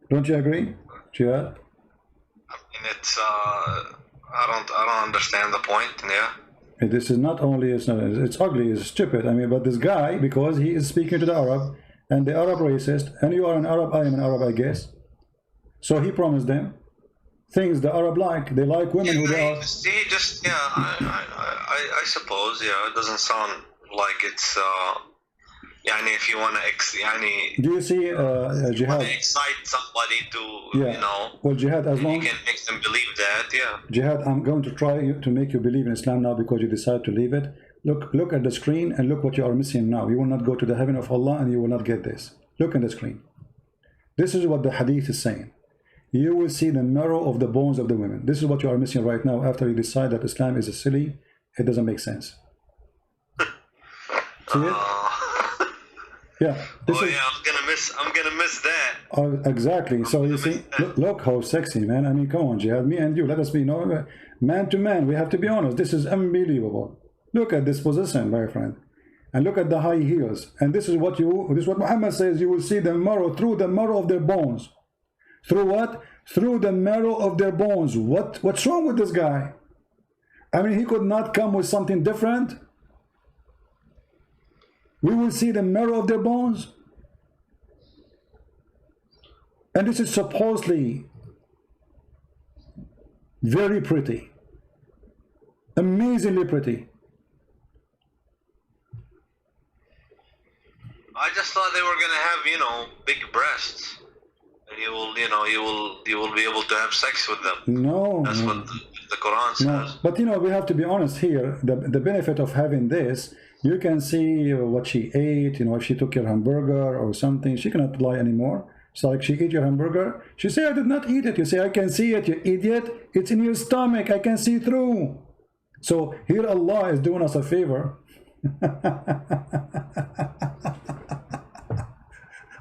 Don't you agree, Jihad? I mean, it's I don't understand the point. Yeah. This is not only it's ugly, it's stupid. I mean, but this guy, because he is speaking to the Arab, and the Arab racist, and you are an Arab, I am an Arab, I guess. So he promised them things the Arab like. They like women who they are. He just, yeah, I suppose, yeah. It doesn't sound like it's. Yani, if you want to, do you see Jihad? Excite somebody to, yeah. You know. Well, Jihad, as long you can make them believe that, yeah. Jihad, I'm going to try to make you believe in Islam now because you decide to leave it. Look at the screen and look what you are missing now. You will not go to the heaven of Allah and you will not get this. Look at the screen. This is what the hadith is saying. You will see the marrow of the bones of the women. This is what you are missing right now after you decide that Islam is a silly. It doesn't make sense. See it? Yeah. I'm gonna miss that. Exactly. So you see, look how sexy, man. I mean, come on, Jihad. Me and you, let us be man to man. We have to be honest. This is unbelievable. Look at this position, my friend, and look at the high heels. And this is what Muhammad says. You will see the marrow through the marrow of their bones. Through what? Through the marrow of their bones. What's wrong with this guy? I mean, he could not come with something different. We will see the marrow of their bones. And this is supposedly very pretty. Amazingly pretty. I just thought they were gonna have, you know, big breasts. And you will be able to have sex with them. No. That's what the Quran says. No. But you know, we have to be honest here. The benefit of having this, you can see what she ate, you know, if she took your hamburger or something, she cannot lie anymore. So like she ate your hamburger, she say, I did not eat it. You say, I can see it, you idiot. It's in your stomach, I can see through. So here Allah is doing us a favor.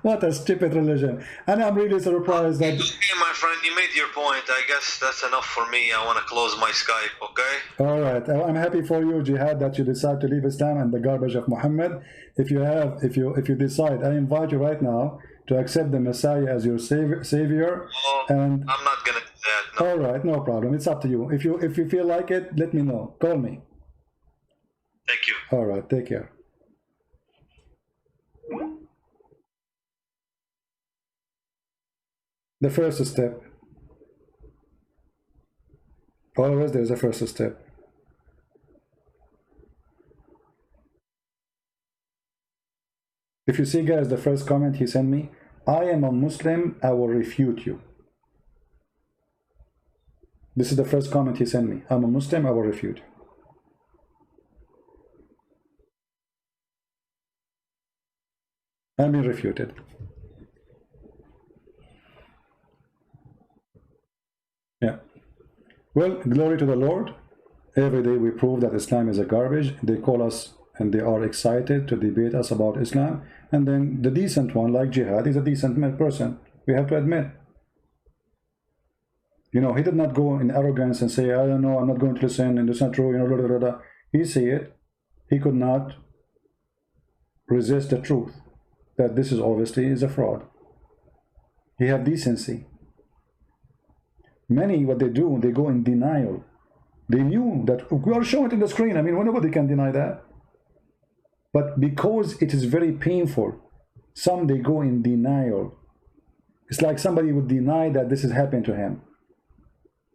What a stupid religion. And I'm really surprised that... Okay, my friend, you made your point. I guess that's enough for me. I want to close my Skype, okay? All right. I'm happy for you, Jihad, that you decide to leave Islam and the garbage of Muhammad. If you decide, I invite you right now to accept the Messiah as your savior. Oh, and I'm not going to do that. No. All right, no problem. It's up to you. If you feel like it, let me know. Call me. Thank you. All right, take care. The first step. Always there's a first step. If you see, guys, the first comment he sent me, I am a Muslim, I will refute you. This is the first comment he sent me. I'm a Muslim, I will refute you. I'm being refuted. Yeah. Well, glory to the Lord. Every day we prove that Islam is a garbage. They call us and they are excited to debate us about Islam. And then the decent one, like Jihad, is a decent person. We have to admit. You know, he did not go in arrogance and say, I don't know, I'm not going to listen, and it's not true, you know, blah, blah, blah. He said it. He could not resist the truth that this is obviously is a fraud. He had decency. Many, what they do, they go in denial. They knew that we are showing it in the screen. I mean, nobody can deny that. But because it is very painful, some they go in denial. It's like somebody would deny that this is happening to him.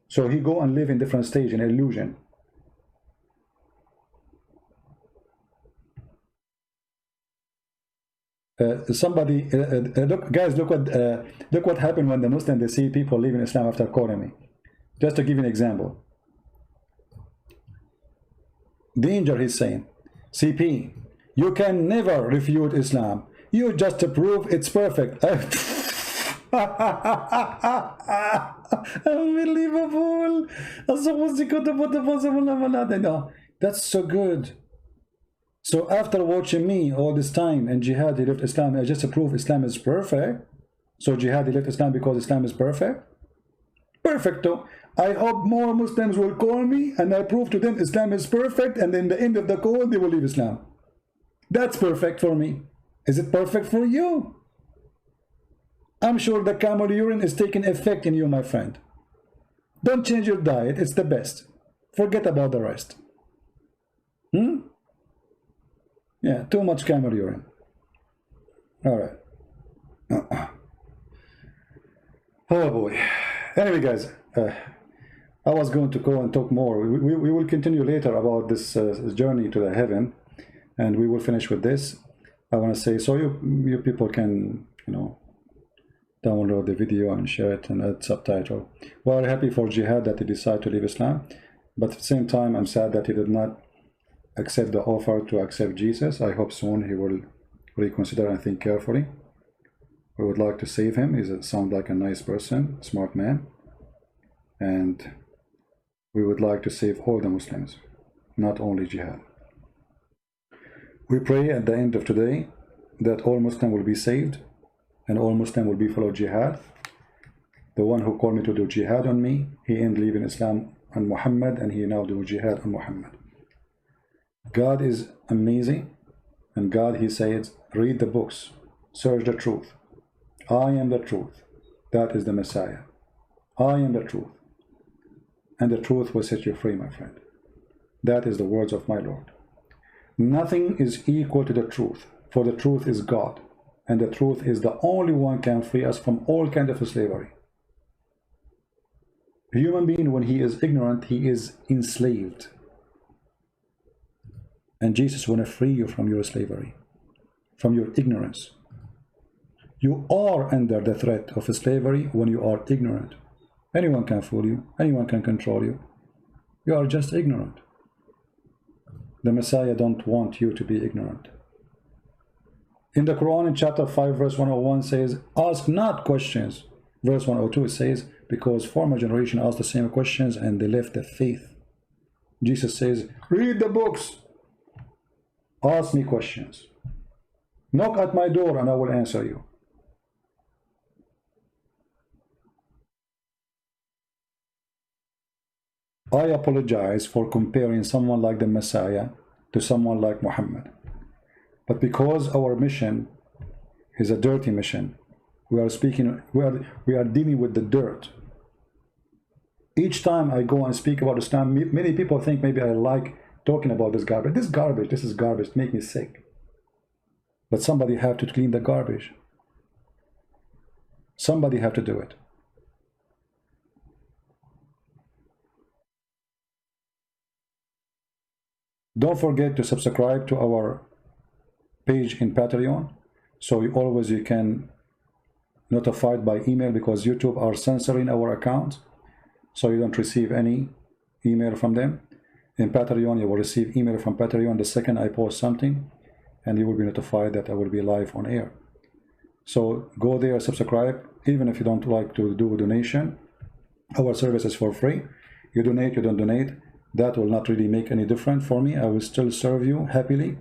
So he go and live in different stage, in illusion. Look, guys, look what happened when the Muslims, they see people leaving Islam after calling me. Just to give you an example. Danger, he's saying, CP, you can never refute Islam. You just prove it's perfect. Unbelievable. That's so good. So after watching me all this time and Jihad, he left Islam, I just prove Islam is perfect. So Jihad, he left Islam because Islam is perfect. Perfecto. I hope more Muslims will call me and I prove to them Islam is perfect, and in the end of the call they will leave Islam. That's perfect for me. Is it perfect for you? I'm sure the camel urine is taking effect in you, my friend. Don't change your diet. It's the best. Forget about the rest. Yeah, too much camel urine. All right. Oh boy. Anyway, guys, I was going to go and talk more. We will continue later about this journey to the heaven, and we will finish with this. I want to say, so you people can, you know, download the video and share it and add subtitle. Well, happy for Jihad that he decided to leave Islam, but at the same time, I'm sad that he did not accept the offer to accept Jesus. I hope soon he will reconsider and think carefully. We would like to save him. He sounds like a nice person, smart man, and we would like to save all the Muslims, not only Jihad. We pray at the end of today that all Muslims will be saved and all Muslims will be follow Jihad. The one who called me to do Jihad on me, he ended leaving Islam and Muhammad, and he now do Jihad on Muhammad. God is amazing, and God, he says, read the books, search the truth. I am the truth. That is the Messiah. I am the truth. And the truth will set you free, my friend. That is the words of my Lord. Nothing is equal to the truth, for the truth is God, and the truth is the only one can free us from all kinds of slavery. A human being, when he is ignorant, he is enslaved. And Jesus want to free you from your slavery, from your ignorance. You are under the threat of slavery when you are ignorant. Anyone can fool you. Anyone can control you. You are just ignorant. The Messiah don't want you to be ignorant. In the Quran, in chapter 5, verse 101 says, ask not questions. Verse 102 it says, because former generation asked the same questions and they left the faith. Jesus says, read the books. Ask me questions. Knock at my door and I will answer you. I apologize for comparing someone like the Messiah to someone like Muhammad. But because our mission is a dirty mission, we are dealing with the dirt. Each time I go and speak about Islam, many people think maybe I like talking about this garbage. This is garbage, make me sick. But somebody have to clean the garbage. Somebody have to do it. Don't forget to subscribe to our page in Patreon, so you can notified by email, because YouTube are censoring our account, so you don't receive any email from them. In Patreon, you will receive email from Patreon the second I post something, and you will be notified that I will be live on air. So go there, subscribe, even if you don't like to do a donation. Our service is for free. You donate, you don't donate, that will not really make any difference for me. I will still serve you happily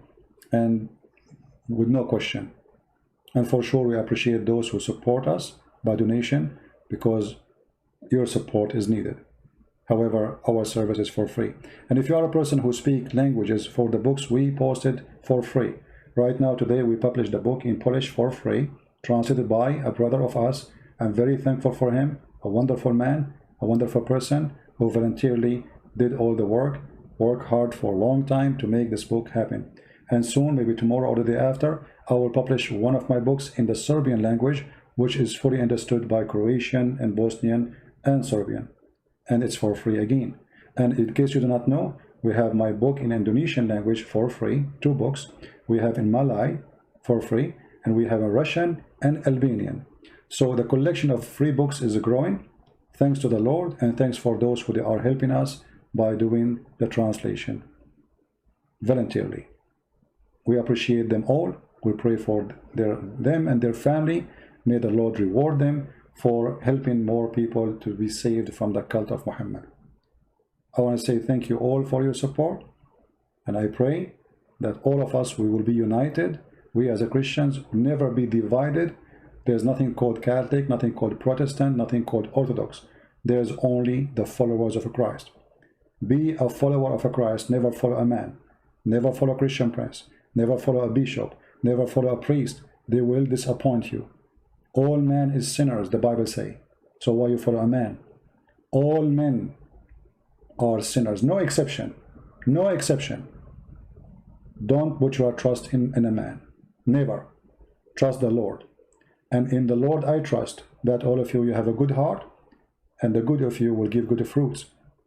and with no question. And for sure, we appreciate those who support us by donation, because your support is needed. However, our service is for free. And if you are a person who speaks languages, for the books we posted for free. Right now, today, we published a book in Polish for free, translated by a brother of us. I'm very thankful for him, a wonderful man, a wonderful person who voluntarily did all the work hard for a long time to make this book happen. And soon, maybe tomorrow or the day after, I will publish one of my books in the Serbian language, which is fully understood by Croatian and Bosnian and Serbian. And it's for free again. And in case you do not know, we have my book in Indonesian language for free, 2 books. We have in Malay for free, and we have a Russian and Albanian. So the collection of free books is growing, thanks to the Lord, and thanks for those who are helping us by doing the translation voluntarily. We appreciate them all. We pray for them and their family. May the Lord reward them for helping more people to be saved from the cult of Muhammad. I want to say thank you all for your support, and I pray that all of us, we will be united. We as a Christians will never be divided. There's nothing called Catholic, nothing called Protestant, nothing called Orthodox. There's only the followers of Christ. Be a follower of Christ. Never follow a man. Never follow a Christian prince. Never follow a bishop. Never follow a priest. They will disappoint you. All men is sinners, the Bible say. So why you follow a man? All men are sinners. No exception. No exception. Don't put your trust in a man. Never. Trust the Lord. And in the Lord I trust that all of you have a good heart, and the good of you will give good fruits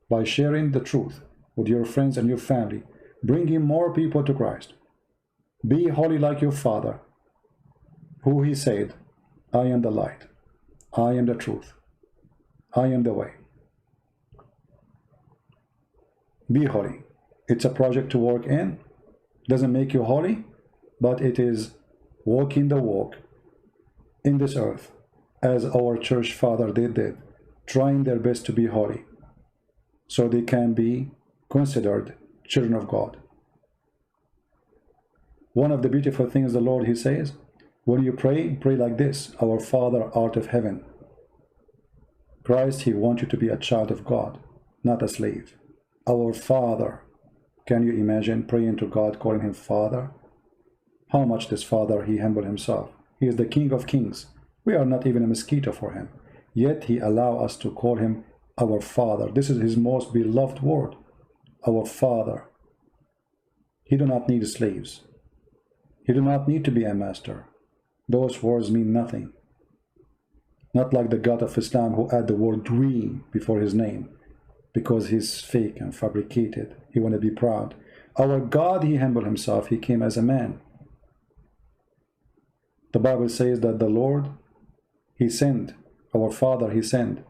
by sharing the truth with your friends and your family, bringing more people to Christ. Be holy like your Father, who he said, I am the light, I am the truth, I am the way. Be holy. It's a project to work in. Doesn't make you holy, but it is walking the walk in this earth, as our church father did, trying their best to be holy, so they can be considered children of God. One of the beautiful things the Lord, he says, when you pray, pray like this: Our Father art of heaven. Christ, he wants you to be a child of God, not a slave. Our Father. Can you imagine praying to God, calling him Father? How much this Father, he humbled himself. He is the King of Kings. We are not even a mosquito for him. Yet he allows us to call him our Father. This is his most beloved word. Our Father. He do not need slaves. He do not need to be a master. Those words mean nothing. Not like the God of Islam who add the word we before his name, because he's fake and fabricated. He want to be proud. Our God, he humbled himself. He came as a man. The Bible says that the Lord, he sent, our Father, he sent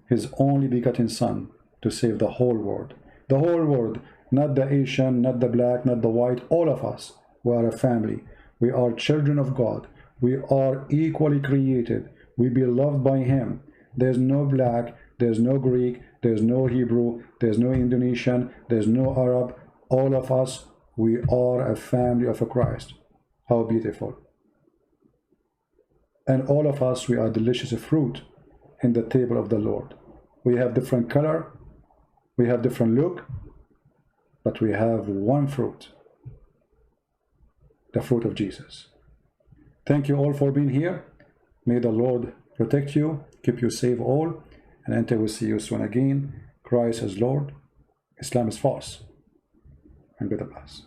his only begotten Son to save the whole world. The whole world, not the Asian, not the black, not the white, all of us. We are a family. We are children of God. We are equally created. We be loved by him. There's no black, there's no Greek, there's no Hebrew, there's no Indonesian, there's no Arab. All of us, we are a family of a Christ. How beautiful. And all of us, we are delicious fruit in the table of the Lord. We have different color, we have different look, but we have one fruit, the fruit of Jesus. Thank you all for being here. May the Lord protect you, keep you safe all, and until we see you soon again. Christ is Lord, Islam is false, and be the blessed.